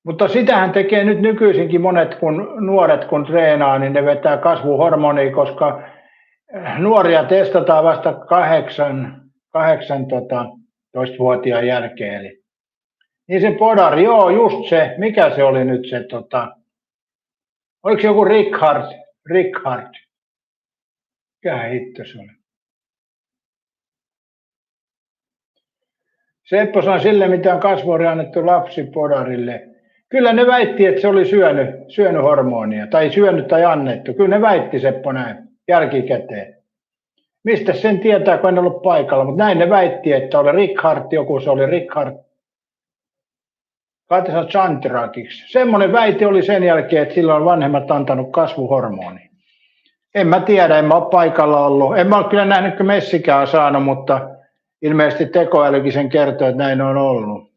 Mutta sitähän tekee nyt nykyisinkin monet nuoret, kun treenaa, niin ne vetää kasvuhormonia, koska nuoria testataan vasta 18-vuotiaan jälkeen. Eli niin se podari, joo, just se, mikä se oli nyt se, oliko se joku Richard? Mikähän hitto se oli? Seppo sanoi sille, mitä on kasvuhoria annettu lapsipodarille. Kyllä ne väitti, että se oli syönyt hormonia, tai syönyt tai annettu. Kyllä ne väitti, Seppo, näin, jälkikäteen. Mistä sen tietää, kun en ollut paikalla, mutta näin ne väitti, että oli Richard, joku se oli Richard. Kai se Chandrakiksi. Semmoinen väite oli sen jälkeen, että sillä on vanhemmat antanut kasvuhormonia. En mä tiedä, en mä ole paikalla ollut. En mä ole kyllä nähnyt, kun Messikään on saanut, mutta ilmeisesti tekoälykin sen kertoo, että näin on ollut.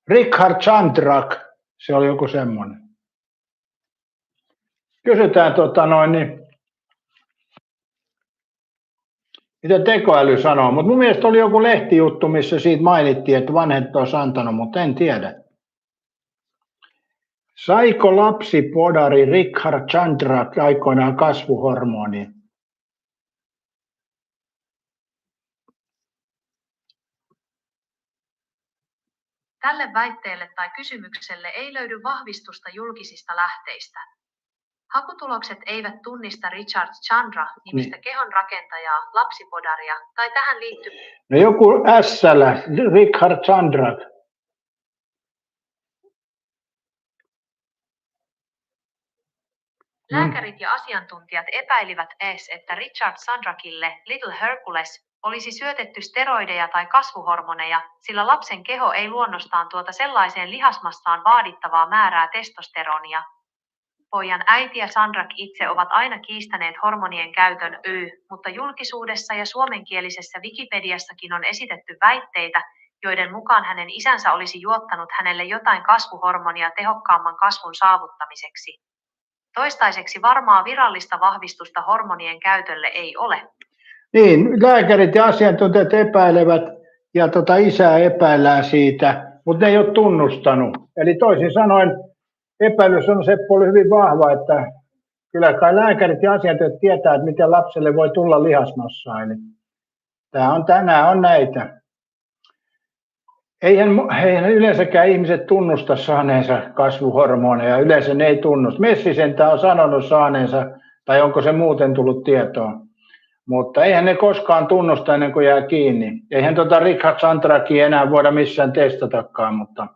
Richard Chandrak, se oli joku semmoinen. Kysytään mitä tekoäly sanoo, mutta mun mielestä oli joku lehtijuttu, missä siitä mainittiin, että vanhemmat olisi antanut, mutta en tiedä. Saiko lapsipodari Richard Chandrak aikoinaan kasvuhormonia? Tälle väitteelle tai kysymykselle ei löydy vahvistusta julkisista lähteistä. Hakutulokset eivät tunnista Richard Chandra-nimistä kehonrakentajaa, lapsipodaria tai tähän liittyvää. No joku S-llä, Richard Chandrak. Lääkärit ja asiantuntijat epäilivät ees, että Richard Chandrakille, Little Hercules, olisi syötetty steroideja tai kasvuhormoneja, sillä lapsen keho ei luonnostaan tuota sellaiseen lihasmassaan vaadittavaa määrää testosteronia. Pojan äiti ja Chandrak itse ovat aina kiistäneet hormonien käytön, mutta julkisuudessa ja suomenkielisessä Wikipediassakin on esitetty väitteitä, joiden mukaan hänen isänsä olisi juottanut hänelle jotain kasvuhormonia tehokkaamman kasvun saavuttamiseksi. Toistaiseksi varmaa virallista vahvistusta hormonien käytölle ei ole. Niin, lääkärit ja asiantuntijat epäilevät ja isää epäillään siitä, mutta ne ei ole tunnustanut. Eli toisin sanoen epäilys on Seppo oli hyvin vahva, että kyllä kai lääkärit ja asiantuntijat tietää, että miten lapselle voi tulla lihasmassaa. Eli nämä on näitä. Eihän yleensäkään ihmiset tunnusta saaneensa kasvuhormoneja, yleensä ne ei tunnusta. Messi sentään on sanonut saaneensa, tai onko se muuten tullut tietoon. Mutta eihän ne koskaan tunnusta ennen kuin jää kiinni. Eihän Richard Chandrakia enää voida missään testatakaan, mutta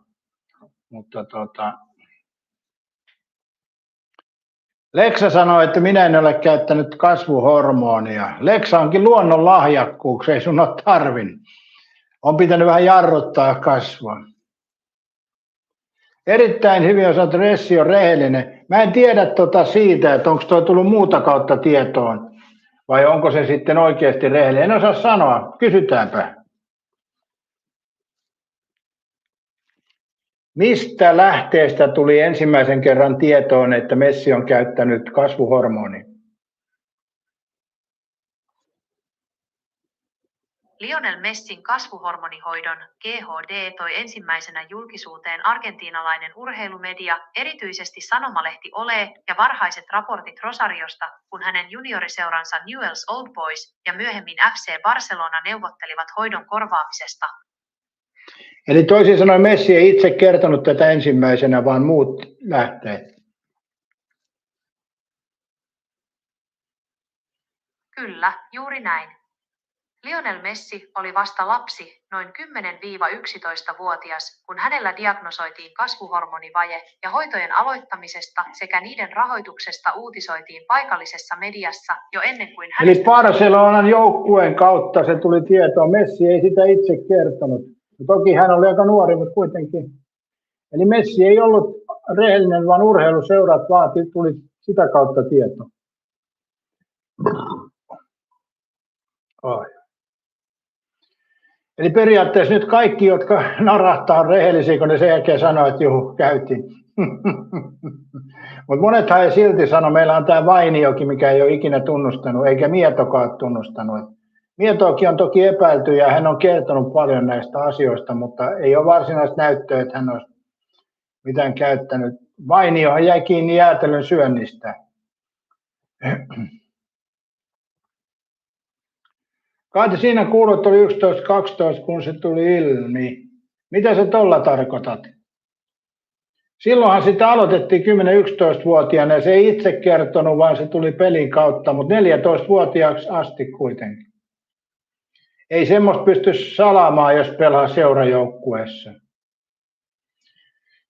Leksa sanoi, että minä en ole käyttänyt kasvuhormonia. Leksa onkin luonnon lahjakkuus, ei sun ole tarvinnut. On pitänyt vähän jarruttaa kasvua. Erittäin hyvin on sanottu, että Ressi on rehellinen. Mä en tiedä siitä, että onko tuo tullut muuta kautta tietoon. Vai onko se sitten oikeasti rehellinen? En osaa sanoa. Kysytäänpä. Mistä lähteestä tuli ensimmäisen kerran tietoon, että Messi on käyttänyt kasvuhormonia? Lionel Messin kasvuhormonihoidon GHD toi ensimmäisenä julkisuuteen argentiinalainen urheilumedia, erityisesti sanomalehti Ole ja varhaiset raportit Rosariosta, kun hänen junioriseuransa Newell's Old Boys ja myöhemmin FC Barcelona neuvottelivat hoidon korvaamisesta. Eli toisin sanoen Messi ei itse kertonut tätä ensimmäisenä, vaan muut lähteet. Kyllä, juuri näin. Lionel Messi oli vasta lapsi, noin 10-11-vuotias, kun hänellä diagnosoitiin kasvuhormonivaje ja hoitojen aloittamisesta sekä niiden rahoituksesta uutisoitiin paikallisessa mediassa jo ennen kuin hänestä... Eli Barcelonan joukkueen kautta se tuli tietoon. Messi ei sitä itse kertonut. Toki hän oli aika nuori, mutta kuitenkin. Eli Messi ei ollut rehellinen, vaan urheiluseurat tuli sitä kautta tietoa. Eli periaatteessa nyt kaikki, jotka narahtaa on rehellisiä, kun ne sen jälkeen sanoo, että juhu, käytiin. Mutta monethan ei silti sano, meillä on tämä Vainiokin, mikä ei ole ikinä tunnustanut, eikä Mietokaan tunnustanut. Mietoakin on toki epäilty ja hän on kertonut paljon näistä asioista, mutta ei ole varsinaista näyttöä, että hän olisi mitään käyttänyt. Vainiohan jäi kiinni jäätelön syönnistä. Kai siinä kuulot oli 11-12, kun se tuli ilmi. Mitä sä tolla tarkoitat? Silloinhan sitä aloitettiin 10-11-vuotiaana ja se ei itse kertonut, vaan se tuli pelin kautta, mutta 14-vuotiaaksi asti kuitenkin. Ei semmoista pysty salaamaan, jos pelaa seurajoukkueessa.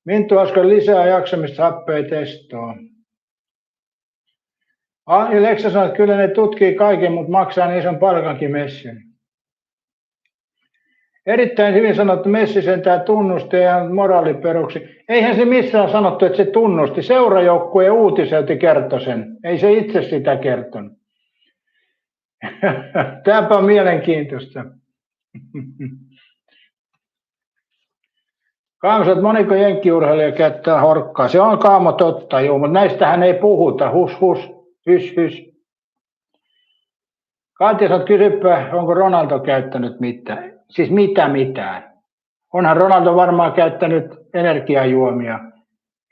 Minttu Asko lisää jaksamista happea testoon. Leksa sanoi, että kyllä ne tutkii kaiken, mutta maksaa niin ison palkankin Messin. Erittäin hyvin sanottu, Messi sentään tunnusti ja moraaliperuksi. Eihän se missään sanottu, että se tunnusti. Seurajoukkue uutiselti kertoi sen. Ei se itse sitä kertonut. Tämäpä on mielenkiintoista. Kaamosat, moniko jenkkiurheilija käyttää horkkaa? Se on kaamo totta, juu, mutta näistähän ei puhuta. Hys. Katja, sä kysypä, onko Ronaldo käyttänyt mitään? Siis mitään. Onhan Ronaldo varmaan käyttänyt energiajuomia.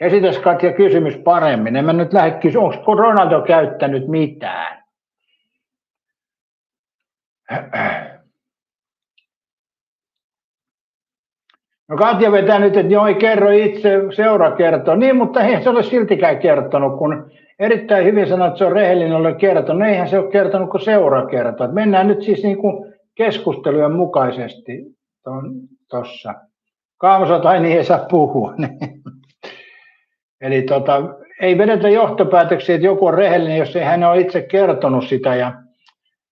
Esitäs Katja kysymys paremmin. En mä nyt lähde kysyä, onko Ronaldo käyttänyt mitään? No Katja vetää nyt, että joo, ei kerro itse, seura kertoo. Niin, mutta eihän se ole siltikään kertonut, kun erittäin hyvin sanoo, että se on rehellinen ole kertonut. No, eihän se ole kertonut, kun seura kertoo. Mennään nyt siis niin kuin keskustelujen mukaisesti tuossa. Kaamosot, ai niin ei saa puhua. Eli ei vedetä johtopäätöksiä, että joku on rehellinen, jos ei hän ole itse kertonut sitä.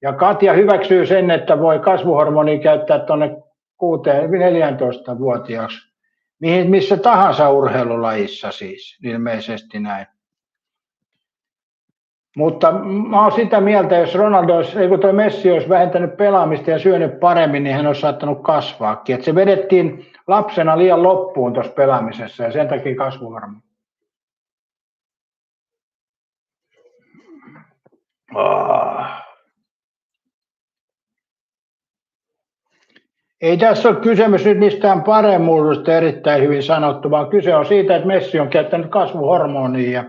Ja Katja hyväksyy sen, että voi kasvuhormonia käyttää tuonne 6-14-vuotiaaksi. Missä tahansa urheilulajissa siis, ilmeisesti näin. Mutta mä oon sitä mieltä, jos toi Messi olisi vähentänyt pelaamista ja syönyt paremmin, niin hän olisi saattanut kasvaakin. Et se vedettiin lapsena liian loppuun tuossa pelaamisessa ja sen takia kasvuhormoni. Ei tässä ole kysymys nyt mistään paremmuudesta, erittäin hyvin sanottu, vaan kyse on siitä, että Messi on käyttänyt kasvuhormonia.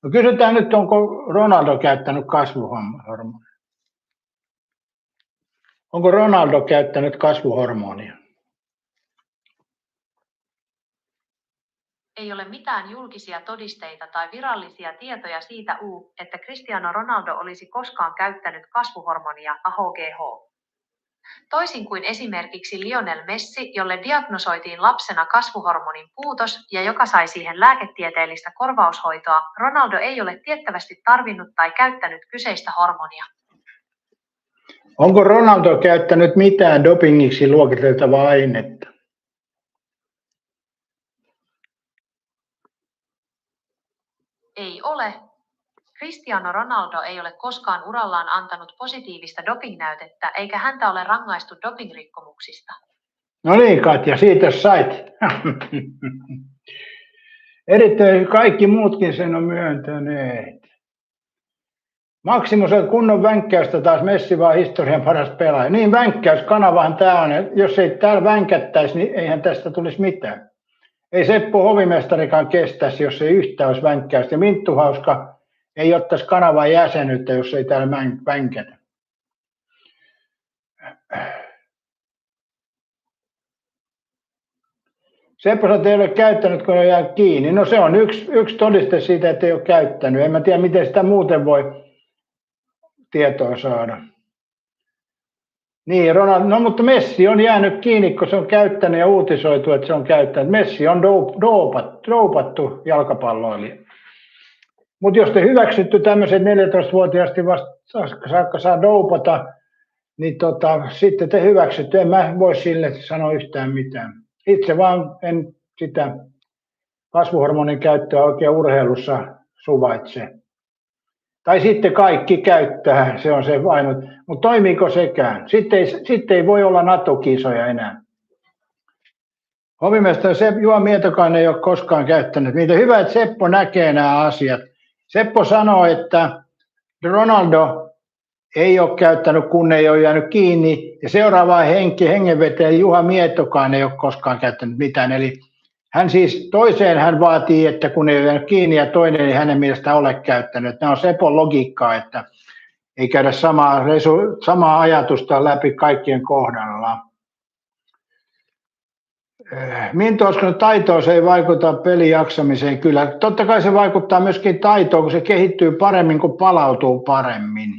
No kysytään nyt, onko Ronaldo käyttänyt kasvuhormonia? Onko Ronaldo käyttänyt kasvuhormonia? Ei ole mitään julkisia todisteita tai virallisia tietoja siitä, että Cristiano Ronaldo olisi koskaan käyttänyt kasvuhormonia AHGH. Toisin kuin esimerkiksi Lionel Messi, jolle diagnosoitiin lapsena kasvuhormonin puutos ja joka sai siihen lääketieteellistä korvaushoitoa, Ronaldo ei ole tiettävästi tarvinnut tai käyttänyt kyseistä hormonia. Onko Ronaldo käyttänyt mitään dopingiksi luokiteltavaa ainetta? Ei ole. Cristiano Ronaldo ei ole koskaan urallaan antanut positiivista dopingnäytettä, eikä häntä ole rangaistu dopingrikkomuksista. No niin, Katja, siitä sait. Erittäin kaikki muutkin sen on myöntäneet. Maximus on kunnon vänkkäystä taas, Messi vaan historian paras pelaaja. Niin, vänkkäyskanavahan tämä on. Jos ei täällä vänkättäisi, niin eihän tästä tulisi mitään. Ei Seppo Hovimestarikaan kestäisi, jos ei yhtään olisi vänkkäystä. Ja Minttu Hauska ei ottaisi kanavan jäsenyyttä, jos ei täällä vänkätä. Seppo sanoi, että ei ole käyttänyt, kun on jäänyt kiinni. No se on yksi todiste siitä, että ei ole käyttänyt. En mä tiedä, miten sitä muuten voi tietoa saada. Niin, no mutta Messi on jäänyt kiinni, kun se on käyttänyt ja uutisoitu, että se on käyttänyt. Messi on doopattu jalkapalloilija. Mutta jos te hyväksytty tämmöiset 14-vuotiaasti saakka saa doupata, niin sitten te hyväksytty. En mä voi sille sanoa yhtään mitään. Itse vaan en sitä kasvuhormonin käyttöä oikein urheilussa suvaitse. Tai sitten kaikki käyttää, se on se ainut. Mutta toimiiko sekään? Sitten ei voi olla NATO-kisoja enää. Hovimestari Juha Mietokainen ei ole koskaan käyttänyt niitä. Hyvä, että Seppo näkee nämä asiat. Seppo sanoo, että Ronaldo ei ole käyttänyt, kun ei ole jäänyt kiinni. Ja seuraava hengenvetäjä Juha Mietokaan ei ole koskaan käyttänyt mitään. Eli hän vaatii, että kun ei ole jäänyt kiinni ja toinen ei hänen mielestään ole käyttänyt. Nämä on Sepon logiikkaa, että ei käydä samaa ajatusta läpi kaikkien kohdalla. Minttu Hoskonen, taitoon se ei vaikuta pelijaksamiseen. Kyllä, totta kai se vaikuttaa myöskin taitoon, kun se kehittyy paremmin, kun palautuu paremmin.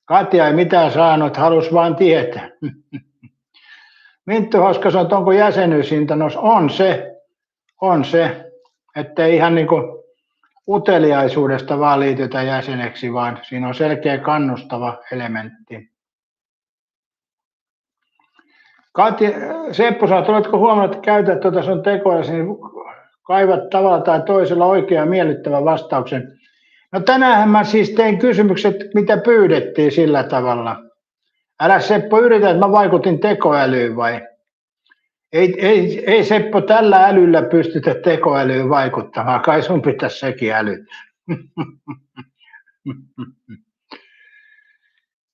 Katja ei mitään saanut, halusi vain tietää. Minttu Hoskonen, että onko jäsenyyshinta? No on se, että ihan niin kuin uteliaisuudesta vaan liitytä jäseneksi, vaan siinä on selkeä kannustava elementti. Katja, Seppo sanoo, että oletko huomannut, että käytät tuota sun tekoja, niin kaivat tavalla tai toisella oikean ja miellyttävän vastauksen. No tänäänhän mä siis tein kysymykset, mitä pyydettiin sillä tavalla. Älä Seppo yritä, että mä vaikutin tekoälyyn vai? Ei Seppo, tällä älyllä pystytä tekoälyyn vaikuttamaan, kai sun pitäisi sekin äly.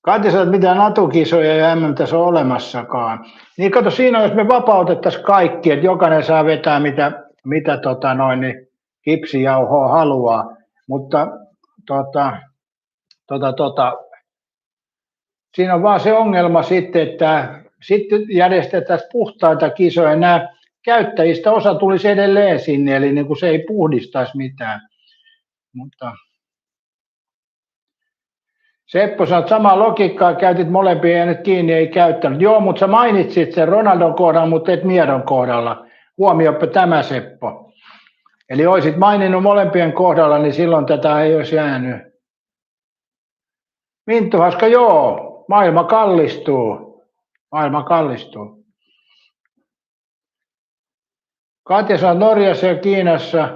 Katja sanoo, että mitään natukisoja ja MM-tässä on olemassakaan. Niin kato, siinä jos me vapautettaisiin kaikki, että jokainen saa vetää mitä kipsijauhoa haluaa, mutta siinä on vaan se ongelma sitten, että sitten järjestettäisiin puhtaita kisoja. Nämä käyttäjistä osa tulisi edelleen sinne, eli niin kuin se ei puhdistaisi mitään. Mutta Seppo sanoi, että samaa logiikkaa käytit molempia ja nyt kiinni ei käyttänyt. Joo, mutta sä mainitsit sen Ronaldon kohdalla, mutta et Miedon kohdalla. Huomioipa tämä, Seppo. Eli olisit maininnut molempien kohdalla, niin silloin tätä ei olisi jäänyt. Minttu Haska, joo, maailma kallistuu. Katja sanoo, Norjassa ja Kiinassa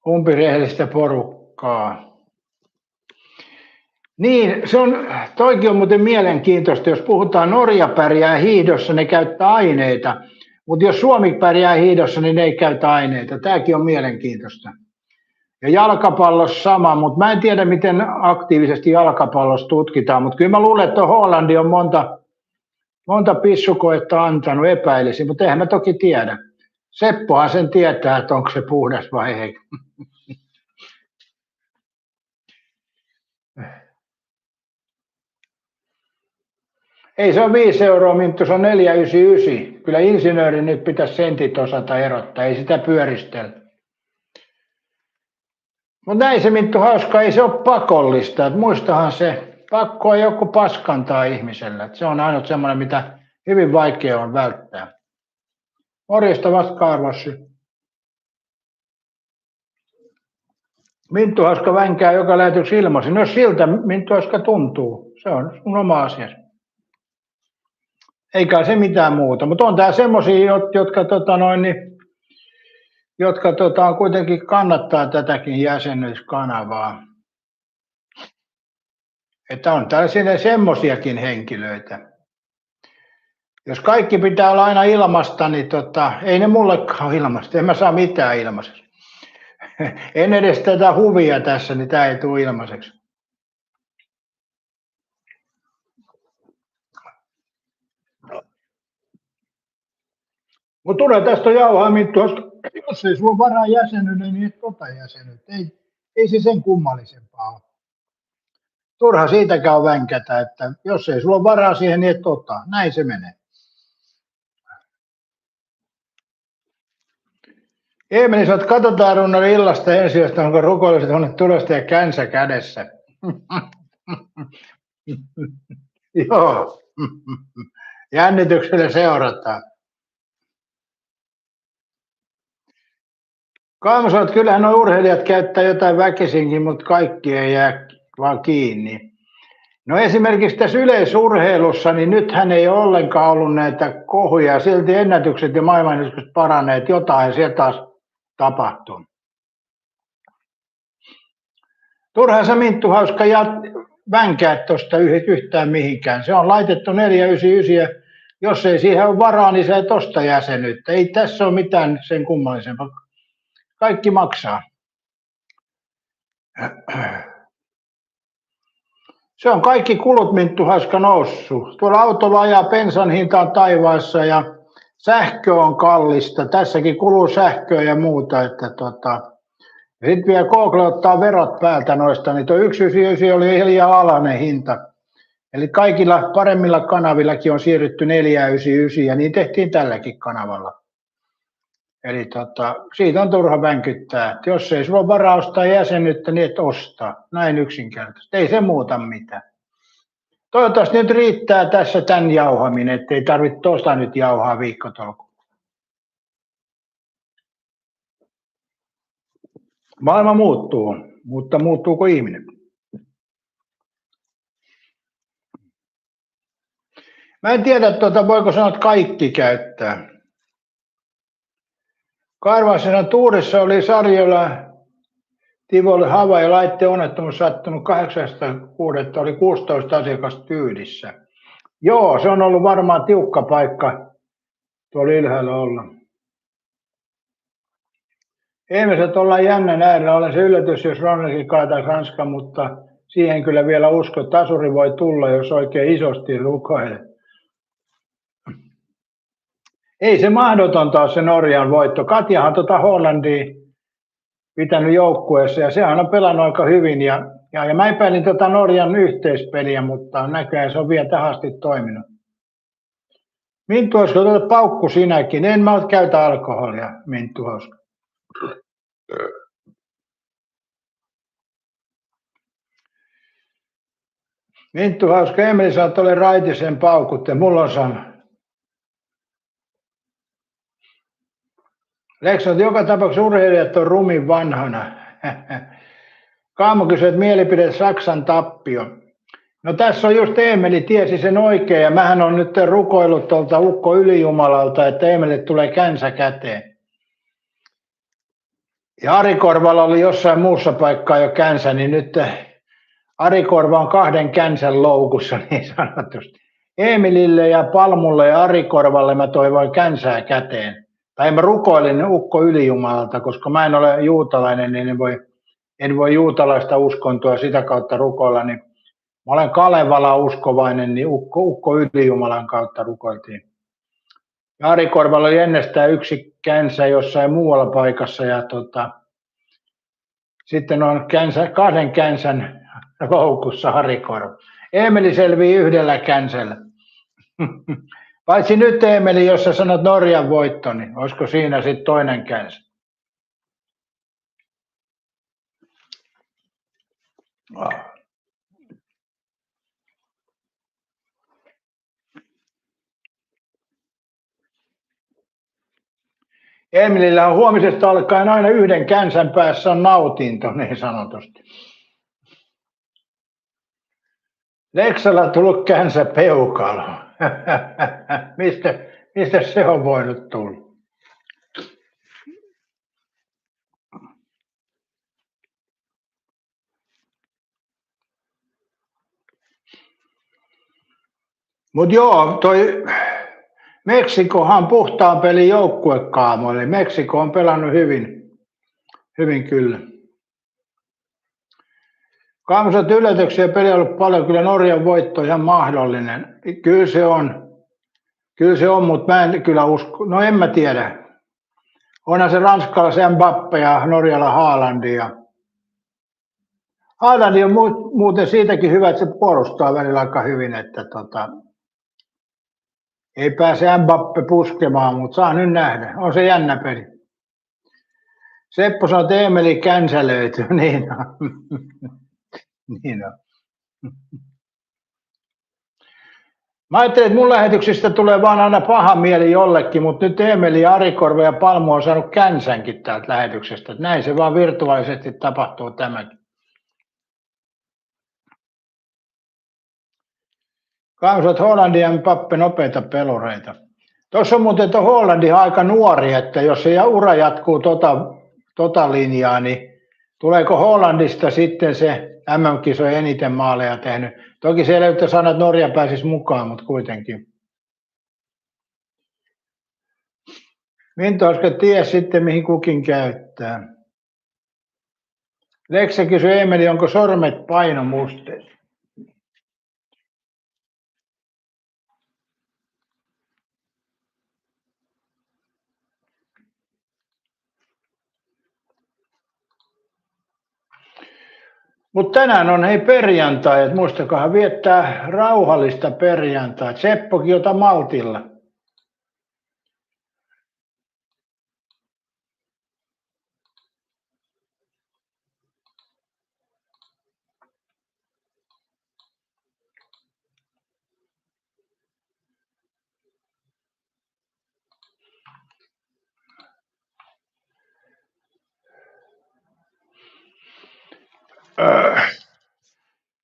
umpirehellistä porukkaa. Niin, toikin on muuten mielenkiintoista, jos puhutaan Norja pärjää hiihdossa, ne käyttää aineita, mutta jos Suomi pärjää hiihdossa, niin ne ei käytä aineita. Tämäkin on mielenkiintoista. Ja jalkapallossa sama, mutta mä en tiedä, miten aktiivisesti jalkapallossa tutkitaan, mutta kyllä mä luulen, että Hollandi on monta pissukoetta antanut, epäilisin, mutta eihän mä toki tiedä. Seppohan sen tietää, että onko se puhdas vai ei. Ei se ole 5 euroa, Minttu, se on 4,99. Kyllä insinöörin nyt pitäisi sentit osata erottaa, ei sitä pyöristellä. Mutta näin se, Minttu Hauska, ei se ole pakollista. Et muistahan se, pakko ei joku paskantaa ihmisellä. Et se on ainut semmoinen, mitä hyvin vaikea on välttää. Morjesta vasta Karvassi. Minttu Hauska vänkää joka lähetyksessä ilmaisin. No siltä Minttu Hauska tuntuu. Se on sun oma asiasi. Eikä se mitään muuta, mutta on tää semmosia, jotka kuitenkin kannattaa tätäkin jäsenyyskanavaa. Että on täällä semmosiakin henkilöitä. Jos kaikki pitää olla aina ilmasta, niin ei ne mullekaan ole ilmasta. En mä saa mitään ilmaiseksi. En edes tätä huvia tässä, niin tää ei tule ilmaiseksi. Mutta tulee tästä jauhaa, Minttu, jos ei sulla varaa jäsenyyden, niin et ota jäsenyyttä. Ei se sen kummallisempaa ole. Turha siitäkään vänkätä, että jos ei sulla varaa siihen, niin et ota. Näin se menee. Eemeli sanoo, että katsotaan runnari illasta ensin, josta onko rukoiliset huoneet tulosta ja känsä kädessä. Joo. Jännityksellä seurataan. Kaimo sanoo, että kyllähän nuo urheilijat käyttää jotain väkisinkin, mutta kaikki ei jää vaan kiinni. No esimerkiksi tässä yleisurheilussa, niin nythän ei ole ollenkaan ollut näitä kohuja. Silti ennätykset ja maailmanennätykset paraneet, jotain sieltä taas tapahtuu. Turhaan sä, Minttu Hauska, vänkää tuosta yhtään mihinkään. Se on laitettu 499 ja jos ei siihen ole varaa, niin sä et osta jäsenyyttä. Ei tässä ole mitään sen kummallisempaa. Kaikki maksaa. Se on kaikki kulut, Minttu Hauska, noussut. Tuolla autolla ajaa, bensan hinta on taivaassa ja sähkö on kallista. Tässäkin kuluu sähköä ja muuta. Sitten vielä Google ottaa verot päältä noista, niin tuo 199 oli liian alainen hinta. Eli kaikilla paremmilla kanavillakin on siirrytty 499 ja niin tehtiin tälläkin kanavalla. Eli siitä on turha vänkyttää. Jos ei sulla ole varaa ostaa jäsenyyttä, niin et ostaa. Näin yksinkertaisesti. Ei se muuta mitään. Toivottavasti nyt riittää tässä tämän jauhaminen, ettei tarvitse tuosta nyt jauhaa viikkotolkulla. Maailma muuttuu, mutta muuttuuko ihminen? Mä en tiedä, voiko sanoa, että kaikki käyttää. Karvaisena Tuurissa oli Sarjola Tivoli Havaja laitteen onnettomuus sattunut 8.6. oli 16 asiakasta kyydissä. Joo, se on ollut varmaan tiukka paikka tuolla ylhäällä olla. Ihmiset ollaan jännän äärellä. Olen se yllätys, jos Ronnekin kaataisi Ranskan, mutta siihen kyllä vielä usko. Tasuri voi tulla, jos oikein isosti rukoilee. Ei se mahdotonta ole se Norjan voitto. Katjahan Hollandia pitänyt joukkueessa ja sehän on pelannut aika hyvin. Ja mä epäilin Norjan yhteispeliä, mutta näköjään se on vielä tähän asti toiminut. Minttu, olisiko paukku sinäkin? En mä käytä alkoholia, Minttu Hauska. Minttu Hauska, Emeli sanoo, että ole raitisen paukut ja mulla on sama. Lekson, joka tapauksessa urheilijat on rumin vanhana. Kaamo kysyy, että mielipide Saksan tappio. No tässä on just Emeli tiesi sen oikein ja mähän on nyt rukoillut tuolta ukko ylijumalalta, että Emelille tulee känsä käteen. Ja Ari Korvalla oli jossain muussa paikkaa jo känsä, niin nyt Ari Korva on 2 känsän loukussa niin sanotusti. Emelille ja Palmulle ja Ari Korvalle mä toivoin känsää käteen. Tai mä rukoilin ukko ylijumalalta, koska mä en ole juutalainen, niin en voi juutalaista uskontoa sitä kautta rukoilla. Niin mä olen Kalevala uskovainen, niin ukko ylijumalan kautta rukoiltiin. Ja Ari Korvalla oli ennestään 1 känsä jossain muualla paikassa ja sitten on 2 känsän loukussa Ari Korva. Emeli selvii 1 känsällä. Paitsi nyt Emeli, jos sä sanot Norjan voitto, niin olisiko siinä sitten toinen känsä? Emelillä on huomisesta alkaen aina 1 känsän päässä on nautinto, niin sanotusti. Leksalla tullut känsä peukalo. Mistä se on voinut tulla? Mut joo, toi Meksikohan puhtaan pelin joukkuekaamo, eli Meksiko on pelannut hyvin kyllä. Kaamoset yllätyksiä peli on ollut paljon, kyllä Norjan voitto ihan mahdollinen. Kyllä se on, mutta mä en kyllä usko, no en mä tiedä. Onhan se Ranskalla se Mbappe ja Norjalla Haalandi. Haalandi on muuten siitäkin hyvä, että se puolustaa välillä aika hyvin, että ei pääse Mbappe puskemaan, mutta saa nyt nähdä. On se jännä peli. Seppo sanoo, että Emeli känsä löytyy. Niin on. Niin on. Mä ajattelin, että mun lähetyksistä tulee vaan aina paha mieli jollekin, mutta nyt Emeli, Ari Korve ja Palmu on saanut känsänkin täältä lähetyksestä. Näin se vaan virtuaalisesti tapahtuu tämäkin. Kansat Hollandia ja Mbappe nopeita pelureita. Tuossa on muuten Hollandi aika nuori, että jos se ura jatkuu tota linjaa, niin tuleeko Hollandista sitten se MM-kisojen eniten maaleja tehnyt? Toki se ei löytä sanoa, että Norja pääsisi mukaan, mutta kuitenkin. Minto Oska ties sitten, mihin kukin käyttää. Lekse kysyi Emeli, onko sormet painomusteet? Mutta tänään on hei perjantai, että muistakahan viettää rauhallista perjantai. Seppokin ota maltilla.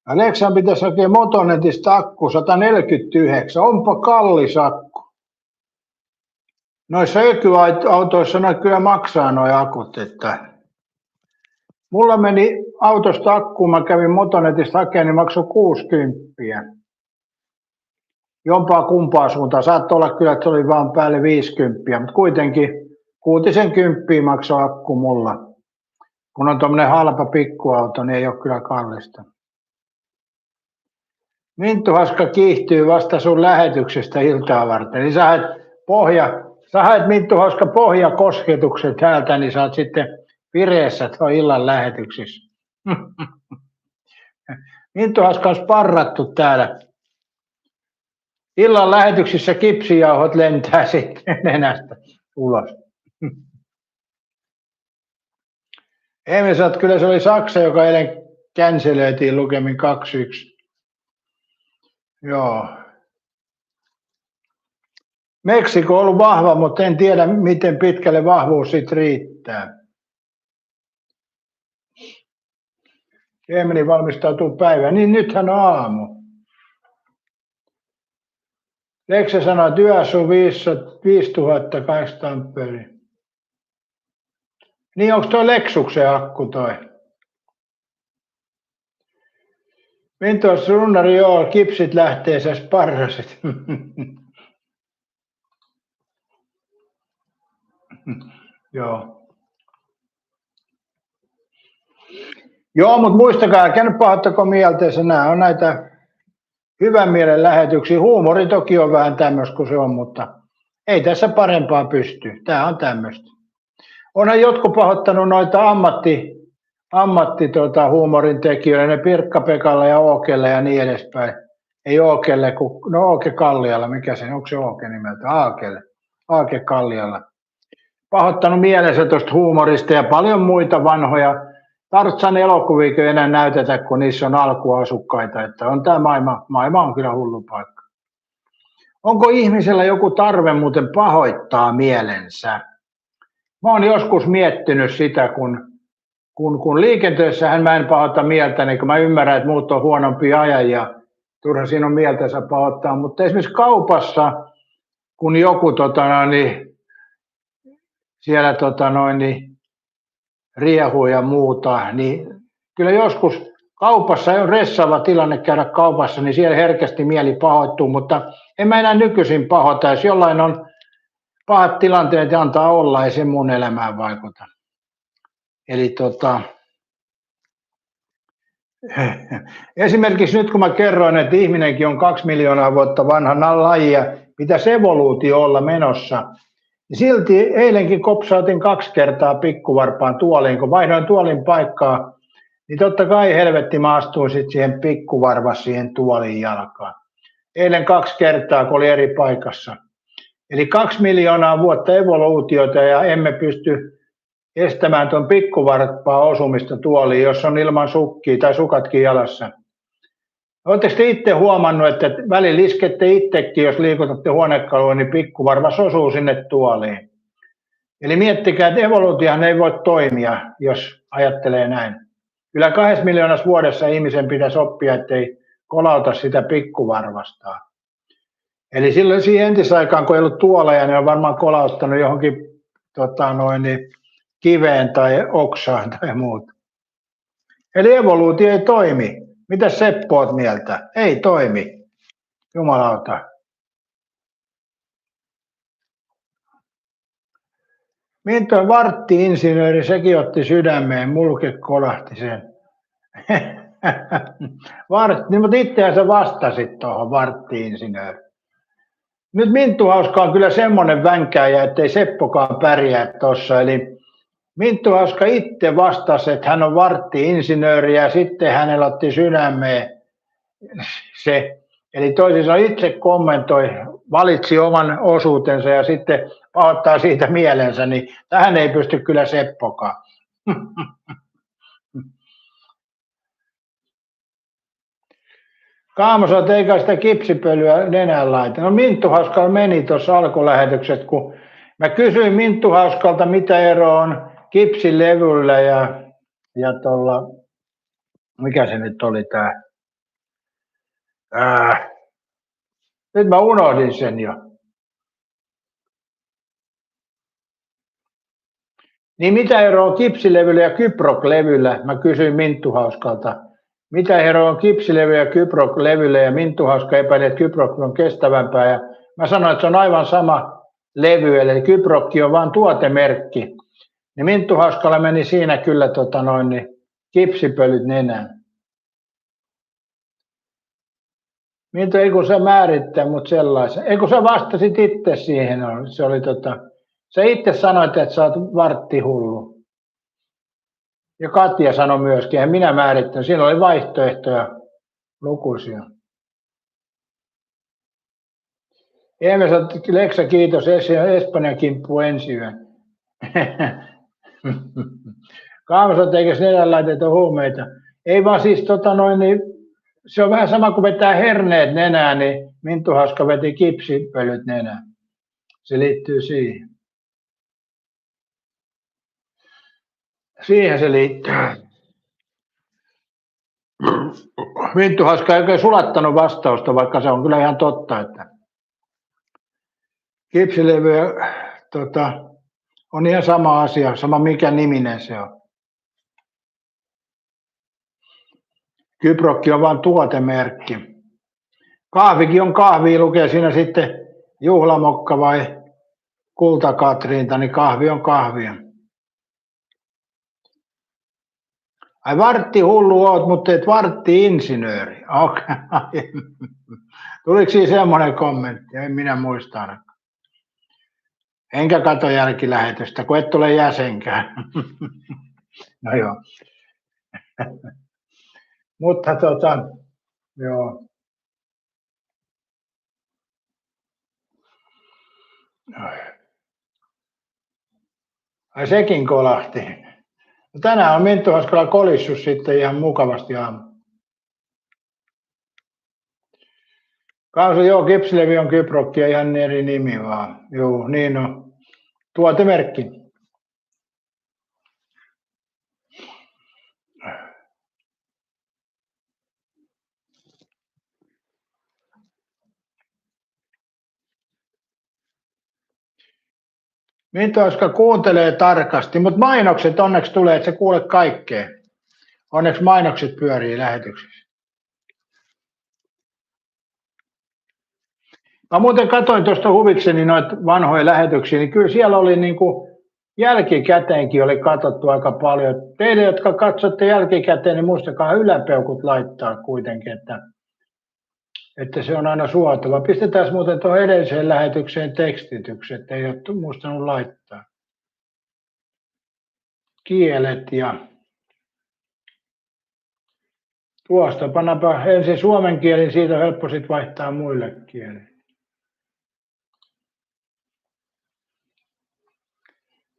Aleksan pitäisi hakea Motonetista akku 149. Onpa kallis akku. Noissa ökyautoissa ne kyllä maksaa nuo akut. Että mulla meni autosta akkuun, mä kävin Motonetista hakemaan, niin maksoi 60. Jompaa kumpaa suuntaan. Saattoi olla kyllä, että se oli vaan päälle 50, mutta kuitenkin 60 maksoi akku mulla. Kun on tommonen halpa pikkuauto, niin ei ole kyllä kallista. Minttu Haska kiihtyy vasta sun lähetyksestä iltaa varten. Niin sä haet Minttu Haska pohjakosketukset täältä, niin sä oot sitten vireessä tuon illan lähetyksissä. Minttu Haska on sparrattu täällä. Illan lähetyksissä kipsijauhot lentää sitten nenästä ulos. Emme saat, kyllä se oli Saksa, joka eilen känselöitiin lukemin 2-1. Joo. Meksiko on ollut vahva, mutta en tiedä, miten pitkälle vahvuus sit riittää. Emeli valmistautuu päivään. Niin nythän on aamu. Leksä sanoi, että yössä on 5800 ampperia. Niin onko toi Leksuksen akku toi? Mintos runnari, joo, kipsit lähtee, sä sparrasit. Joo. Joo, mutta muistakaa, älkää nyt pahoittako mielteensä, nämä on näitä hyvän mielen lähetyksiä. Huumori toki on vähän tämmöistä kuin se on, mutta ei tässä parempaa pysty. Tämä on tämmöistä. Onhan jotkut pahoittanut noita huumorin tekijöille, ne Pirkka-Pekalla ja Ookelle ja niin edespäin. Ei Ookelle, no Ooke Kallialla, mikä se, onko se Ooke nimeltä? Aake Kallialla. Pahoittanut mielensä tuosta huumorista ja paljon muita vanhoja. Tarzan elokuvia ei enää näytetä, kun niissä on alkuasukkaita, että on tämä maailma on kyllä hullu paikka. Onko ihmisellä joku tarve muuten pahoittaa mielensä? Mä oon joskus miettinyt sitä, kun liikenteessähän mä en pahoita mieltäni, kun mä ymmärrän, että muut on huonompia ajajia, turha siinä on mieltänsä pahoittaa, mutta esimerkiksi kaupassa, kun joku siellä riehuu ja muuta, niin kyllä joskus kaupassa on ressaava tilanne käydä kaupassa, niin siellä herkästi mieli pahoittuu, mutta en mä enää nykyisin pahoita, jos jollain on pahat tilanteet ja antaa olla, ei se mun elämään vaikuta. Eli esimerkiksi nyt kun mä kerroin, että ihminenkin on 2 miljoonaa vuotta vanha laji ja pitäisi evoluutio olla menossa, niin silti eilenkin kopsautin 2 kertaa pikkuvarpaan tuoliin, kun vaihdoin tuolin paikkaa, niin totta kai helvetti mä astuin sitten siihen pikkuvarvas siihen tuolin jalkaan. Eilen 2 kertaa, kun oli eri paikassa. Eli 2 miljoonaa vuotta evoluutiota ja emme pysty estämään tuon pikkuvarppaan osumista tuoliin, jos on ilman sukkia tai sukatkin jalassa. Oletteko te itse huomannut, että välillä iskette itsekin, jos liikutatte huonekalua, niin pikkuvarvas osuu sinne tuoliin. Eli miettikää, että evoluutiohan ei voi toimia, jos ajattelee näin. Kyllä 2 miljoonassa vuodessa ihmisen pitäisi oppia, ettei kolauta sitä pikkuvarvastaan. Eli silloin siihen entisaikaan, kun ei ollut tuoleja, niin on varmaan kolauttanut johonkin kiveen tai oksaan tai muuta. Eli evoluutio ei toimi. Mitä Seppo oot mieltä? Ei toimi. Jumalauta. Minto vartti-insinööri, sekin otti sydämeen, mulke kolahti sen. Niin, mutta itseään sä vastasit tuohon vartti-insinööri. Nyt Minttu Hauska on kyllä semmoinen vänkääjä, ettei Seppokaan pärjää tuossa. Eli Minttu Hauska itse vastasi, että hän on vartti-insinööri ja sitten hänellä otti sydämeen se. Eli toisin sanoen itse kommentoi, valitsi oman osuutensa ja sitten pahoittaa siitä mielensä, niin tähän ei pysty kyllä Seppokaan. Kaamosot eikä sitä kipsipölyä nenään laita. No Minttu Hauskalla meni tuossa alkulähetykset, kun mä kysyin Minttu Hauskalta, mitä ero on kipsilevyllä ja tuolla, mikä se nyt oli tää? Nyt mä unohdin sen jo. Niin mitä ero on kipsilevyllä ja Kyprok-levyllä? Mä kysyin Minttu Hauskalta. Mitä ero on kipsilevy ja Kyprok-levyllä, ja Minttu Hauska epäili, että Kyprok on kestävämpää. Ja mä sanoin, että se on aivan sama levy, eli Kyprokki on vain tuotemerkki. Niin Minttu Hauskalla meni siinä kyllä kipsipölyt nenään. Minttu, ei kun sä määrittää mut sellaisen. Ei kun sä vastasit itse siihen. Se oli sä itse sanoit, että sä oot varttihullu. Ja Katja sanoi myöskin, ja minä määrittäin. Siinä oli vaihtoehtoja lukuisia. Leksa, kiitos. Espanjan kimppu ensi yön. Kaamosot eikä nenään laiteta huumeita. Ei vaan siis niin se on vähän sama kuin vetää herneet nenään, niin Minttu Hauska veti kipsipölyt nenään. Se liittyy siihen. Siihen se liittyy. Minttu Hauska ei oikein sulattanut vastausta, vaikka se on kyllä ihan totta, että kipsilevy on ihan sama asia, sama mikä niminen se on. Kyprokki on vain tuotemerkki. Kahvikin on kahvi, lukee siinä sitten juhlamokka vai kultakatriinta, niin kahvi on kahvia. Ai varttihullu oot, mutta et vartti-insinööri. Okay. Tuliko siinä semmoinen kommentti? En minä muista ainakaan. Enkä kato jälkilähetystä, kun et ole jäsenkään. No joo. Mutta joo. Ai sekin kolahti. No tänään on Minttu Hauskalla kolissut sitten ihan mukavasti aamu. Joo, kipsilevy on Kyprokki ja ihan eri nimi vaan. Joo, niin on. Tuotemerkki. Minttu Hauska kuuntelee tarkasti, mutta mainokset onneksi tulee, että se kuule kaikkea. Onneksi mainokset pyörii lähetyksissä. Mä muuten katsoin tuosta huvikseni noita vanhoja lähetyksiä, niin kyllä siellä oli jälkikäteenkin oli katsottu aika paljon. Teille, jotka katsotte jälkikäteen, niin muistakaa yläpeukut laittaa kuitenkin, että se on aina suotava. Pistetään muuten tuohon edelliseen lähetykseen tekstitykset, ei ole muistanut laittaa. Kielet ja tuosta pannapa ensin suomen kieli, siitä on helppo sitten vaihtaa muille kielille.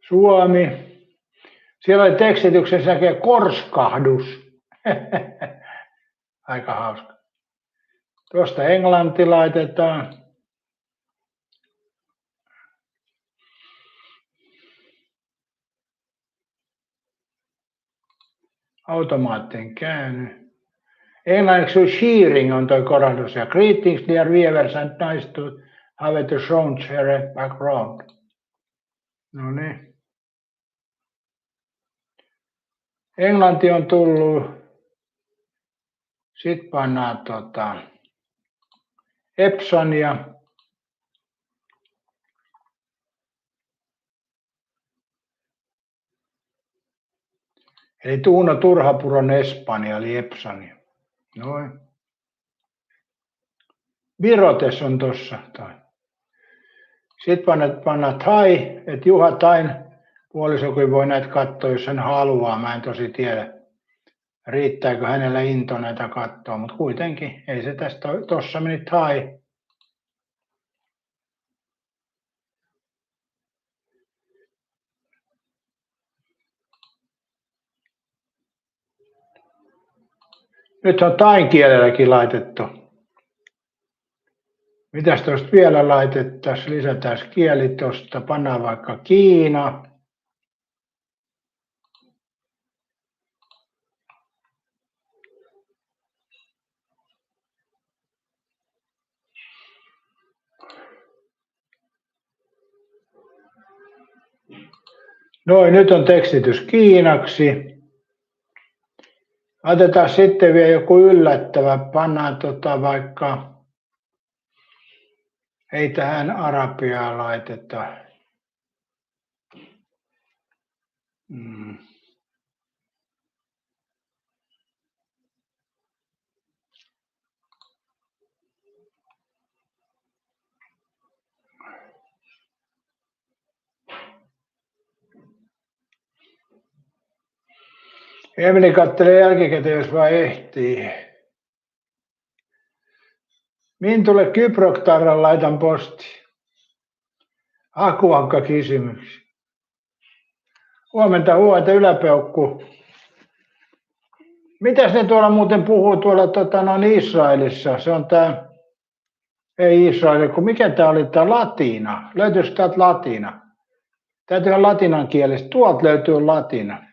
Suomi. Siellä oli tekstityksessä näkee korskahdus. Aika hauska. Tuosta englanti laitetaan. Automaattinen käänny. Englanniksi shearing on toi korahdus. Ja greetings dear viewers and nice to have the shown here background. No niin. Englanti on tullut. Sitten pannaan Epsonia. Eli Tuuno Turhapuron Espanja, eli Epsonia. Noin. Virotes on tossa. Sitten pannaan Thai, että Juha Tain Puolisokin voi näitä katsoa, jos hän haluaa. Mä en tosi tiedä, riittääkö hänellä into näitä katsoa, mutta kuitenkin ei se tästä tuossa meni tai. Nyt on tain kielelläkin laitettu. Mitäs tuosta vielä laitettaisiin? Lisätään kieli tuosta. Pannaan vaikka Kiina. Noin, nyt on tekstitys kiinaksi. Otetaan sitten vielä joku yllättävä. Pannaan vaikka, ei tähän arabiaa laiteta. Emeli katselee jälkikäteen, jos vaan ehtii. Mintulle Kyproktarran laitan posti. Akuankka kysymyksiä. Huomenta Yläpeukku. Mitäs ne tuolla muuten puhuu tuolla Israelissa? Se on tää, ei Israel, kun mikä tää oli tää latina? Löytyisikö täältä latina? Täytyy olla latinan kielestä. Tuolta löytyy latina.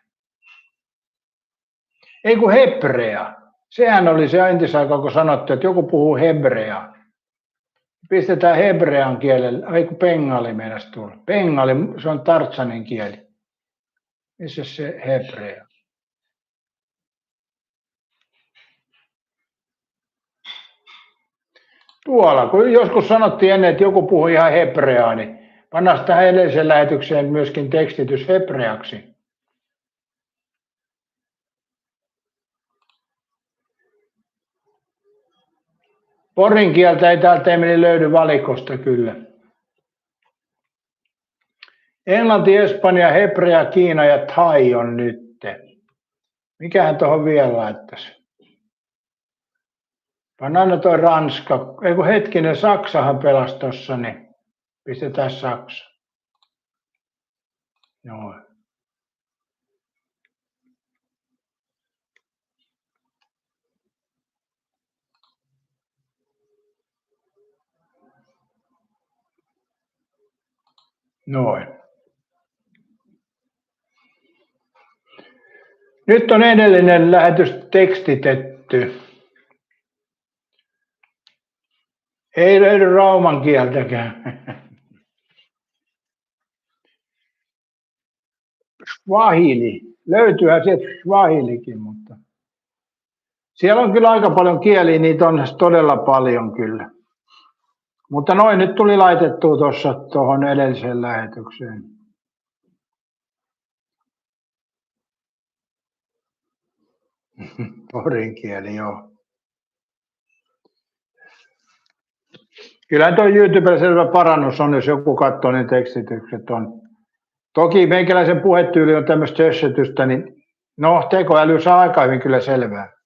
Ei kun hebrea. Sehän oli se entisaika, kun sanottiin, että joku puhuu hebreaa. Pistetään hebrean kielelle, ei kun bengali meinas tulla. Bengali, se on Tartsanin kieli. Missä se hebrea? Tuolla, kun joskus sanottiin ennen, että joku puhui ihan hebreaa, niin pannaan tähän edelliseen lähetykseen myöskin tekstitys hebreaksi. Porin kieltä ei täältä Emeli löydy valikosta kyllä. Englanti, Espanja, hebrea, Kiina ja thai on nyt. Mikähän tuohon vielä laittaisi? Pannaan toi Ranska. Ei kun hetkinen, Saksahan pelasi tossa, niin pistetään Saksa. Joo. Noin. Nyt on edellinen lähetys tekstitetty. Ei löydy rauman kieltäkään. Swahili. Löytyyhän sieltä swahilikin, mutta siellä on kyllä aika paljon kieliä, niitä on todella paljon kyllä. Mutta noin nyt tuli laitettua tuossa tuohon edelliseen lähetykseen. Porin kieli, joo. Kyllä tuo YouTubella selvä parannus on, jos joku katsoo, niin tekstitykset on. Toki meikäläisen puhetyyli on tämmöistä hössötystä, niin no tekoäly saa aika hyvin kyllä selvää.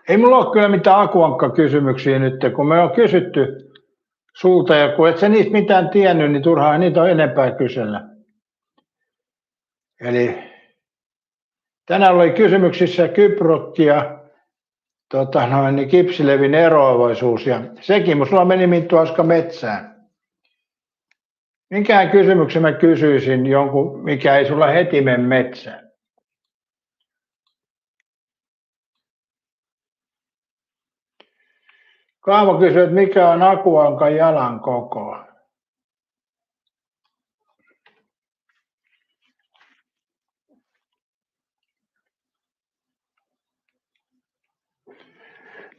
Ei mulla ole kyllä mitään akuankka-kysymyksiä nyt, kun me on kysytty sulta, ja kun et sä niistä mitään tiennyt, niin turhaan niitä on enempää kysellä. Eli tänään oli kysymyksissä Kyprokki ja kipsilevin eroavaisuus, ja sekin mulla meni Minttu Aska metsään. Minkään kysymyksen mä kysyisin jonkun, mikä ei sulla heti mene metsään. Kaamo kysyy, että mikä on akuankan jalan koko?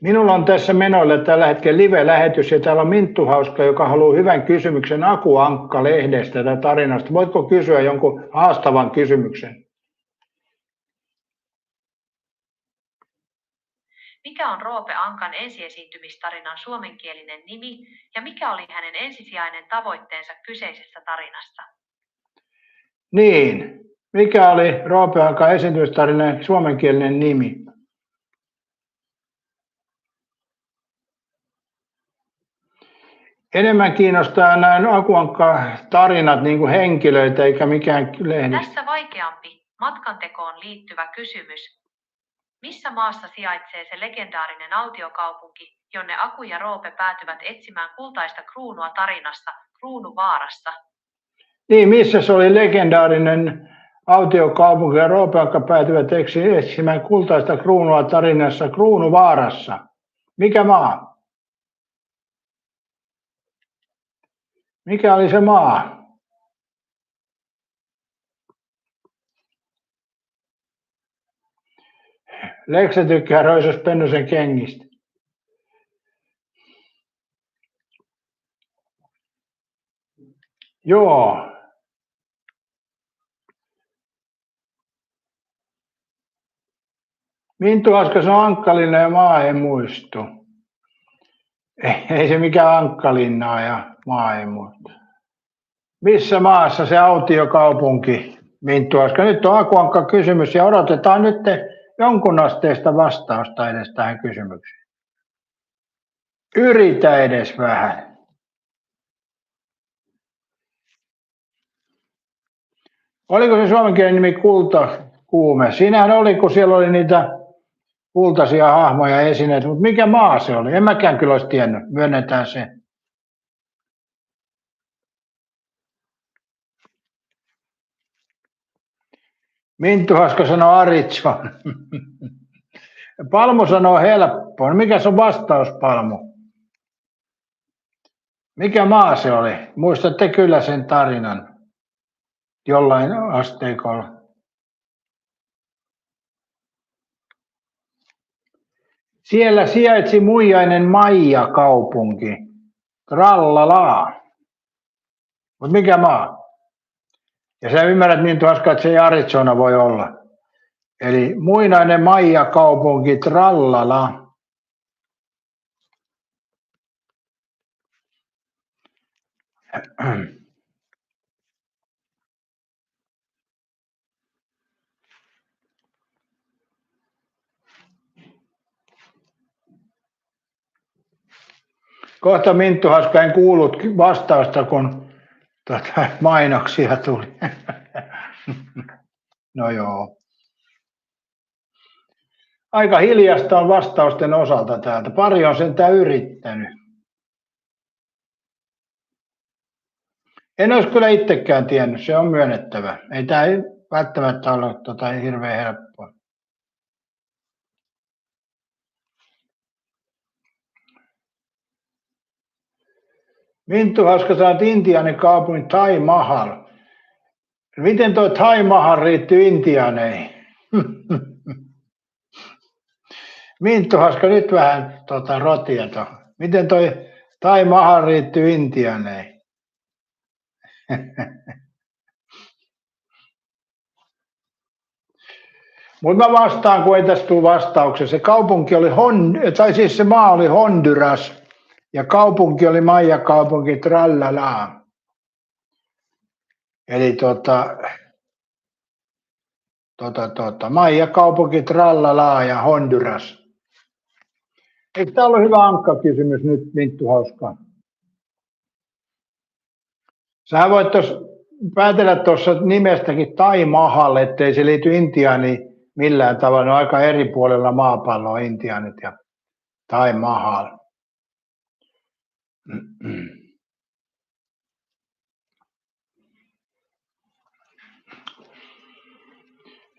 Minulla on tässä menoilla tällä hetkellä live-lähetys ja täällä on Minttu Hauska, joka haluaa hyvän kysymyksen Akuankka-lehdestä tai tarinasta. Voitko kysyä jonkun haastavan kysymyksen? Mikä on Roope Ankan ensiesiintymistarinan suomenkielinen nimi ja mikä oli hänen ensisijainen tavoitteensa kyseisessä tarinassa? Niin, mikä oli Roope Ankan esiintymistarinan suomenkielinen nimi? Enemmän kiinnostaa nämä Aku Ankka-tarinat niin kuin henkilöitä eikä mikään lehdistä. Tässä vaikeampi, matkantekoon liittyvä kysymys. Missä maassa sijaitsee se legendaarinen autiokaupunki, jonne Aku ja Roope päätyvät etsimään kultaista kruunua tarinasta, Kruunuvaarassa? Niin, missä se oli legendaarinen autiokaupunki ja Roope Ankka päätyvät etsimään kultaista kruunua tarinassa Kruunuvaarassa? Mikä maa? Mikä oli se maa? Leksä tykkää Roisos Pennosen kengistä. Joo. Minttu Haskas on Ankkalinna ja maa ei muistu. Ei se mikään Ankkalinna ja maa ei muistu. Missä maassa se autiokaupunki, Minttu Haska? Nyt on Aku Ankka kysymys ja odotetaan nyt jonkun asteista vastausta edes tähän kysymykseen. Yritä edes vähän. Oliko se suomenkielinen nimi Kultakuume? Siinähän oli, kun siellä oli niitä kultaisia hahmoja esineitä, mutta mikä maa se oli? En mäkään kyllä olisi tiennyt, myönnetään se. Minttu Haska sanoo Aritson. Palmu sanoo helppoa. Mikä se on vastaus, Palmu? Mikä maa se oli? Muistatte kyllä sen tarinan jollain asteikolla. Siellä sijaitsi muijainen Maija-kaupunki. Trallalaa. Mutta mikä maa? Ja sä ymmärrät Minttu Haska, että se ei Arizona voi olla. Eli muinainen Maija-kaupunki Trallala. Kohta Minttu Haska en kuullut vastausta, kun mainoksia tuli. No joo. Aika hiljasta on vastausten osalta täältä. Pari on sentään yrittänyt. En olisi kyllä itsekään tiennyt, se on myönnettävä. Ei tämä välttämättä ole hirveän helppoa. Minttu Haska saa Intianin kaupungin Taj Mahal. Miten tuo Taj Mahal riittyy intiaaneihin? Minttu Haska nyt vähän rotia tuohon. Miten tuo Taj Mahal riittyy intiaaneihin? Mutta mä vastaan, kun ei tästä tule vastauksia. Se kaupunki oli se maa oli Honduras ja kaupunki oli Maija-kaupunki Trallala. Eli Maija-kaupunki Trallala ja Honduras. Eikö tämä ollut hyvä Ankka-kysymys nyt, Minttu Haska? Sä voit päätellä tuossa nimestäkin Taj Mahal, ettei se liity Intiaaniin millään tavalla. Ne on aika eri puolella maapalloa, intiaanit ja Taj Mahal.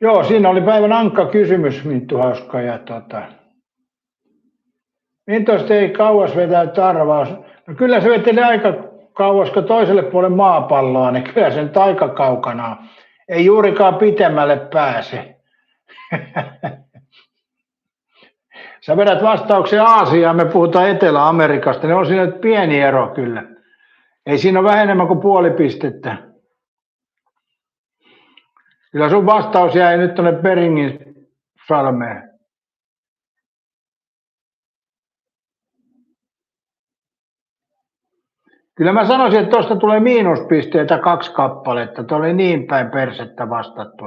Joo, siinä oli päivän Ankka-kysymys, Minttu Haska. Ja Mintosta ei kauas vetänyt arvaus. No kyllä se veteli aika kauas, kun toiselle puolelle maapalloa, niin kyllä se nyt aika kaukana. Ei juurikaan pitemmälle pääse. Sä vedät vastauksen Aasiaan, me puhutaan Etelä-Amerikasta, niin on siinä nyt pieni ero kyllä. Ei siinä ole vähän enemmän kuin puoli pistettä. Kyllä sun vastaus jäi nyt tuonne Beringin salmeen. Kyllä mä sanoisin, että tuosta tulee miinuspisteitä 2 kappaletta. Tuo oli niin päin persettä vastattu.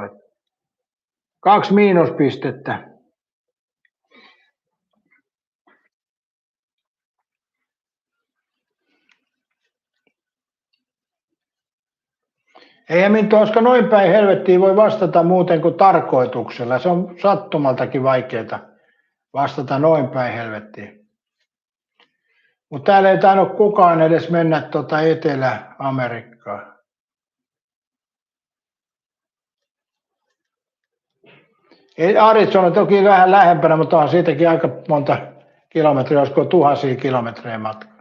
2 miinuspistettä. Eihän Minttu Oska noin päin helvettiin voi vastata muuten kuin tarkoituksella. Se on sattumaltakin vaikeaa vastata noin päin helvettiin. Mutta täällä ei tainnut kukaan edes mennä Etelä-Amerikkaan. Arizona toki vähän lähempänä, mutta on siitäkin aika monta kilometriä, olisiko 1000 kilometriä matkaa.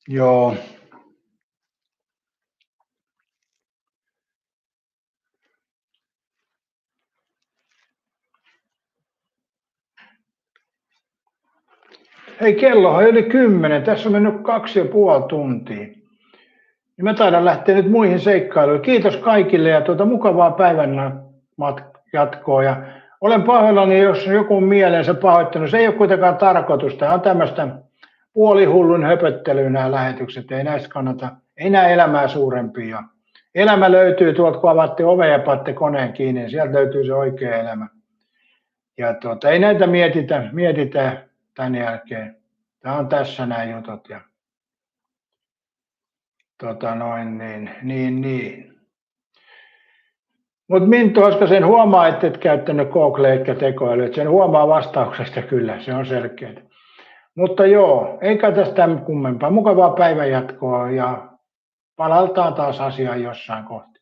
Joo. Hei, kello on yli 10. Tässä on mennyt 2,5 tuntia. Ja mä taidan lähteä nyt muihin seikkailuihin. Kiitos kaikille ja mukavaa päivän jatkoa. Ja olen pahoillani, jos joku on mielensä pahoittanut. Se ei ole kuitenkaan tarkoitus. Tämä on tämmöistä puolihullun höpöttelyä nämä lähetykset. Ei näistä kannata, ei näe elämää suurempia. Elämä löytyy tuolta, kun avaatte oven ja paatte koneen kiinni, niin sieltä löytyy se oikea elämä. Ja ei näitä mietitä tämän jälkeen. Tämä on tässä nämä jutut. Ja niin. Mutta Minttu Oska sen huomaa, että et käyttänyt Google eikä tekoälyä. Sen huomaa vastauksesta kyllä, se on selkeää. Mutta joo, eikä tästä kummempaa. Mukavaa päivänjatkoa ja palataan taas asiaan jossain kohtaa.